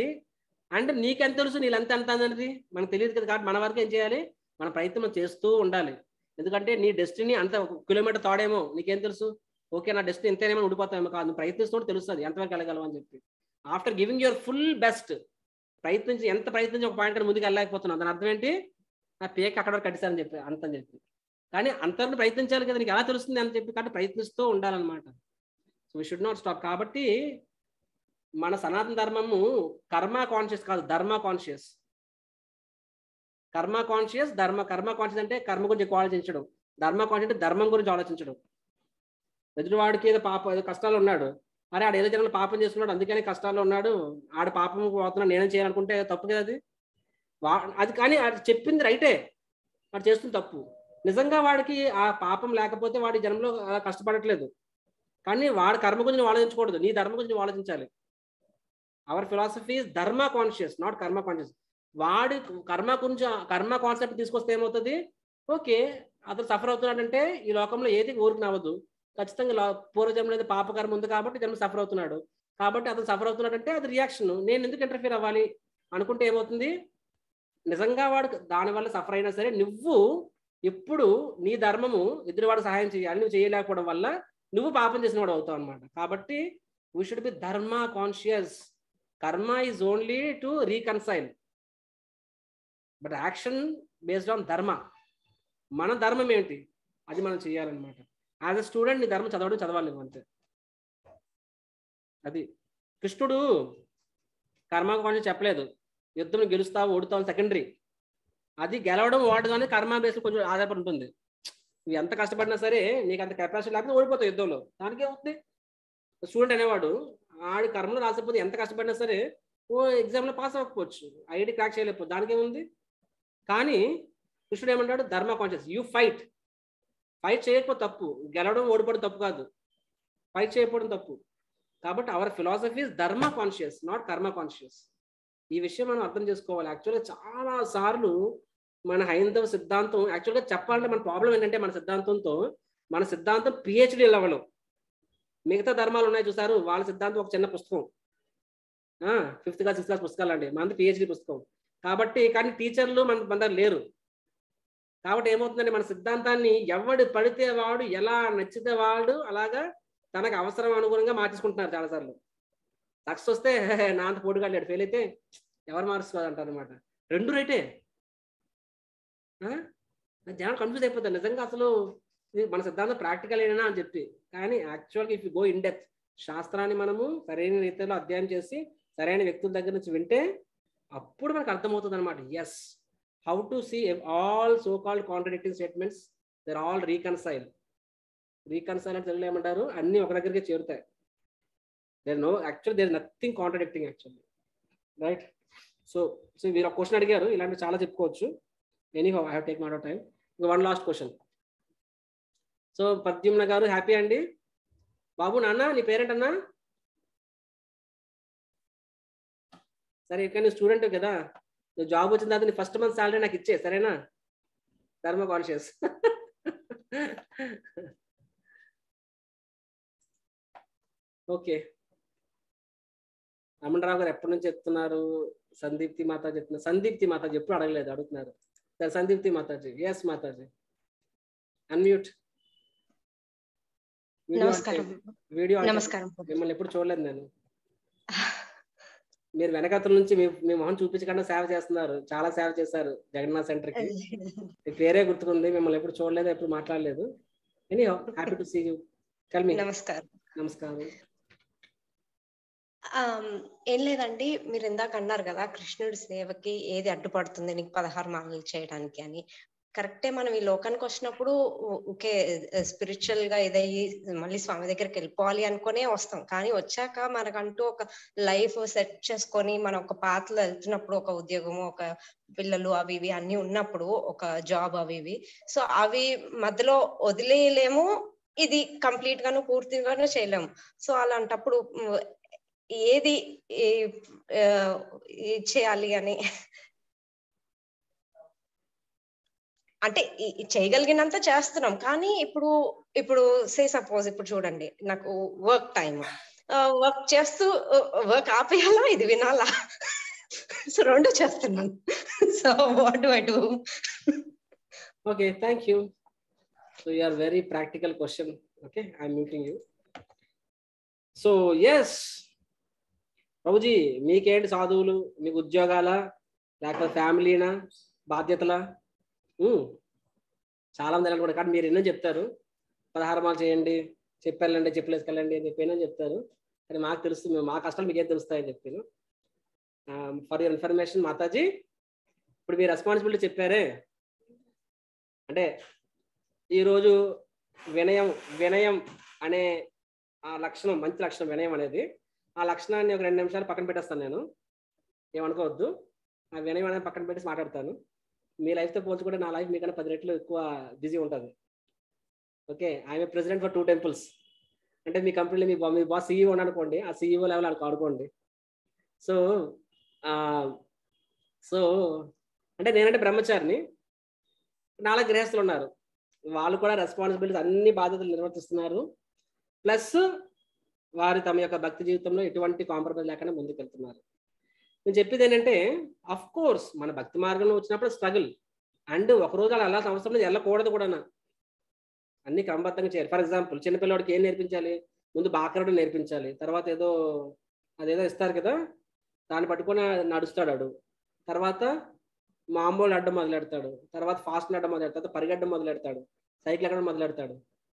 అంటే నీకెంత తెలుసు నీ లెంత్ ఎంత అనేది మనకు తెలియదు కదా. కాబట్టి మన వరకు ఏం చేయాలి, మన ప్రయత్నం చేస్తూ ఉండాలి. ఎందుకంటే నీ డెస్టినీ అంత 1 కిలోమీటర్ తాడేమో, నీకేం తెలుసు, ఓకే నా డెస్టినీ ఎంతేనేమో ఉండిపోతామేమో కాదు. నువ్వు ప్రయత్నిస్తూ తెలుస్తుంది ఎంతవరకు వెళ్ళగలవు అని చెప్పి. After giving your full best, ఎంత ప్రయత్నించి ఒక పాయింట్ కానీ ముందుకు వెళ్ళలేకపోతున్నావు, దాని అర్థం ఏంటి, నా పేక అక్కడ వరకు కట్టిస్తానని చెప్పి అంతని చెప్పి. కానీ అంతవరకు ప్రయత్నించాలి కదా, నీకు ఎలా తెలుస్తుంది అని చెప్పి. కాబట్టి ప్రయత్నిస్తూ ఉండాలన్నమాట. So we should not stop. కాబట్టి మన సనాతన ధర్మము కర్మ కాన్షియస్ కాదు, ధర్మ కాన్షియస్. కర్మ కాన్షియస్, కర్మ కాన్షియస్ అంటే కర్మ గురించి ఎక్కువ ఆలోచించడం, ధర్మ కాన్షియస్ అంటే ధర్మం గురించి ఆలోచించడం. ఎదుటివాడికి ఏదో ఏదో కష్టాలు ఉన్నాడు, అరే ఆడు ఏదో జనాలు పాపం చేస్తున్నాడు అందుకని కష్టాల్లో ఉన్నాడు, ఆడు పాపం పోతున్నాడు నేనేం చేయాలనుకుంటే తప్పు కదా అది. కానీ అది చెప్పింది రైటే, వాడు చేస్తుంది తప్పు. నిజంగా వాడికి ఆ పాపం లేకపోతే వాడి జన్మలో కష్టపడట్లేదు. కానీ వాడి కర్మ గురించి ఆలోచించకూడదు, నీ ధర్మ గురించి ఆలోచించాలి. అవర్ ఫిలాసఫీ ఇస్ ధర్మ కాన్షియస్, నాట్ కర్మ కాన్షియస్. వాడి కర్మ గురించి కర్మ కాన్సెప్ట్ తీసుకొస్తే ఏమవుతుంది, ఓకే అతను సఫర్ అవుతున్నాడంటే ఈ లోకంలో ఏది ఊరికి అవ్వదు, ఖచ్చితంగా పూర్వజన్మ అనేది పాపకర్మ ఉంది కాబట్టి జన్మ సఫర్ అవుతున్నాడు. కాబట్టి అతను సఫర్ అవుతున్నాడంటే అది రియాక్షన్, నేను ఎందుకు ఇంటర్ఫీర్ అవ్వాలి అనుకుంటే ఏమవుతుంది, నిజంగా వాడు దానివల్ల సఫర్ అయినా సరే నువ్వు ఎప్పుడు నీ ధర్మము ఎదురువాడు సహాయం చేయాలి, నువ్వు చేయలేకపోవడం వల్ల నువ్వు పాపం చేసిన వాడు అవుతావు అనమాట. కాబట్టి వీ షుడ్ బి ధర్మ కాన్షియస్. కర్మ is only to reconcile, but action based on ధర్మ. మన ధర్మం ఏంటి అది మనం చేయాలన్నమాట. యాజ్ అ స్టూడెంట్ నీ ధర్మం చదవాలి నువ్వు, అంతే. అది కృష్ణుడు కర్మ కాన్షియస్ చెప్పలేదు, యుద్ధం గెలుస్తావు ఓడుతావు సెకండరీ. అది గెలవడం ఓడగానే కర్మ బేస్ కొంచెం ఆధారపడి ఉంటుంది. నువ్వు ఎంత కష్టపడినా సరే నీకు అంత కెపాసిటీ లేకపోతే ఓడిపోతావు యుద్ధంలో. దానికేముంది, స్టూడెంట్ అనేవాడు ఆడి కర్మలో రాకపోతే ఎంత కష్టపడినా సరే ఎగ్జామ్లో పాస్ అవ్వకపోవచ్చు, ఐఐటీ క్రాక్ చేయలేకపోవచ్చు, దానికేముంది. కానీ కృష్ణుడు ఏమంటాడు, ధర్మ కాన్షియస్, యూ ఫైట్ చేయకపోతే తప్పు, గెలవడం ఓడిపోవడం తప్పు కాదు, ఫైట్ చేయకపోవడం తప్పు. కాబట్టి అవర్ ఫిలాసఫీ ఇస్ ధర్మ కాన్షియస్, నాట్ కర్మ కాన్షియస్. ఈ విషయం మనం అర్థం చేసుకోవాలి. యాక్చువల్గా చాలా సార్లు మన హైందవ సిద్ధాంతం యాక్చువల్గా చెప్పాలంటే మన ప్రాబ్లం ఏంటంటే మన సిద్ధాంతంతో మన సిద్ధాంతం పిహెచ్డి లెవెల్. మిగతా ధర్మాలు ఉన్నాయి చూసారు, వాళ్ళ సిద్ధాంతం ఒక చిన్న పుస్తకం, 5th క్లాస్ 6th క్లాస్ పుస్తకాలు అండి, మనది పిహెచ్డి పుస్తకం. కాబట్టి కానీ టీచర్లు మన దగ్గర లేరు. కాబట్టి ఏమవుతుందండి, మన సిద్ధాంతాన్ని ఎవడు పడితే వాడు ఎలా నచ్చితే వాడు అలాగా తనకు అవసరం అనుగుణంగా మార్చేసుకుంటున్నారు చాలాసార్లు. సక్సెస్ వస్తే నా అంత పోటుగాడు, ఫెయిల్ అయితే ఎవరు మారుస్తారు అంటారు అనమాట. రెండు రైటే. జనాలు కన్ఫ్యూజ్ అయిపోతారు నిజంగా అసలు మన సిద్ధాంతం ప్రాక్టికల్ అయినా అని చెప్పి. కానీ యాక్చువల్గా if you go in depth, శాస్త్రాన్ని మనము సరైన రీతిలో అధ్యయనం చేసి సరైన వ్యక్తుల దగ్గర నుంచి వింటే అప్పుడు మనకు అర్థమవుతుంది అనమాట. Yes, how to see all so called contradicting statements, there all reconcile. Reconcile అంటే తెలుగులో ఏమంటారు, అన్ని ఒక దగ్గరికి చేరుతాయి. There no actual there nothing contradicting actually, right? So మీరు ఒక క్వశ్చన్ అడిగారు, ఇలాంటివి చాలా చెప్పుకోవచ్చు. Anyhow I have take my time. ఇంకా one last question. So Pradyumna garu happy అండి? బాబు నాన్న నీ పేరేంటన్నా? సరే, ఇక్కడ నువ్వు స్టూడెంట్ కదా, నువ్వు జాబ్ వచ్చిన తర్వాత నీ ఫస్ట్ మంత్ సాలరీ నాకు ఇచ్చే, సరేనా? ధర్మ కాన్షియస్. ఓకే, రమణరావు గారు ఎప్పటి నుంచి చెప్తున్నారు? సందీప్తి మాతాజీ చెప్తున్నారు. సందీప్తి మాతాజీ ఎప్పుడు అడగలేదు, అడుగుతున్నారు. సరే సందీప్తి మాతాజీ. Yes Mataji, unmute. నమస్కారం. వీడియో నమస్కారం. మిమ్మల్ని ఎప్పుడు చూడలేదు నేను. మీరు వెనకతల నుంచి మీ మొహం చూపించకుండా సేవ చేస్తున్నారు, చాలా సేవ చేశారు జగన్నాథ్ సెంటర్ కి. మీ పేరే గుర్తుకుంది, మిమ్మల్ని ఎప్పుడు చూడలేదు, ఎప్పుడు మాట్లాడలేదు. Anyhow happy to see you. Tell me. నమస్కారం. నమస్కారం. ఏం లేదండి, మీరు ఇందాక అన్నారు కదా కృష్ణుడి సేవకి ఏది అడ్డుపడుతుంది నీకు 16 మాలలు చేయడానికి అని. కరెక్టే, మనం ఈ లోకానికి వచ్చినప్పుడు ఓకే స్పిరిచువల్ గా ఇదయ్యి మళ్ళీ స్వామి దగ్గరికి వెళ్ళిపోవాలి అనుకునే వస్తాం. కానీ వచ్చాక మనకంటూ ఒక లైఫ్ సెట్ చేసుకొని మనం ఒక పాత్రలో వెళ్తున్నప్పుడు, ఒక ఉద్యోగము, ఒక పిల్లలు అవి ఇవి అన్ని ఉన్నప్పుడు, ఒక జాబ్ అవి ఇవి, సో అవి మధ్యలో వదిలేయలేము, ఇది కంప్లీట్ గాను పూర్తిగాను చేయలేము. సో అలాంటప్పుడు ఏది చేయాలి అని, అంటే చేయగలిగినంత చేస్తున్నాం. కానీ ఇప్పుడు సే సపోజ్ ఇప్పుడు చూడండి, నాకు వర్క్ టైం, వర్క్ చేస్తూ వర్క్ ఆపేయాలా, ఇది వినాలా? సో రెండు చేస్తున్నాను. So what do I do? Okay, thank you. So you are very practical question. Okay, I'm muting you. So yes Prabhuji, మీకేంటి సాధువులు, మీకు ఉద్యోగాల లేకపోతే ఫ్యామిలీనా, బాధ్యతలా? చాలా మంది అనుకుంటారు. కానీ మీరు ఎన్నో చెప్తారు, 16 మాలు చేయండి, చెప్పెళ్ళండి, చెప్పులేసుకెళ్ళండి అని చెప్పి ఎన్నో చెప్తారు. కానీ మాకు తెలుస్తుంది, మా కష్టాలు మీకేం తెలుస్తాయని చెప్పాను. ఫర్ యువర్ ఇన్ఫర్మేషన్ మాతాజీ, ఇప్పుడు మీ రెస్పాన్సిబిలిటీ చెప్పారే, అంటే ఈరోజు వినయం అనే ఆ లక్షణం, మంచి లక్షణం వినయం అనేది. ఆ లక్షణాన్ని ఒక 2 నిమిషాలు పక్కన పెట్టేస్తాను నేను, ఏమనుకోవద్దు. ఆ వినయం అనేది పక్కన పెట్టేసి మాట్లాడతాను. మీ లైఫ్తో పోల్చుకుంటే నా లైఫ్ మీకన్నా 10 రెట్లు ఎక్కువ బిజీ ఉంటుంది. Okay, I'm president for 2 temples. అంటే మీ కంపెనీలో మీ బాస్ సీఈఓ అనుకోండి, ఆ సీఈఓ లెవెల్ వాళ్ళకి ఆడుకోండి. సో అంటే నేనంటే బ్రహ్మచారిని, నాలా గృహస్థులు ఉన్నారు, వాళ్ళు కూడా రెస్పాన్సిబిలిటీస్ అన్ని బాధ్యతలు నిర్వర్తిస్తున్నారు. ప్లస్ వారు తమ యొక్క భక్తి జీవితంలో ఎటువంటి కాంప్రమైజ్ లేకుండా ముందుకెళ్తున్నారు. నేను చెప్పేది ఏంటంటే, అఫ్ కోర్స్ మన భక్తి మార్గంలో వచ్చినప్పుడు స్ట్రగుల్, అండ్ ఒకరోజు అలా వెళ్ళాల్సిన అవసరం లేదు, వెళ్ళకూడదు కూడా. అన్ని క్రమబద్ధంగా చేయాలి. ఫర్ ఎగ్జాంపుల్ చిన్నపిల్లవాడికి ఏం నేర్పించాలి? ముందు బాకరడు నేర్పించాలి, తర్వాత అదేదో ఇస్తారు కదా, దాన్ని పట్టుకొని నడుస్తాడు వాడు. తర్వాత మామూలు అడ్డం మొదలెడతాడు, తర్వాత ఫాస్ట్ అడ్డం మొదలెడతాడు, పరిగెడ్డం మొదలెడతాడు, సైకిల్ ఎక్కడం మొదలెడతాడు.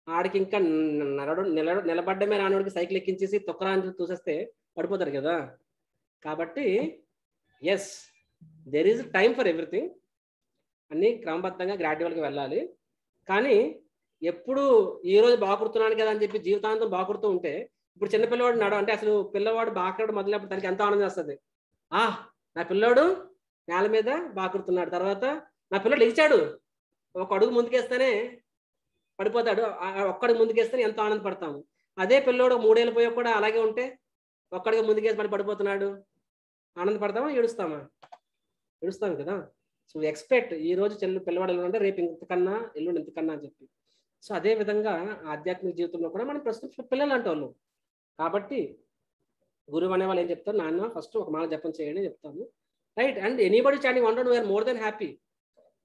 ఆడికి ఇంకా నిలబడ్డమే రానివాడికి సైకిల్ ఎక్కించేసి తొక్కరాని చూసేస్తే పడిపోతారు కదా. కాబట్టి yes, there is time for everything. అన్ని క్రమబద్ధంగా గ్రాడ్యువల్గా వెళ్ళాలి. కానీ ఎప్పుడు ఈ రోజు బాగుతున్నాను కదా అని చెప్పి జీవితాంతం బాగుడుతూ ఉంటే, ఇప్పుడు చిన్నపిల్లవాడు అంటే అసలు పిల్లవాడు బాకరాడు మొదలైనప్పుడు తనకి ఎంత ఆనందం వస్తుంది. నా పిల్లోడు నేల మీద బాకుడుతున్నాడు, తర్వాత నా పిల్లడు లేచాడు, ఒక అడుగు ముందుకేస్తేనే పడిపోతాడు, ఒక్కడికి ముందుకేస్తేనే ఎంతో ఆనందపడతాము. అదే పిల్లోడు 3 ఏళ్ళు పోయా కూడా అలాగే ఉంటే, ఒక్కడికి ముందుకేసి పడిపోతున్నాడు, ఆనందపడతామా, ఏడుస్తామా? ఏడుస్తాం కదా. సో ఎక్స్పెక్ట్ ఈ రోజు పిల్లవాడు అంటే రేపు ఇంతకన్నా, ఎల్లుండి ఇంతకన్నా అని చెప్పి. సో అదే విధంగా ఆధ్యాత్మిక జీవితంలో కూడా మనం ప్రస్తుతం పిల్లలు అంటే వాళ్ళు. కాబట్టి గురువు అనే వాళ్ళు ఏం చెప్తారు, నాన్న ఫస్ట్ ఒక మాల జపం చేయండి చెప్తాను, right. And anybody standing wonder we are more than happy.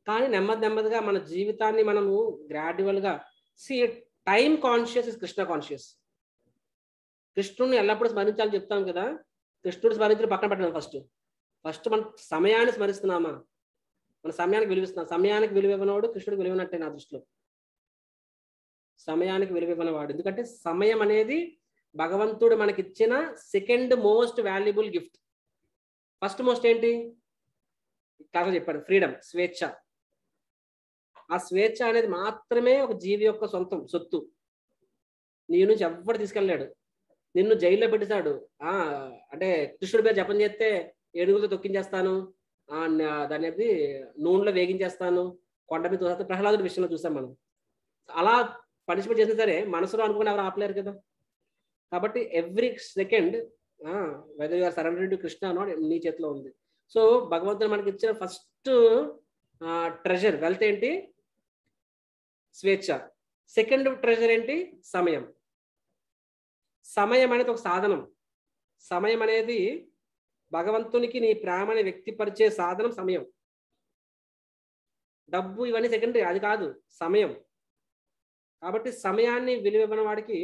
కానీ నెమ్మదిగా మన జీవితాన్ని మనము గ్రాడ్యువల్గా time conscious is Krishna conscious. కృష్ణుడిని ఎల్లప్పుడూ స్మరించాలని చెప్తాం కదా, కృష్ణుడు స్మరించడం పక్కన పెట్టడం. ఫస్ట్ మనం సమయాన్ని స్మరిస్తున్నామా, మన సమయానికి విలువిస్తున్నాం. సమయానికి విలువ ఇవ్వనవాడు కృష్ణుడికి విలువనట్టే నా దృష్టిలో. సమయానికి విలువ ఇవ్వనవాడు, ఎందుకంటే సమయం అనేది భగవంతుడు మనకిచ్చిన second most valuable gift. First most ఏంటి, క్లాస్లో చెప్పాడు, ఫ్రీడమ్, స్వేచ్ఛ. ఆ స్వేచ్ఛ అనేది మాత్రమే ఒక జీవి యొక్క సొత్తు. నీ నుంచి ఎవ్వడు తీసుకెళ్ళాడు. నిన్ను జైల్లో పెట్టేశాడు. అంటే కృష్ణుడి పేరు జపం చేస్తే ఏడుగులతో తొక్కించేస్తాను, దాన్ని నూనెలో వేగించేస్తాను, కొండ మీద తోసేస్తాను, ప్రహ్లాదుడి విషయంలో చూసాం మనం. అలా పనిష్మెంట్ చేసినా సరే మనసులో అనుకుని ఎవరు ఆపలేరు కదా. కాబట్టి every second whether you are surrendered to Krishna not నీ చేతిలో ఉంది. సో భగవంతుడు మనకి ఇచ్చిన ఫస్ట్ ట్రెజర్ వెల్త్ ఏంటి, స్వేచ్ఛ. సెకండ్ ట్రెజర్ ఏంటి, సమయం. సమయం అనేది ఒక సాధనం. సమయం అనేది భగవంతునికి నీ ప్రేమని వ్యక్తిపరిచే సాధనం సమయం. డబ్బు ఇవన్నీ సెకండరీ, అది కాదు, సమయం. కాబట్టి సమయాన్ని విలువ ఇవ్వని వాడికి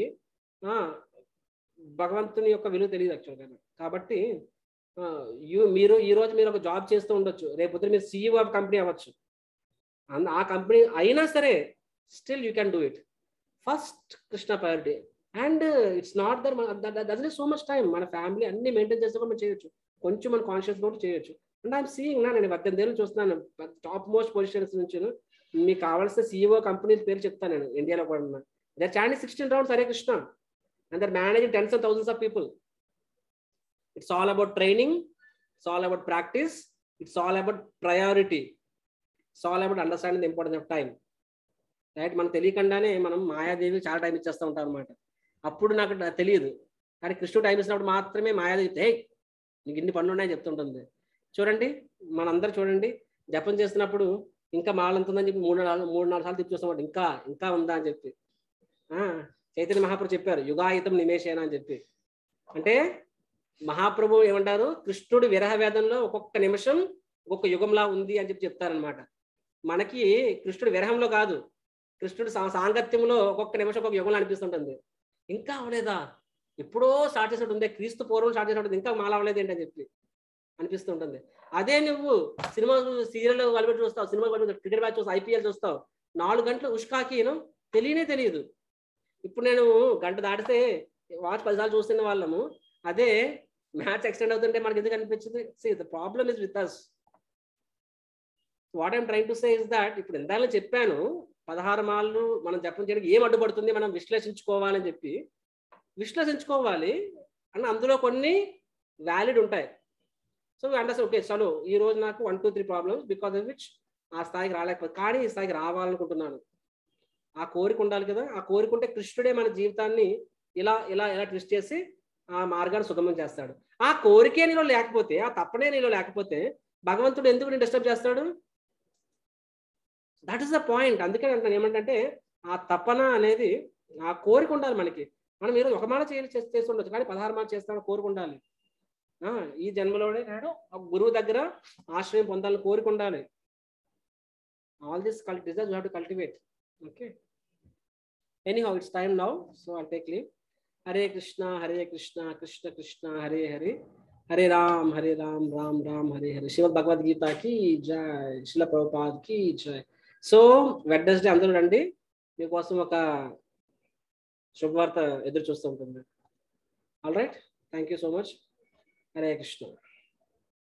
భగవంతుని యొక్క విలువ తెలియదు యాక్చువల్గా. కాబట్టి మీరు ఈరోజు మీరు ఒక జాబ్ చేస్తూ ఉండొచ్చు, రేపు మీరు CEO ఆఫ్ కంపెనీ అవ్వచ్చు. ఆ కంపెనీ అయినా సరే still you can do it. First Krishna priority. And it's not that so much time. మన ఫ్యామిలీ అన్ని మెయింటైన్ చేస్తే కూడా మనం చేయొచ్చు, కొంచెం మన కాన్షియస్ కూడా చేయొచ్చు. అండ్ ఐఎమ్ సీయింగ్ నేను 18 ఏళ్ళు చూస్తున్నాను టాప్ మోస్ట్ పొజిషన్స్ నుంచి. మీకు కావాల్సిన CEO కంపెనీల పేరు చెప్తాను నేను ఇండియాలో కూడా. They are chanting 16 rounds Hare Krishna and they're managing tens and thousands of people. It's all about training, it's all about practice, it's all about priority, it's all about understanding the importance of time, right? మనం తెలియకుండానే మనం మాయాదేవి చాలా time ఇచ్చేస్తూ ఉంటాం అనమాట. అప్పుడు నాకు తెలియదు, కానీ కృష్ణుడు టైం ఇచ్చినప్పుడు మాత్రమే మాయాదేవి నీకు ఇన్ని పనులు ఉన్నాయని చెప్తుంటుంది. చూడండి మనందరూ చూడండి, జపం చేస్తున్నప్పుడు ఇంకా మాలంత ఉందని చెప్పి 3-4 సార్లు తిప్పి చూస్తాం, ఇంకా ఉందా అని చెప్పి. చైతన్య మహాప్రభు చెప్పారు యుగాయుతం నిమేషేనా అని చెప్పి. అంటే మహాప్రభు ఏమంటారు, కృష్ణుడి విరహ వేదంలో ఒక్కొక్క నిమిషం ఒక్కొక్క యుగంలా ఉంది అని చెప్పి చెప్తారనమాట. మనకి కృష్ణుడి విరహంలో కాదు, కృష్ణుడి సాంగత్యంలో ఒక్కొక్క నిమిషం ఒక్కొక్క యుగంలో అనిపిస్తుంటుంది. ఇంకా అవలేదా, ఎప్పుడో స్టార్ట్ చేసినట్టు ఉంది, క్రీస్తు పూర్వం స్టార్ట్ చేసినట్టు ఇంకా మాల అవ్వలేదు ఏంటని చెప్పి అనిపిస్తుంటుంది. అదే నువ్వు సినిమా సీరియల్ కలిపి చూస్తావు, సినిమా కలిపి క్రికెట్ మ్యాచ్ చూస్తావు, IPL చూస్తావు, 4 గంటలు ఉష్కాకి తెలియదు. ఇప్పుడు నేను గంట దాటితే వాచ్ 10 సార్లు చూస్తున్న వాళ్ళము, అదే మ్యాచ్ ఎక్స్టెండ్ అవుతుంటే మనకి ఎందుకు అనిపించింది? The problem is with us. What I'm trying to say is that, ఇప్పుడు ఎంతలో చెప్పాను 16 మాలలు మనం జపం చేయడానికి ఏం అడ్డుపడుతుంది, మనం విశ్లేషించుకోవాలని చెప్పి విశ్లేషించుకోవాలి. అని అందులో కొన్ని వ్యాలిడ్ ఉంటాయి. సో అండర్స్టాండ్, ఓకే చలో ఈ రోజు నాకు 1, 2, 3 ప్రాబ్లమ్స్ బికాస్ ఆఫ్ విచ్ ఆ స్థాయికి రాలేకపోతే, కానీ ఈ స్థాయికి రావాలనుకుంటున్నాను. ఆ కోరిక ఉండాలి కదా. ఆ కోరిక ఉంటే కృష్ణుడే మన జీవితాన్ని ఇలా ట్విస్ట్ చేసి ఆ మార్గాన్ని సుగమం చేస్తాడు. ఆ కోరికే నీలో లేకపోతే, ఆ తప్పనే నీలో లేకపోతే భగవంతుడు ఎందుకు నేను డిస్టర్బ్ చేస్తాడు? That is the point. అందుకే అంటాను ఏమంటే ఆ తపన అనేది, ఆ కోరిక ఉండాలి మనకి. మనం ఈరోజు ఒక మాల చేసి ఉండొచ్చు, కానీ 16 మాల చేస్తామని కోరిక ఉండాలి. ఈ జన్మలోనే నేను గురువు దగ్గర ఆశ్రయం పొందాలని కోరిక ఉండాలి. All this desires you have to cultivate. Okay. Anyhow, it's time now, so I'll take leave. Hare Krishna, Krishna Krishna, Hare Hare, Hare Ram, Ram Ram, Hare Hare. Srimad Bhagavad Gita ki jai, Srila Prabhupada ki jai. So Wednesday అందరూ రండి, మీకోసం ఒక శుభవార్త ఎదురు చూస్తూ ఉంటుంది. All right, thank you so much. Hare Krishna.